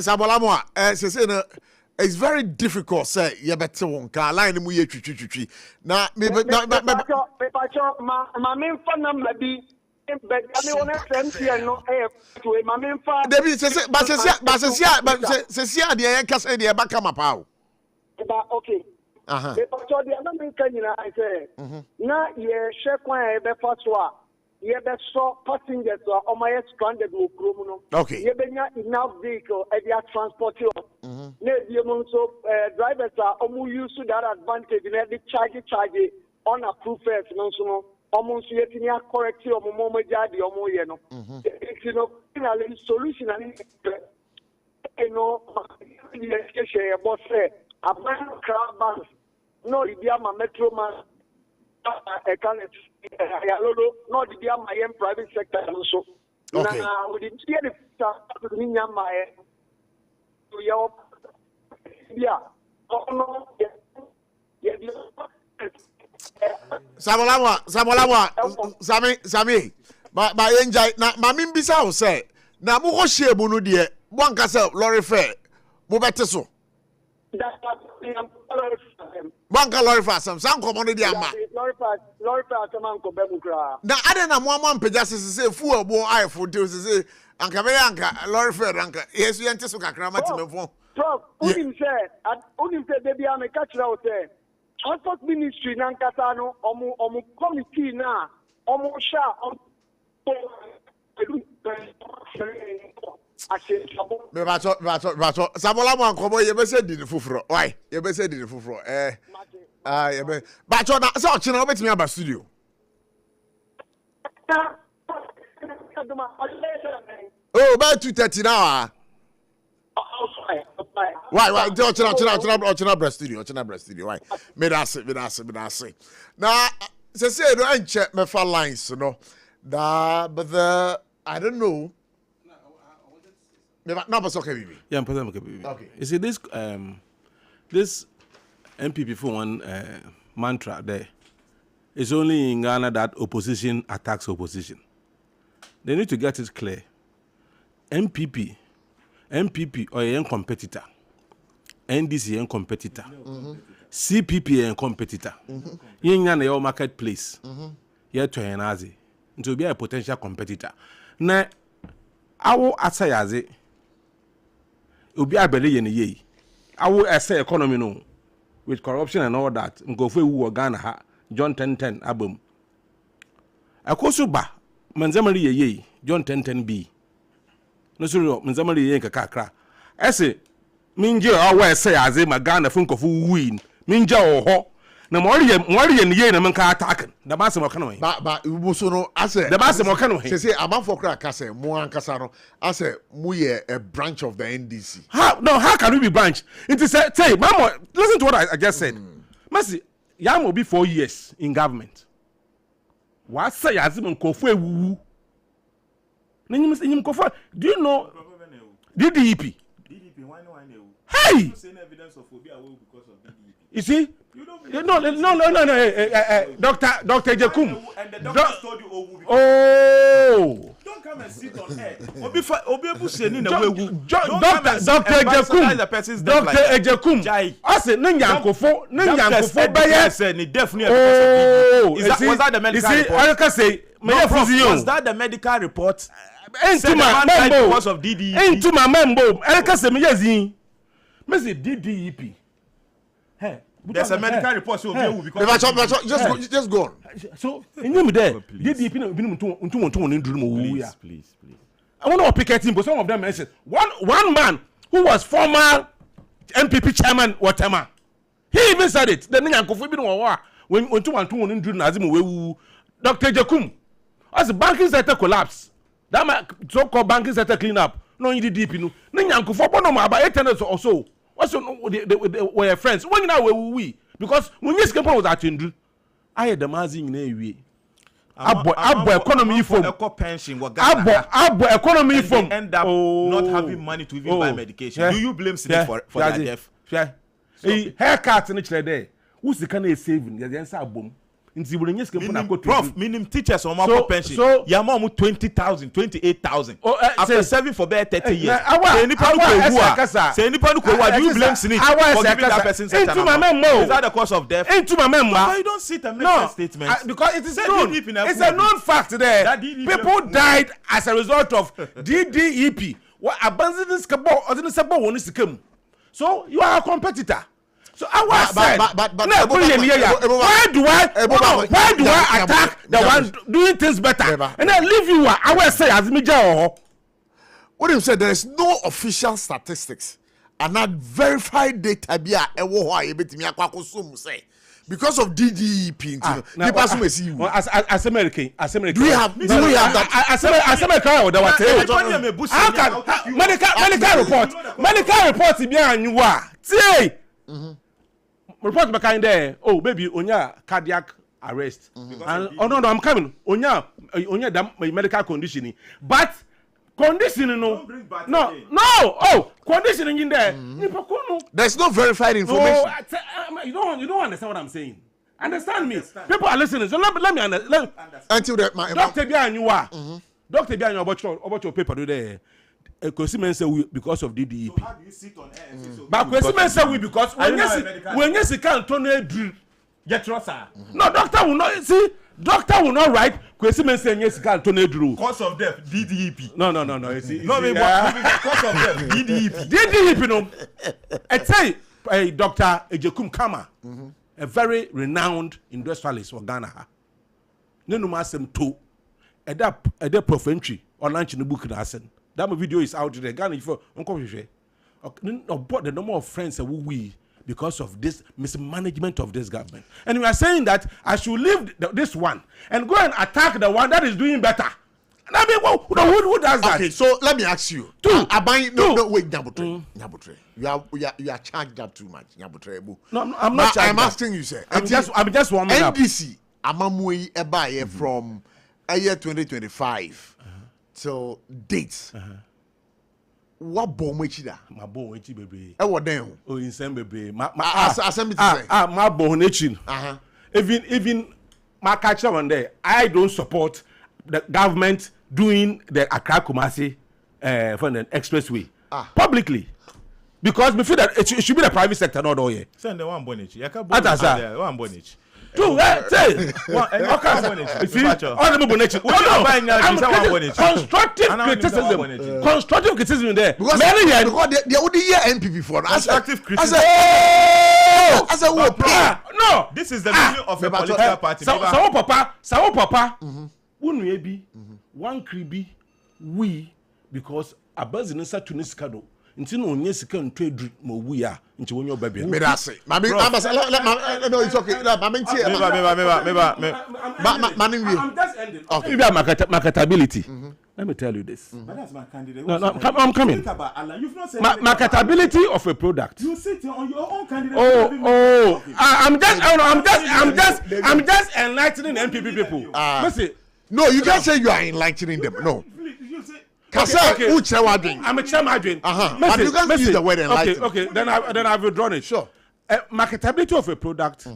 Speaker 2: Sabalamwa, it's very difficult, say, you better won't line him with you. Now, maybe my
Speaker 6: main fan maybe. But I mean, no my main fan. Okay. But the American, I say, now you share quite a fatwa. You better saw passengers or my stranded with criminal.
Speaker 2: Okay.
Speaker 6: You better enough vehicle and you transport you. So drivers are almost used to that advantage. You have the charge on approved first, no. almost yet in your correct your mama jadi or you know. You know, finally solution and you know, share boss say a man crowd bus. No, the Biama Metro man, I can't. No, the Biama private sector also.
Speaker 2: Okay.
Speaker 6: Now, we didn't hear the yeah. Oh no.
Speaker 2: Sabolama, Sami, my enjoy na mami mbisa o say na mo ho hye bu no de bon ka say lorry fare mo beteso bon ka lorry fare sam san komo no de ama
Speaker 6: lorry fare sama nko be mu kra
Speaker 2: na ade na mo ampagya sese fu abo aifo de sese anka be anka lorry fare anka yesu yente so kakra matimefo
Speaker 6: Prof, unim say baby am catch ra o say Transport Ministry nankasa no omu committee na omu sha
Speaker 2: me bacho sabola mo ankobo ye be say di fufuro why ye be say di fufuro ye be bacho na say ochina obetimi aba studio oh by 2:30 now why ochina breast studio why me da say na say no enche me fa lines no da but the I don't know no but okay baby
Speaker 4: yeah I'm okay baby
Speaker 2: okay
Speaker 4: you see this this MPP for one mantra there is only in Ghana that opposition attacks opposition. They need to get it clear. MPP or a competitor, NDC a competitor, CPP a competitor. In your marketplace, you're to an Azi to be a potential competitor. Now, I will say it will be a belly in a year. I will say economy no with corruption and all that. Go for who Ghana John 10:10 album. I go so ba manzamari ye John 10:10b. No sorry, manzamari ye kakra. Ese minje awa say aze magana funkofu win. Minja oho. Na mori ye na menka attack. Da ba se mo kana we.
Speaker 2: Ba ubuso no ase.
Speaker 4: Da ba se mo kana we.
Speaker 2: Say amanfo kra ka say mo ankasa no ase mu ye a branch of the NDC.
Speaker 4: How can we be branch? It is say mama listen to what I just said. Mercy Yam will be 4 years in government. What say as him kofu ewu? Do you know DDEP? Hey! You see? No. Dr. Jekum.
Speaker 7: And the doctor told you owu.
Speaker 4: Oh!
Speaker 7: Don't come and sit on air. Obi say ni na wewu.
Speaker 4: Dr. Ejekum. I said Nyankofo baye
Speaker 7: say ni definitely because of was that the medical report?
Speaker 4: I say
Speaker 7: was that the medical report?
Speaker 4: Into my member
Speaker 7: because of DDEP.
Speaker 4: Into my member. I say me yazin. Me say DDEP. Hey,
Speaker 7: there's a medical report so because
Speaker 2: just go on.
Speaker 4: So you there DDEP no binu ntu nduru mo wu ya. Please. I want to pick at him, but some of them mentioned one man who was former MPP chairman whatever. He even said it. The Nyankofo bi no wa when ntu nduru na azimu wewu. Dr. Jekum, as the banking sector collapse, that so-called banking sector clean up, no DDEP no. Nyankofo bono ma about 8 tenants or so. Also, they were friends. When now we because when you skip was at Indru, I had the mazing in a Abo economy from
Speaker 7: pension
Speaker 4: Abo economy from
Speaker 7: end up not having money to even buy medication. Yeah. Do you blame Smith for that death?
Speaker 4: Yeah. Haircut in each there. Who's the kind of saving? The answer boom.
Speaker 7: Prof, minimum teachers on my pension. So, your mom 20,000, 28,000. After serving for about 30 years. Say anybody do you blame Smith for giving that person such an amount? Is that the cause of death?
Speaker 4: Into my memory.
Speaker 7: But you don't see the medical statement.
Speaker 4: Because it is known. It's a known fact there. People died as a result of DDEP. What abandoning this cabo or the sabo one is to come. So you are a competitor. So I was but why do I attack the one doing things better and then leave you? I will say as me
Speaker 2: what you said, there is no official statistics and not verified data be a ewo ho a yebetimi akwakosum say because of DDEP.
Speaker 4: As American.
Speaker 2: Do we have that?
Speaker 4: As American, medical reports. You are. See. Report behind there. Oh, baby, onya cardiac arrest. And oh no, I'm coming. Onya medical conditioning, but. Conditioning no. Oh, conditioning in there.
Speaker 2: There's no verified information.
Speaker 4: You don't understand what I'm saying. Understand me? People are listening. So let me understand.
Speaker 2: Until that,
Speaker 4: Dr. Bianyu, Dr. Bianyu about your paper today. Kwesimen say we because of DDEP.
Speaker 7: So how do you sit on air and say so?
Speaker 4: But Kwesimen say we because when you see can't turn a drill. No, doctor will not see. Doctor will not write. Kwesimen say yes, can't turn a drill.
Speaker 7: Cause of death, DDEP.
Speaker 4: No. Cause
Speaker 7: of death, DDEP.
Speaker 4: DDEP, no. I say, Dr. Ejekum Kama, a very renowned industrialist for Ghana. No masem to. At that PROF entry or launch in the book that video is out there. Ghana for the number of friends that we because of this mismanagement of this government. And we are saying that I should leave this one and go and attack the one that is doing better. And I mean, who does that?
Speaker 2: Okay, so let me ask you. No, wait, Nyabutre. You are charged up too much, Nyabutre.
Speaker 4: No, I'm not charged.
Speaker 2: I'm asking you, sir.
Speaker 4: I'm just warming up.
Speaker 2: NDC, Amamui Ebaye from year 2025 till date. What bomb da?
Speaker 4: My bomb baby.
Speaker 2: What then?
Speaker 4: Oh, in some baby. My bomb even my catcher one day. I don't support the government doing the Accra Kumasi for the expressway publicly because we feel that it should be the private sector, not all here.
Speaker 7: Send the one bonage. One bonage.
Speaker 4: Two, say. Constructive criticism there.
Speaker 2: Because they would hear NPP for
Speaker 7: constructive criticism.
Speaker 2: As a
Speaker 7: no, this is the meaning of a political party.
Speaker 4: Sawo papa. One be one kribi we because a buzz in such Tunis cado. Until no one can trade mo we are into when your baby.
Speaker 2: No, it's okay.
Speaker 4: I'm just ending. Okay. Marketability. Let me tell you this.
Speaker 7: But that's my candidate.
Speaker 4: No, I'm coming.
Speaker 7: You've not said
Speaker 4: marketability of a product.
Speaker 7: You sit on your own candidate.
Speaker 4: I'm just enlightening NPP people. Listen.
Speaker 2: No, you can't say you are enlightening them. No.
Speaker 4: Okay.
Speaker 2: I'm
Speaker 4: a chairman.
Speaker 2: But you can't use the word enlightened.
Speaker 4: Okay. Then I've withdrawn it.
Speaker 2: Sure.
Speaker 4: Marketability of a product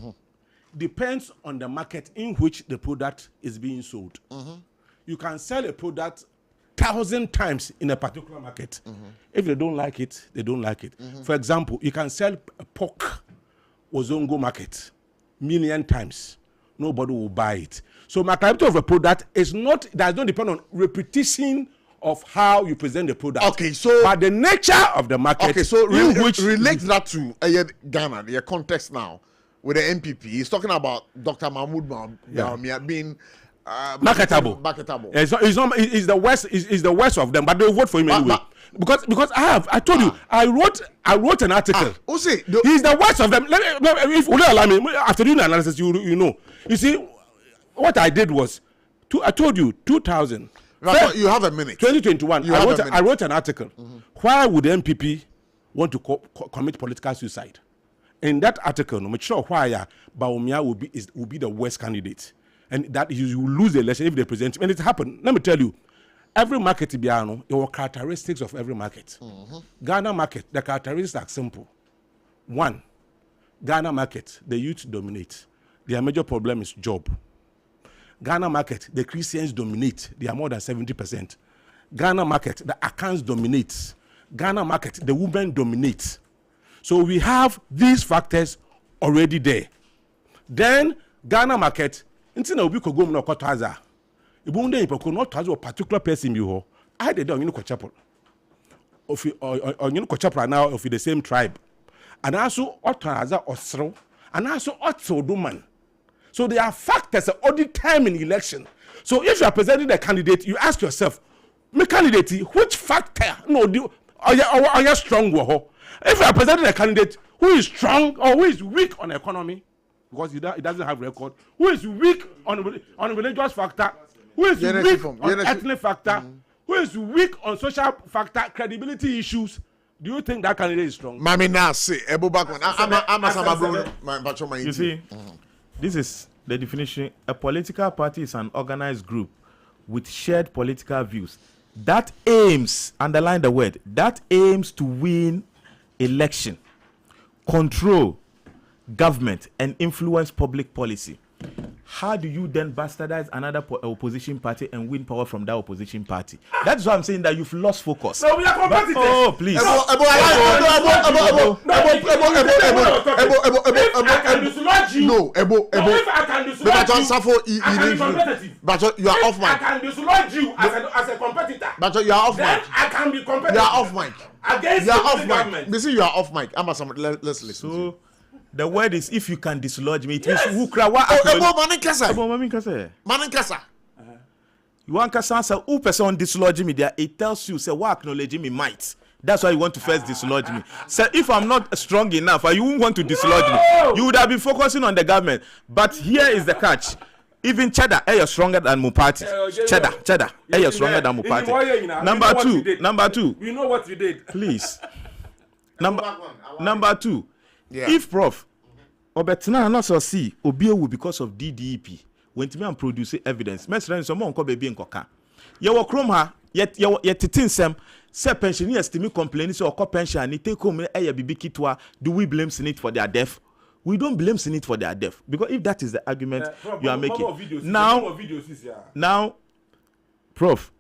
Speaker 4: depends on the market in which the product is being sold. You can sell a product 1,000 times in a particular market. If they don't like it, they don't like it. For example, you can sell a pork Ozongo market 1,000,000 times. Nobody will buy it. So marketability of a product does not depend on repetition of how you present the product.
Speaker 2: Okay, so
Speaker 4: but the nature of the market. Okay,
Speaker 2: so relate that to Ghana, the context now with the NPP. He's talking about Dr. Mahmoud being
Speaker 4: marketable. It's the worst of them, but they vote for him anyway. Because I told you, I wrote an article. He's the worst of them. If you allow me, after doing the analysis, you know. You see, what I did was, I told you, 2000.
Speaker 2: You have a minute.
Speaker 4: 2021. I wrote an article. Why would the NPP want to commit political suicide? In that article, no matter sure why Bawumia will be the worst candidate, and that you will lose the election if they present him. And it happened. Let me tell you, every market there are characteristics of every market. Ghana market, the characteristics are simple. One, Ghana market, the youth dominate. Their major problem is job. Ghana market, the Christians dominate. They are more than 70%. Ghana market, the Akans dominate. Ghana market, the women dominate. So we have these factors already there. Then Ghana market, until we could go no kotaza. If we don't not a particular person you I did on chapel. Of you chapel now of the same tribe. And also otaza osro and also otso duman. So there are factors all the time in election. So if you are presenting a candidate, you ask yourself, my candidate, which factor are you strong? If you are presenting a candidate who is strong or who is weak on the economy, because he doesn't have record. Who is weak on religious factor? Who is weak on ethnic factor? Who is weak on social factor, credibility issues? Do you think that candidate is strong?
Speaker 7: You see, this is the definition. A political party is an organized group with shared political views that aims, underline the word, that aims to win election, control government, and influence public policy. How do you then bastardize another opposition party and win power from that opposition party? That's why I'm saying that you've lost focus.
Speaker 4: No, we are competitors.
Speaker 7: Oh, please.
Speaker 4: I can dislodge you.
Speaker 2: No,
Speaker 4: if I can dislodge you, I can be competitive.
Speaker 2: But you are off mic.
Speaker 4: I can dislodge you as a competitor.
Speaker 2: But you are off mic.
Speaker 4: Then I can be competitive.
Speaker 2: You are off mic.
Speaker 4: Against
Speaker 2: you are off
Speaker 4: the
Speaker 2: mic.
Speaker 4: government.
Speaker 2: You see, you are off mic. Let's listen.
Speaker 7: So, the word is if you can dislodge me, it means who cry
Speaker 2: Maninkasa.
Speaker 7: You want to say who person dislodge me there, it tells you say what acknowledging me might. That's why you want to first dislodge me. So if I'm not strong enough, or you won't want to dislodge me, you would have been focusing on the government. But here is the catch. Even Cheddar, you're stronger than Mupati. Cheddar, you're stronger than Mupati. Number two.
Speaker 4: We know what you did.
Speaker 7: Please. Number two.
Speaker 2: Yeah.
Speaker 7: If Prof Obetina not so see Obiewu because of DDEP, when to me and produce evidence, mesra so mo nko baby nkoka. Ye wo krom ha, ye titin sem, say pensioners to me complain say okọ pension ni take home e bibi kitwa, do we blame Senate for their death? We don't blame Senate for their death because if that is the argument you are making. Now Prof,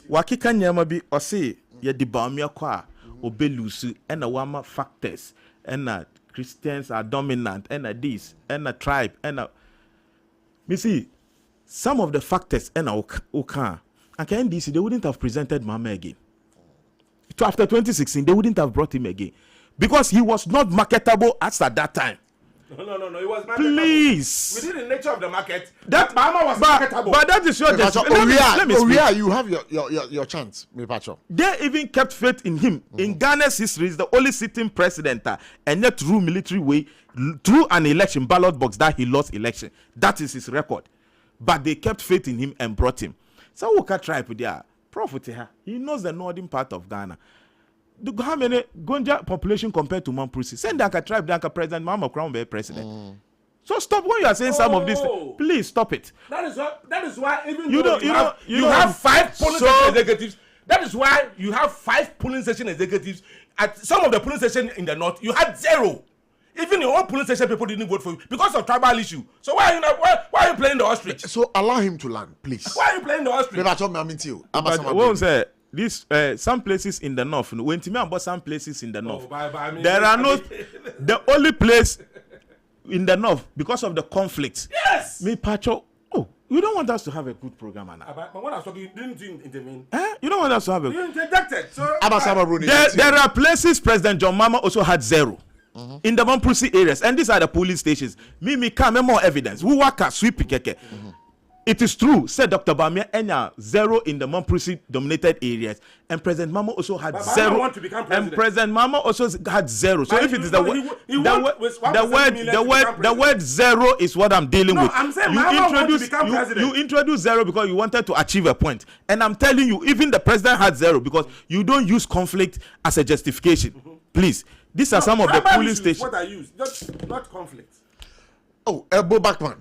Speaker 7: wakika nyama bi o say ye di ba me akwa obelusu and wama factors and Christians are dominant, and this, and a tribe, and a. Me see, some of the factors, and Okan, and NDC, they wouldn't have presented Mama again. After 2016, they wouldn't have brought him again because he was not marketable as at that time.
Speaker 4: No. It was marketable.
Speaker 7: Please.
Speaker 4: Within the nature of the market, that Mama was marketable.
Speaker 7: But that is your
Speaker 2: let me speak. You have your chance, me Pacho.
Speaker 7: They even kept faith in him. In Ghana's history, he's the only sitting president, and yet through military way, through an election ballot box that he lost election. That is his record. But they kept faith in him and brought him. So we can try there. Prophet, he knows the northern part of Ghana. How many Gonja population compared to Mamprusi? Send that a tribe, that a president, Mama Crown be president. So stop when you are saying some of this. Please stop it.
Speaker 4: That is why even
Speaker 7: you
Speaker 4: have 5 polling station executives. That is why you have 5 polling station executives. At some of the polling station in the north, you had 0. Even your own polling station people didn't vote for you because of tribal issue. So why are you playing the ostrich?
Speaker 2: So allow him to land, please.
Speaker 4: Why are you playing the ostrich?
Speaker 7: This some places in the north. When Timmy about some places in the north, there are no. The only place in the north because of the conflict.
Speaker 4: Yes.
Speaker 7: Me Pacho. Oh, you don't want us to have a good program, Anna.
Speaker 4: But when I was talking, you didn't intervene.
Speaker 7: You don't want us to have a.
Speaker 4: You interjected. So
Speaker 7: there are places President John Mahama also had 0. In the Mamprusi areas, and these are the police stations. Me come more evidence. We work at sweep keke. It is true, said Dr. Bamia, Enya 0 in the Mamprusi dominated areas, and President Mama also had 0. And President Mama also had 0. So if it is the word 0 is what I'm dealing with.
Speaker 4: I'm saying you
Speaker 7: introduce 0 because you wanted to achieve a point, and I'm telling you, even the president had 0 because you don't use conflict as a justification. Please, these are some of the polling stations.
Speaker 4: What I use, not conflict.
Speaker 2: Oh, Ebo Backman.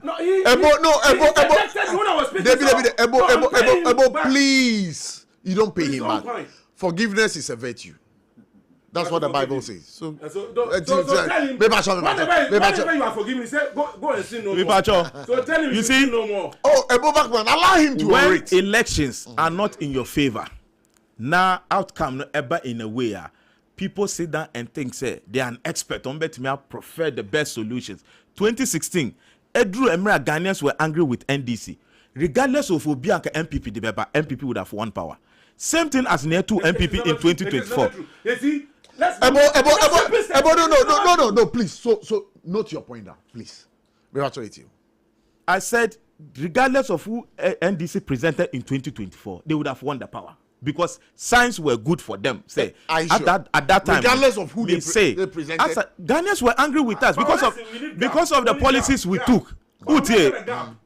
Speaker 2: Ebo, please. You don't pay him back. Forgiveness is a virtue. That's what the Bible says. So tell him.
Speaker 4: Whenever you are forgiving, say go and sin no more. So tell him you sin no more.
Speaker 2: Oh, Ebo Backman, allow him to
Speaker 7: orate. When elections are not in your favor, now outcome ever in a way. People sit down and think, say, they are an expert on bet me prefer the best solutions. 2016, Edru Emira Ghanaians were angry with NDC. Regardless of Obianka MPP, the MPP would have won power. Same thing as near 2 MPP in 2024.
Speaker 2: No, please. So note your point down, please.
Speaker 7: I said, regardless of who NDC presented in 2024, they would have won the power. because signs were good for them. Say
Speaker 2: Are you
Speaker 7: at
Speaker 2: sure?
Speaker 7: that time,
Speaker 2: Regardless of who they
Speaker 7: as
Speaker 2: presented.
Speaker 7: Ghanaians were angry with us because of the policies we took.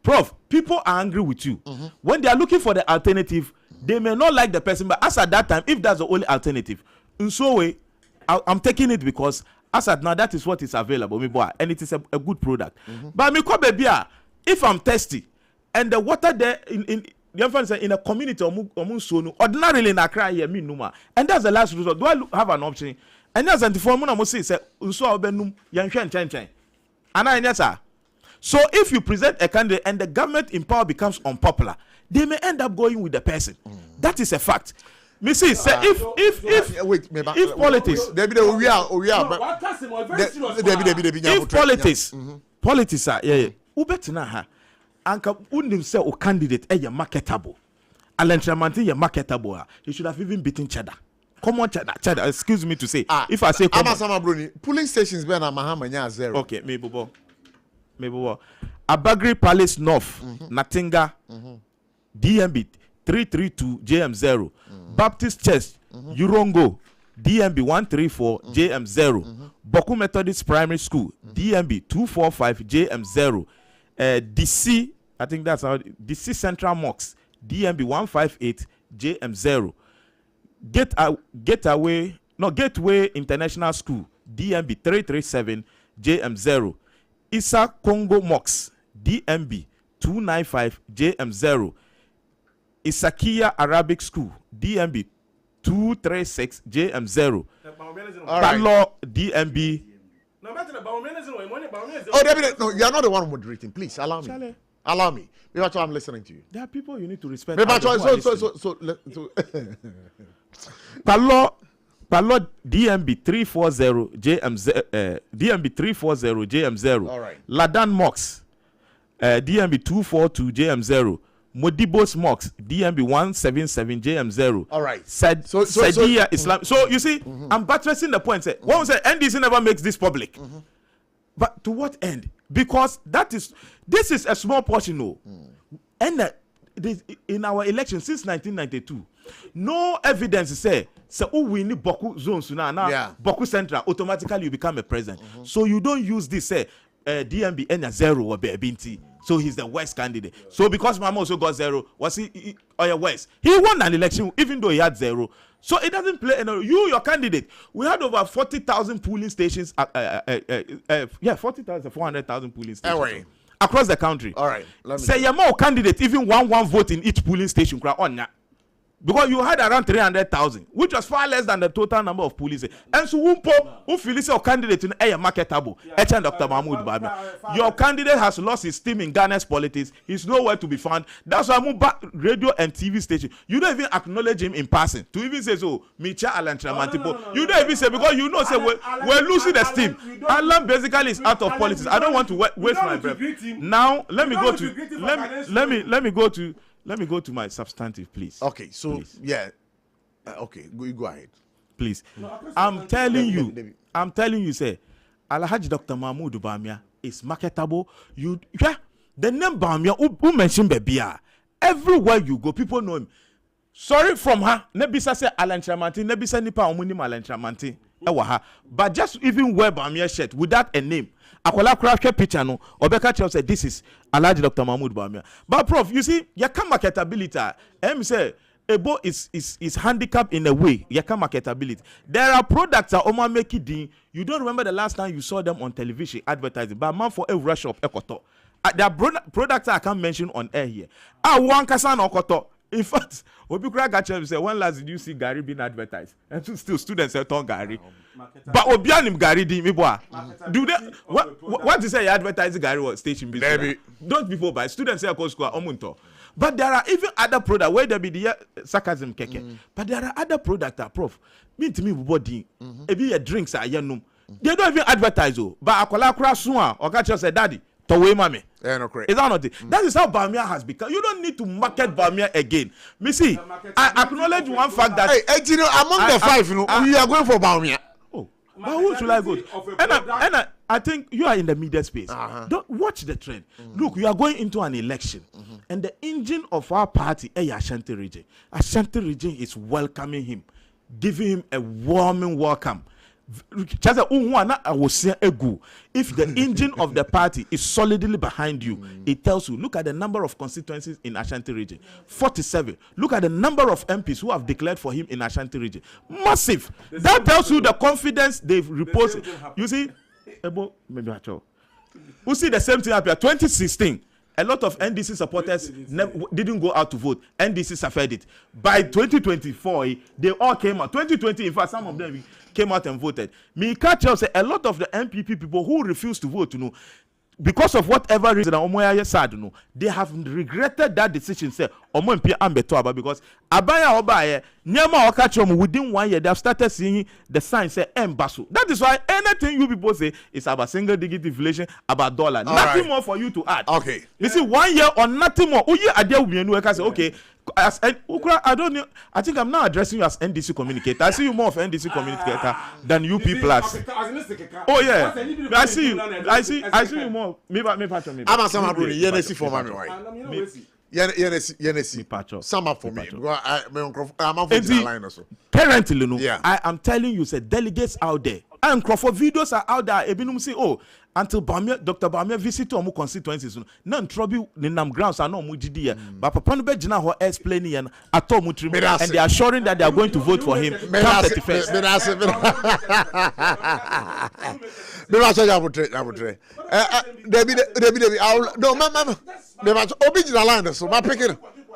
Speaker 7: Prof, people are angry with you when they are looking for the alternative. They may not like the person, but as at that time, if that's the only alternative, in so way, I'm taking it because as at now that is what is available, and it is a good product. But if I'm thirsty and the water there in a community ordinarily in Accra here me numa, and that's the last resort. Do I have an option? And that's the form I must say so so if you present a candidate and the government in power becomes unpopular, they may end up going with the person. That is a fact. Me say if politics, politics are ubetina ha anka unim say o candidate marketable. Alentramante marketable. He should have even beaten Cheddar. Common Cheddar. Excuse me to say. If I say common,
Speaker 2: polling stations be na Mahamanya 0.
Speaker 7: Okay, maybe. Abagri Palace North, Natinga, DMB 332 JM0, Baptist Church, Urongo, DMB 134 JM0, Boku Methodist Primary School, DMB 245 JM0, DC, I think that's how DC Central Mosque, DMB 158 JM0, Gateway International School, DMB 337 JM0. Issa Congo Mox, DMB 295 JM0. Isakia Arabic School, DMB 236 JM0. Palo DMB.
Speaker 2: No, you are not the one moderating. Please allow me.
Speaker 7: Charlie.
Speaker 2: Allow me. Maybe I'm listening to you.
Speaker 7: There are people you need to respect. Palo DMB 340 DMB 340 JM0.
Speaker 2: All right.
Speaker 7: Ladan Mox DMB 242 JM0. Modibos Mox DMB 177 JM0.
Speaker 2: All right.
Speaker 7: Sadia Islam. So you see, I'm buttressing the point. One say NDC never makes this public. But to what end? Because this is a small portion, no. And in our election since 1992, no evidence say we need Boku zones now. Boku Central automatically you become a president. So you don't use this DMB and 0 or Binti. So he's the worst candidate. So because Mama also got 0, was he or your worst? He won an election even though he had 0. So it doesn't play. Your candidate. We had over 40,000 polling stations. 40,000, 400,000 polling stations.
Speaker 2: Anyway.
Speaker 7: Across the country.
Speaker 2: All right.
Speaker 7: Say you're more candidate, even one vote in each polling station. Because you had around 300,000, which was far less than the total number of police. And so who feels your candidate in a marketable? Dr. Mahmoud Bamia. Your candidate has lost his steam in Ghana's politics. He's nowhere to be found. That's why I move back radio and TV station. You don't even acknowledge him in passing. To even say so, Micha Alan Tramantipo. You don't even say because you know say we're losing the steam. Alan basically is out of politics. I don't want to waste my breath. Now let me go to my substantive, please.
Speaker 2: Okay, so
Speaker 7: please.
Speaker 2: Yeah, okay, go ahead,
Speaker 7: please. I'm telling you, say, Alhaji Dr. Mahmoud Bamia is marketable. The name Bamia, who mentioned Bebia, everywhere you go, people know him. Sorry from her, Nebisa say Alan Tramanti, Nebisa Nipa Omuni Alan Tramanti, but just even wear Bamia shirt without a name. Akola craft picture no Obeka Chelsea said this is Alhaji Dr. Mahmoud Bamia. But Prof, you see, you can marketability. Say Ebo is handicapped in a way. You can marketability. There are products that Oma make it. You don't remember the last time you saw them on television advertising. But man for a rush of Ekoto. There are products I can't mention on air here. One Kasan Okoto. In fact, Obikura Gachem say, when last did you see Gary being advertised? And still students say, "Ton Gary." But Obianim Gary di me boy. Do they? What you say? Advertising Gary was station business. Don't before by students say, "Of course, omunto." But there are even other products where there be the sarcasm keke. But there are other products that Prof. Mean to me body. Ebi your drinks are yenum. They don't even advertise oh. But akola kura suwa. Okacho say, "Daddy, towe mame."
Speaker 2: Yeah, no, correct.
Speaker 7: Is that not it? That is how Bamia has become. You don't need to market Bamia again. Me see, I acknowledge one fact that
Speaker 2: among the five, we are going for Bamia.
Speaker 7: Oh, but who should I go to? And I think you are in the media space. Don't watch the trend. Look, you are going into an election, And the engine of our party, Ashanti region. Ashanti region is welcoming him, giving him a warming welcome. If the engine of the party is solidly behind you, it tells you, look at the number of constituencies in Ashanti region, 47. Look at the number of MPs who have declared for him in Ashanti region. Massive. That tells you the confidence they've reposed. You see, we see the same thing happened 2016. A lot of NDC supporters didn't go out to vote. NDC suffered it. By 2024, they all came out. 2020, in fact, some of them came out and voted. Me catch up say a lot of the MPP people who refused to vote, because of whatever reason, they have regretted that decision. Say, because Abaya Nyama within 1 year, they have started seeing the signs say Mbasu. That is why anything you people say is about single digit inflation, about dollar. Nothing more for you to add.
Speaker 2: Okay.
Speaker 7: You see, 1 year or nothing more. Okay. I don't know. I think I'm now addressing you as NDC communicator. I see you more of NDC communicator than UP plus. Oh yeah, I see you. I see you more. Maybe. I'm
Speaker 2: a Sama Bruni. Yenesi for my wife. Yenesi. Sama for me. I'm on the line also.
Speaker 7: Currently, I am telling you, say delegates out there. And Crawford videos are out there. Ebinum say, until Dr. Bamia visited our constituencies, none trouble in them grounds are no mujidi. But Papa no bejina ho explaining and atomutri, and they are assuring that they are going to vote for him.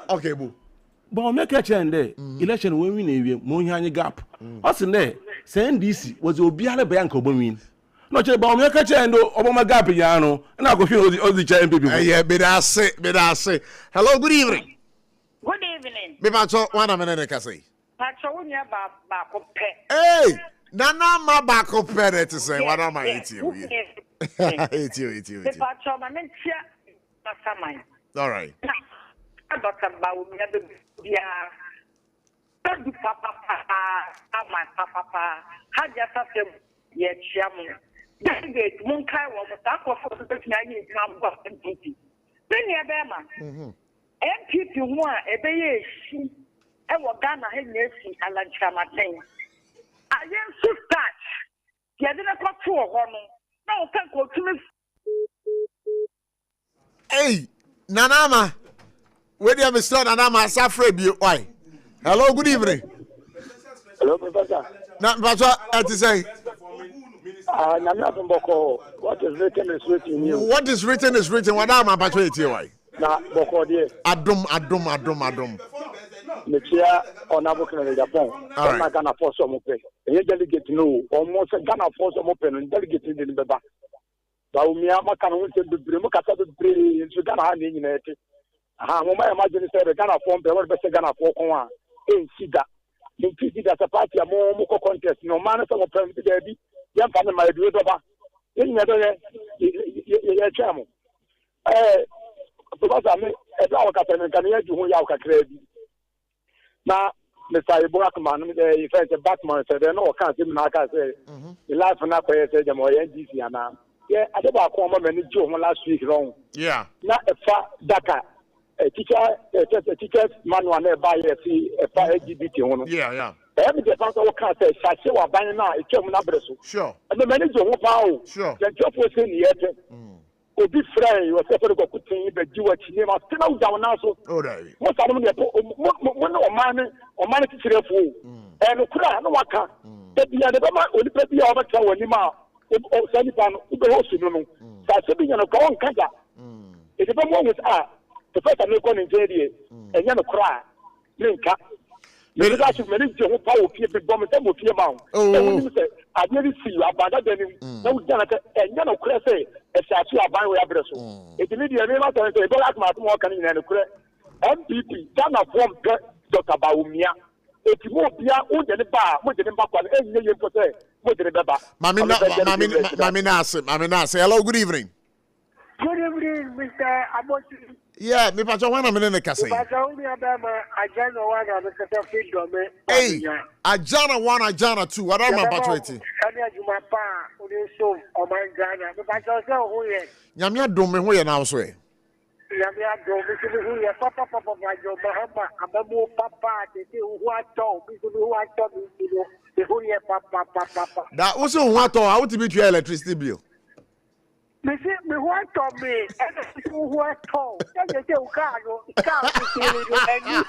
Speaker 2: Okay, boo.
Speaker 4: But make a change there. Election when we name Monya gap. What's in there? Saying this was Obiara Bianco Bomin. Not about make a change Obama gap, Yano, and I'll go feel all the giant people.
Speaker 2: Yeah, but I say. Hello, good evening.
Speaker 12: Good evening.
Speaker 2: Me pacho one minute ka say.
Speaker 12: Pacho unya ba ko pe.
Speaker 2: Hey, nana ma ba ko pe that to say what am I eating? Eat you.
Speaker 12: Me pacho ma mentia masamai.
Speaker 2: All right.
Speaker 12: Dr. Bawumia bia. Tadu papa my papa. Haja sase ye chiamu. Delegate mun kai wo ta ko fo to tina yi na go MPP. Beni abema. MPP ho a ebeye shi e wo Ghana he na esi alanchamaten. Ayen su start. Ye de ko to ho no. Na o kan ko tumi.
Speaker 2: Hey, Nanama. Where do you have Mr. Nanama Safre? Why? Hello, good evening.
Speaker 3: Hello, Professor.
Speaker 2: Now, what to say?
Speaker 3: What is written is written in you.
Speaker 2: What is written is written. What am I about to why? Adum.
Speaker 3: The chair on Abukan in Japan. I'm not gonna force some open. And you delegate no, almost gonna force some open and delegate in the back. Baumia Makan said the Brimukata the Brim, you gonna have in it. I imagine the Ghana form, the word better Ghana for one. In Sida. In Pity that a party a more contest, no man of a permit there be. Young family, my dear Doba. In the other, chairman. Because I mean, a dog can hear you who you are crazy. Now, Mr. Ibuakman, the effect of Batman said, no, can't even like I say. The life and up I said, more NDC and now. Yeah, I don't know how many Joe last week long.
Speaker 2: Yeah.
Speaker 3: Not a far Daka. A teacher's manual by a LGBT.
Speaker 2: Yeah.
Speaker 3: Every defense of can't say, Sashi by now, it's your number.
Speaker 2: Sure.
Speaker 3: And the manager who power.
Speaker 2: Sure.
Speaker 3: The job was in the air. Or be friend, you are separate of putting the Jewish name. I still out down now.
Speaker 2: Oh, right.
Speaker 3: What I mean, or money to the fool. And a cry, no one can. That the other man will be over to Lima. Or Sanipan, who goes to know. That's being a common cancer. If the moment with us. The first time you go in Nigeria, and you cry, link up. Maybe I should manage your power, people, bomb, and with your mouth. Oh, I never see you about that. No, and you know, cry say, a statue of my way address. If you need your name, I don't like my more can in a cry. MPP, Ghana form Dr. Bawumia. If you won't be out in the bar, with the back one, and you put it, with the bar.
Speaker 2: Mamina, say hello, good evening.
Speaker 12: Good evening, Mr. Abotchie.
Speaker 2: Yeah, me pacho wana minute kasi.
Speaker 12: Pacho umi abema ajana wana mekata freedom.
Speaker 2: Hey, ajana 1, ajana 2. What am I pacho eti?
Speaker 12: Kani ajuma pa uni so omangana. Me pacho se huye.
Speaker 2: Nyamia dome huye na uswe.
Speaker 6: Yamia go, who ya papa, my job, Abamu, papa, the who I told, who I told you, the who ya papa.
Speaker 2: That also what or how to be your electricity bill.
Speaker 6: Me who I told me, and who I told, that's a Carlo, and you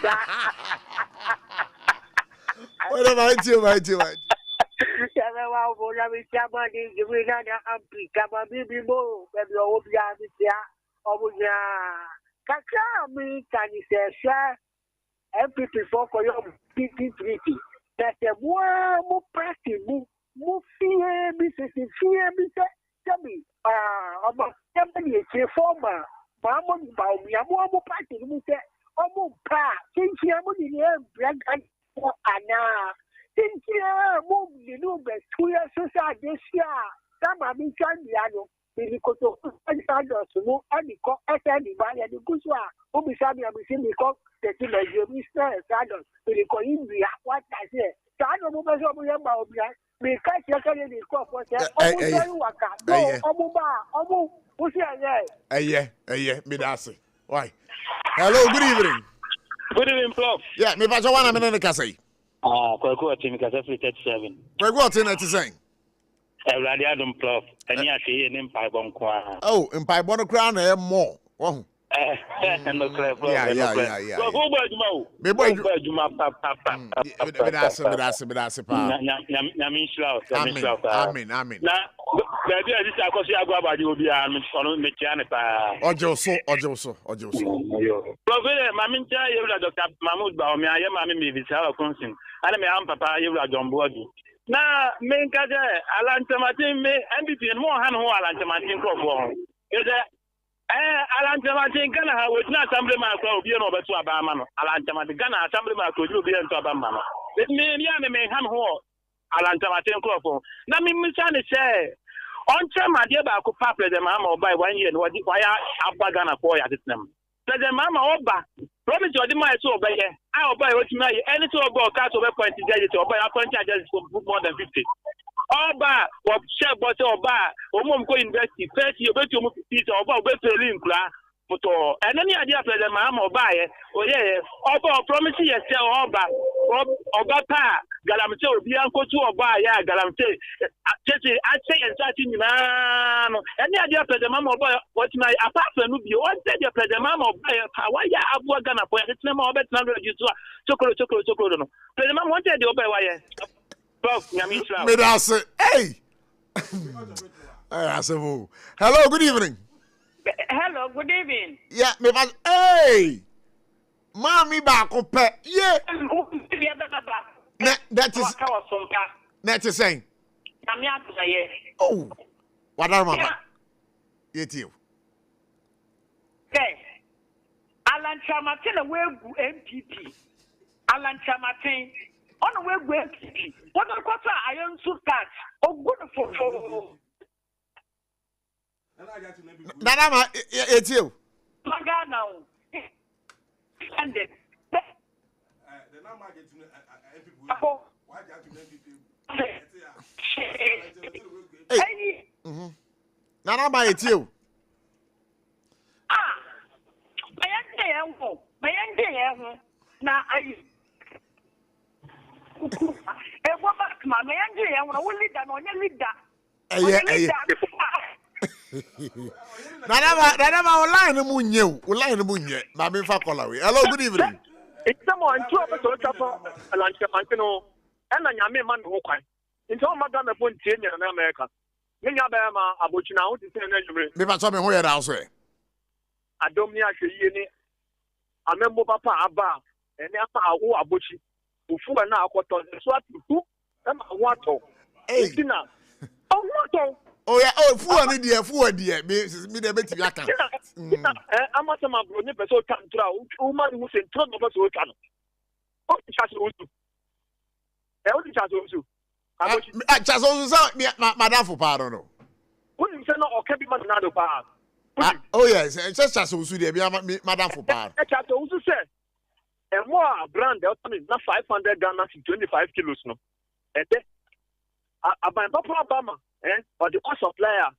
Speaker 2: What about you, my dear?
Speaker 6: Yawa bona mi chama ni givina na ampi kama bibi mo baby obia mi tia obunya kaka mi tani sesha MPP for ko yo PPP that the mo party mo fie mi se fie mi se tami omo tami che forma ba mo ba mi mo party mi se omo pa kinchi mo ni e brand ana Tintia, move the new best 2 years this year. Some are being Chandiano, the Koto, and Sanders, no, and the cock at any body and the Kuswa, who be Sabi and Missing the cock, the Mr. Sanders, the Coimbia, what I say. Sanders, who was over here, may catch your carrier in the cock, what's that? Omo, who's here?
Speaker 2: Yeah, Midasi. Why? Hello, good evening.
Speaker 13: Good evening, Prof.
Speaker 2: Yeah, me pass 1 minute in the cafe.
Speaker 13: Kweko team ka 37.
Speaker 2: Kweko team na tiseng.
Speaker 13: Ewrade adom Prof. Ani ahwe ne mpai bon ko a.
Speaker 2: Oh, mpai bon kra na e mo. Wo.
Speaker 13: No clear Prof.
Speaker 2: Yeah.
Speaker 13: Go bo aduma o.
Speaker 2: Me bo
Speaker 13: aduma papa.
Speaker 2: Me das pa.
Speaker 13: Nyame nshira.
Speaker 2: Amen.
Speaker 13: Na baby a dis akosi agwa abade obi a me sono me tia ne pa.
Speaker 2: Ojo so.
Speaker 13: Prof, mami ntia yewra Dr. Mahmoud ba o me aye mami me visa konsin. Ana me am papa yewra Jombo adu. Na me nkaje alantamatin me MPP no han ho alantamatin krofo. Eze alantamatin kana ha wetina assemblyman ko obi no beto abama no. Alantamatin kana assemblyman ko obi ento abama no. Me han ho alantamatin krofo. Na me misa ne se on chama de ba ko pa president mama obai 1 year no wadi kwaya abagana ko ya tetnam. President mama oba promise odi my so obeye I obai otimi aye any to oba ka to be point dey to obai appoint charges for more than 50 oba what share but oba omom ko university first year betu omo fees oba obeteli nkura photo enani ade president mama obai oye oba promise yes oba pa galamte obi ankotu oba ya galamte tete ase ensati nyina no eni ade president mama oba otimi apart from no bi o say the president mama oba why ya abu Ghana for it na ma obet na register chokoro no president mama wanted the oba why Prof nyame islam
Speaker 2: Me das hey hello, good evening.
Speaker 12: Hello, good evening.
Speaker 2: Yeah, me pass hey Mami ba ko pe yeah. That is saying. Oh, what are mama? It you.
Speaker 12: Okay. Alan Chamatin away MPP. Alan Chamatin on the way MPP. What the quarter I am so that. Oh, good for.
Speaker 2: Nanama, it's you.
Speaker 12: Magana. And then.
Speaker 2: Nana by it you.
Speaker 12: My young now I go back to my young I will lead that on your leader.
Speaker 2: Nana online munye. Mami fa call away. Hello, good evening.
Speaker 6: It's someone 2 episodes of lunch Antino and a Yame man who can. In some Madame Pontier in America. Minabama, ABOTCHIE now to say
Speaker 2: me pass me where else way.
Speaker 6: Adomnia Shini, a member Papa Abba, and Napa ABOTCHIE, who flew an hour to the swat who am a water. Hey, dinner. Oh, water.
Speaker 2: Oh, yeah, oh, fool, dear, me the bet you can.
Speaker 6: I'm not a man who never so can draw, woman who said, Turn of us who can. Oh,
Speaker 2: just also Madame for pardon.
Speaker 6: Wouldn't say no or can be Madame Bar.
Speaker 2: Oh, yes, just as also there be Madame for bar.
Speaker 6: A chat also said, and more brand, not 500 Ghana to 25 kilos. No, and then I buy Papa Obama, or the supplier,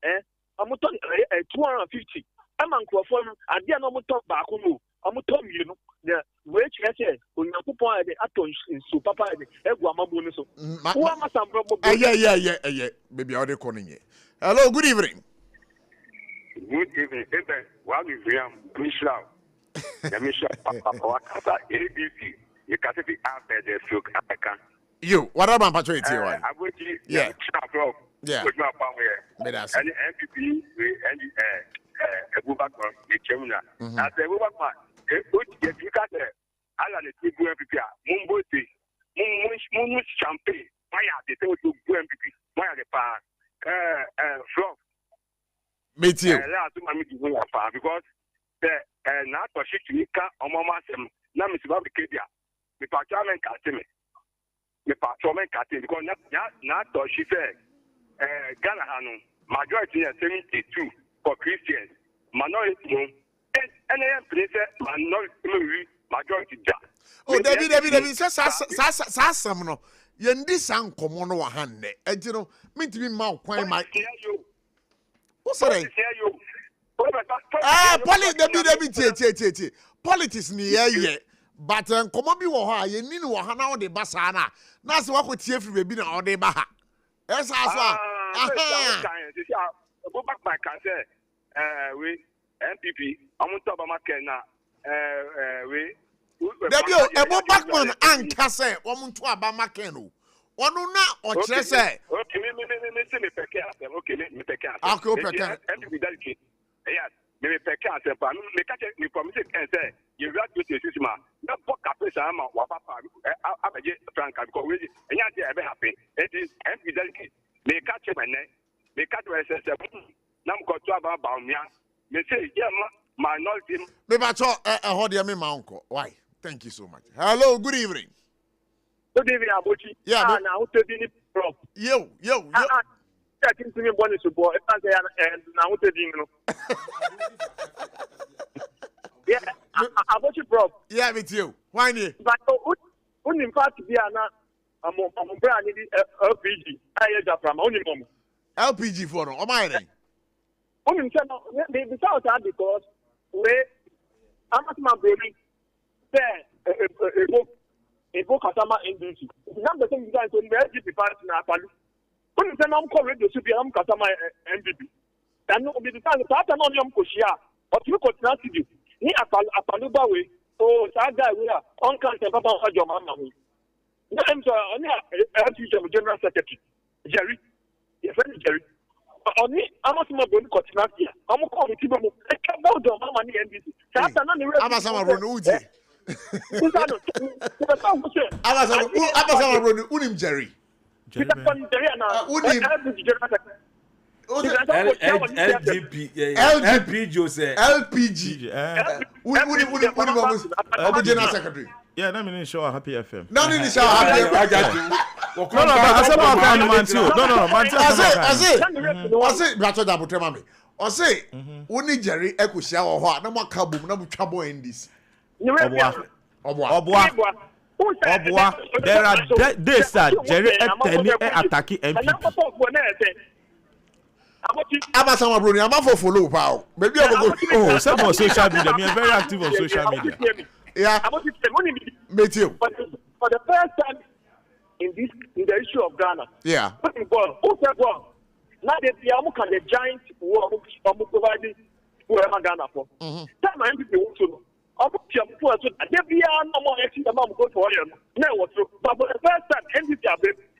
Speaker 6: I'm 250. ama nkurɔfoɔ no adeɛ na ɔmotɔ baako no ɔmotɔ mmienu na wɔakyerɛ sɛ onyankopɔn ayɛ atɔ nsu papa ayɛ egu amabo no so wo ama sambrɔ bɔ
Speaker 2: ɛyɛ baby a wɔde kɔ no nyɛ. Hello, good evening.
Speaker 14: Good evening. Ebe wa mi viam Michelle. Ya Michelle wa kasa ABC. You can see after the stroke I can.
Speaker 2: You, what about Patrick?
Speaker 14: Abochi.
Speaker 2: Yeah.
Speaker 14: Prof.
Speaker 2: Yeah.
Speaker 14: Which one power here?
Speaker 2: And
Speaker 14: MPP and Abubakar the chairman. As Abubakar, which get you got there. Ala the two MPP. Mumbo say. Mumbo champagne. Why they tell you two MPP? Why are the power? Prof.
Speaker 2: Me too.
Speaker 14: Because the not for Shika or Mama Sem, Namisiba Kedia, the Pachaman Catime, the Pachaman Catime, because not she said, Ghana Hanu, majority is 72 for Christians, minority, and I am place minority, majority.
Speaker 2: Oh, David, Sassam, no, Yendi San Comono Hande, and you know, mean to be mouth, quite my. What's that? Politics ni ye but komo bi wo ha ye ni wo ha na wo de basa na na se wa ko tie firi bebi na wo de ba ha esa so
Speaker 14: go back my can say we MPP amunto ba market na we
Speaker 2: Debio ebo backman anka say wo muntu aba market no onu na o kire say
Speaker 14: okay me say me peke asem okay me peke asem
Speaker 2: okay peke
Speaker 14: MPP delegate yes me peke asem pa me ka che me promise say you rat to the system na book apesa ama wa papa abeje franka because we enya dey be happy it is MPP delegate me ka che me ka to say na mo ko to aba baumia me say yeah minority
Speaker 2: me ba cho hold me ma unko why thank you so much. Hello, good evening.
Speaker 6: Good evening, Abochi.
Speaker 2: Yeah,
Speaker 6: now who tell you prof?
Speaker 2: Yo.
Speaker 6: I think to me one is support. If I say now who tell you yeah, Abochi prof.
Speaker 2: Yeah, with you. Why ni?
Speaker 6: But who in fact be ana I'm brand LPG. I hear from only mom.
Speaker 2: LPG for no. Am I right?
Speaker 6: Only the south because we I'm not my baby. There a book customer industry. Number thing guys when we GP parts na palu. When you am call radio to be am customer MPP. And no be the time that no am ko share. But you ko transit. Ni apalu ba we. Oh, that guy we are on count and papa for your mama we. No am so only general secretary. Jerry. Your friend Jerry. Only amasoma boni ko transit. Am ko mi tibo mo. E ka ba do mama ni MPP. That na ni
Speaker 2: amasoma bro no uje. Abasa bro unim Jerry.
Speaker 4: LGP Jose.
Speaker 2: LPG. Unim general secretary.
Speaker 7: Yeah, let me show Happy FM.
Speaker 2: No, need to show Happy FM.
Speaker 7: No, I said about man too. No, man.
Speaker 2: I say, Brato da Butrema me. I say, uni Jerry ekushia wo ho na mo kabum na butwa boy ndis.
Speaker 7: Obwa. There are days that Jerry attacking MPP.
Speaker 2: Abasa bro, I'm for follow pow. Maybe I go.
Speaker 7: Oh, some on social media. Me very active on social media.
Speaker 2: Yeah. Me too.
Speaker 6: But for the first time in the issue of Ghana.
Speaker 2: Yeah.
Speaker 6: Who said well? Now they can the giant war providing whoever Ghana for. That my MPP want to know. But for the first time, NDC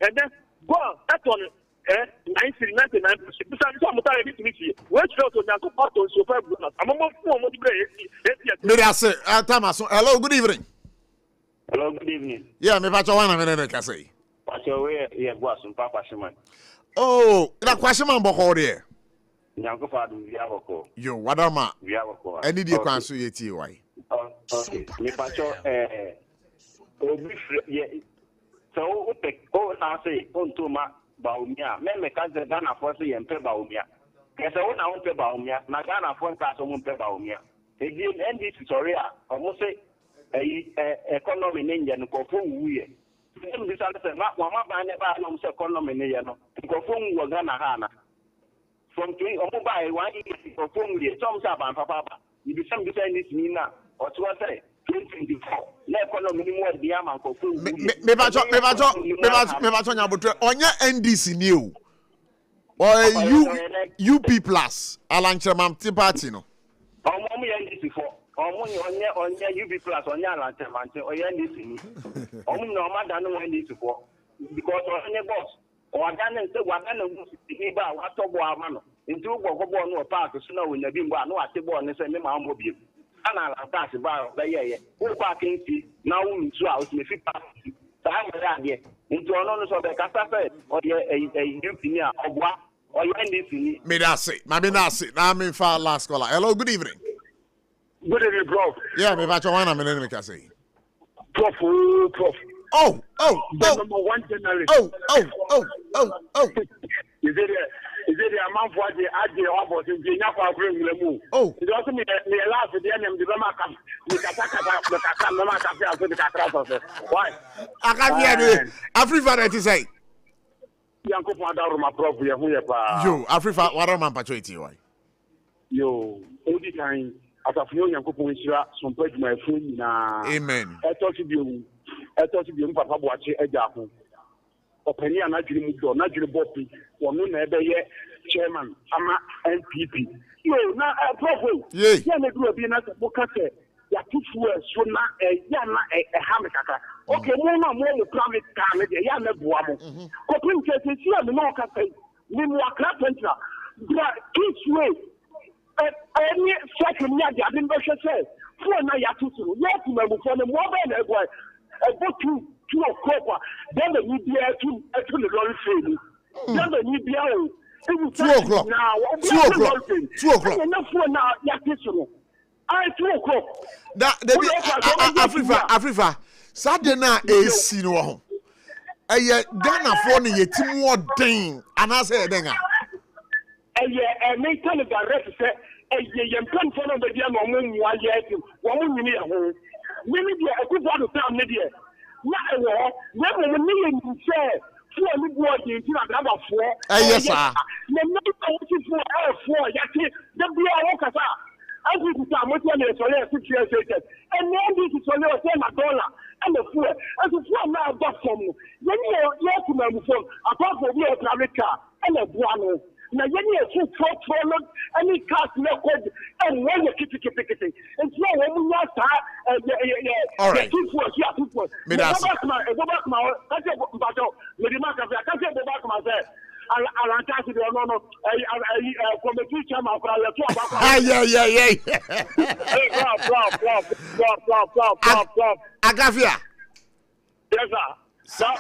Speaker 6: and then go on, that's on 99%.
Speaker 2: Hello, good evening.
Speaker 14: Hello, good evening.
Speaker 2: Yeah, me pacho wana menene kase.
Speaker 14: Pacho we ye gwa SOMPA kwashiman.
Speaker 2: Oh, na kwashiman boko there.
Speaker 14: Nyanko fa du via boko.
Speaker 2: Yo, wadama.
Speaker 14: Via boko.
Speaker 2: Any dey kwanso ye ti why?
Speaker 14: Okay. Me pacho obi ye so o pe o na say on to ma baumia. Me ka ze Ghana for say ye mpe baumia. Ke se o na mpe baumia, na Ghana for nka so mpe baumia. Again, NDC sorry almost say economy ninja no ko fu wuye. Dem bisa se ma ba ne ba no se economy ne ye no. Ko fu wo Ghana ha na.
Speaker 3: from 20 or buy 1 year for 4 million. Some say about papa. You be some defend this now or to say 2024. Let economy more the amount for 4 million.
Speaker 2: Me bacho nyabutre onya NDC new. Or UP plus Alanchemam party no.
Speaker 3: Omo NDC for omo onya UP plus onya Alanchemam or NDC. Omo no matter no NDC for because onya boss or dan say wadana iba watobo amano. Into go no park so na we nabi mbo no atebo ne say me ma mbo bi. Ana la tax ba ye. Who parking see now we to out me fit pass. Into no so be kasa say or ye UP ni obwa.
Speaker 2: Me that's it. Now I'm in far last caller. Hello, good evening.
Speaker 14: Good evening, Prof.
Speaker 2: Yeah, me bacho one minute me can say.
Speaker 14: Prof.
Speaker 2: Oh.
Speaker 14: The number one journalist.
Speaker 2: Oh.
Speaker 14: Is it the amount for the idea of what is the Napa bring the move?
Speaker 2: Oh.
Speaker 14: It also me allow for the enemy the Maka, the Kaka, why?
Speaker 2: I can't hear you. Afrifa to say.
Speaker 14: Yanko Padaruma Prof.
Speaker 2: Yo, Afrifa, what am I patrioting? Why?
Speaker 14: Yo, all the time, as a few young couple some pledge my phone na.
Speaker 2: Amen.
Speaker 14: I thought to be Papa Watch a jackal. Opinion, and I didn't go, not your body, or no never yet, chairman, Ama NPP. Yo, now, Prof.
Speaker 2: Yeah,
Speaker 14: they do a being at the Bocate. Ya tufu so na ya na hamikaka okay mo na mo le private car me ya na boa mo ko pin ke se si me no ka sai ni mo akra pentra bra kiswe any second ya dia bin be hwese fo na ya tutu ya tu me mo fo ne mo be na egwa ebo tu okropa then the media tu le lorry fail then the media o 2 o'clock now 2 o'clock na fo na ya tutu I 2 o'clock.
Speaker 2: Afrifa. Saturday na AC no ho. Ghana for no yetim wodin anase den a.
Speaker 14: Me tell the direct say yempan for no be dia no mo nwa ye wo mo nyini ye ho. Me dia akufa do tam ne dia. Na wo mo ni say for me go dey ti na drama for.
Speaker 2: Yes sir.
Speaker 14: Na me ko ti for ya ti da bia wo kasa. I think it's a much money for your situation. And then this is only $10 and the fuel. As a fuel now got from you. Then you have to remember from apart from your private car and a guano. Now, when you have two followed any cars record and when you keep it. And so when you are
Speaker 2: all right.
Speaker 14: Go back now. That's it.
Speaker 2: Agafia.
Speaker 14: Yes, sir.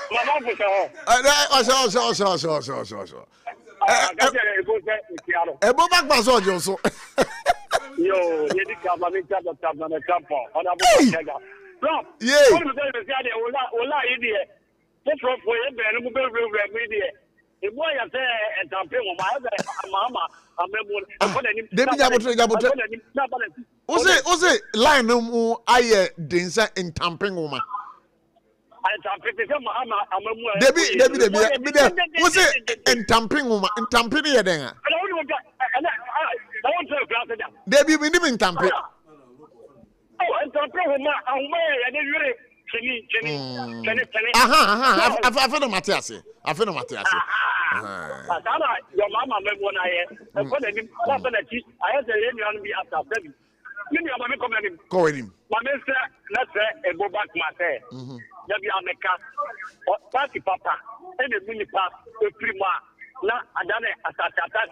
Speaker 2: Ebo back pass on Johnson.
Speaker 14: Yo, you did come on the camp on a book. Yeah. Ola idiot. That's what for you, media. The boy has a campaign on my mama.
Speaker 2: Ose line no aye densa in tamping woman. Debbie. Ose in tamping woman in tamping ye den. Debbie we nim in tamping.
Speaker 14: Oh, and tamping woman and really
Speaker 2: I feel Matthias.
Speaker 14: Your mama made one I had a lady on me after 7. Maybe I'm
Speaker 2: calling him.
Speaker 14: My mister, let's say, go back my hair. Maybe I'm a cat or party papa and a mini pass a prima. Now, I done a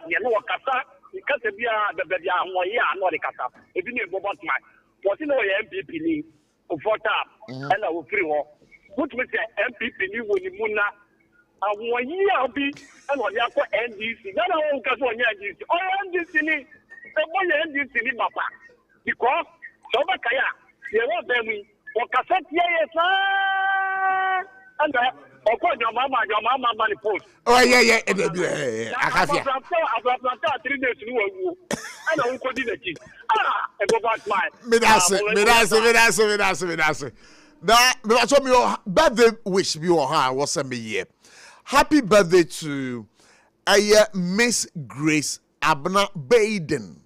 Speaker 14: you know, a cata, you can't be the baby, not a cata. If you need to go back my what's in our MPP for tap and I will free war. What we say MPP new when you muna. I want you to be and what you have for NDC. Not all because one NDC. All NDC, the one NDC, Papa. Because Soba Kaya, they want them or cassette, yes, and of course, your mama money post.
Speaker 2: Oh, yeah. I have
Speaker 14: 3 days to do. And I will continue. I go back my.
Speaker 2: Medase. That your birthday wish you was a year. Happy birthday to Miss Grace Abna Baden.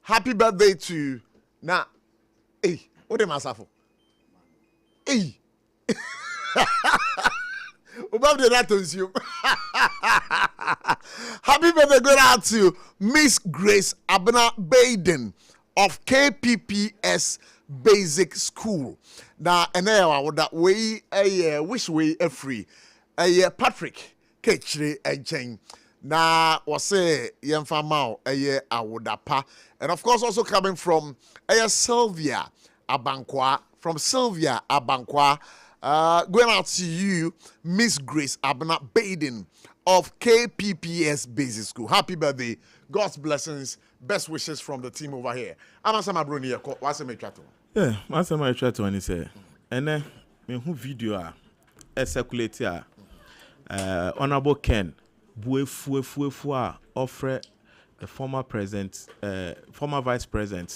Speaker 2: Happy birthday to na. Hey, what am I saying? Hey. Happy birthday going out to Miss Grace Abna Baden of KPPS Basic School. Now, and I would that way a wish way a free a Patrick Ketchley and Chang. Now, was say Yemfa Mao a year I would pa. And of course, also coming from a Sylvia Abankwa, from Sylvia Abankwa. Going out to you, Miss Grace Abna Baden of KPPS Basic School. Happy birthday. God's blessings. Best wishes from the team over here. Amasama Bruni, what's my chat?
Speaker 7: Yeah, what's my chat when he say? And then, who video circulate Honorable Ken Buefu offer the former vice president,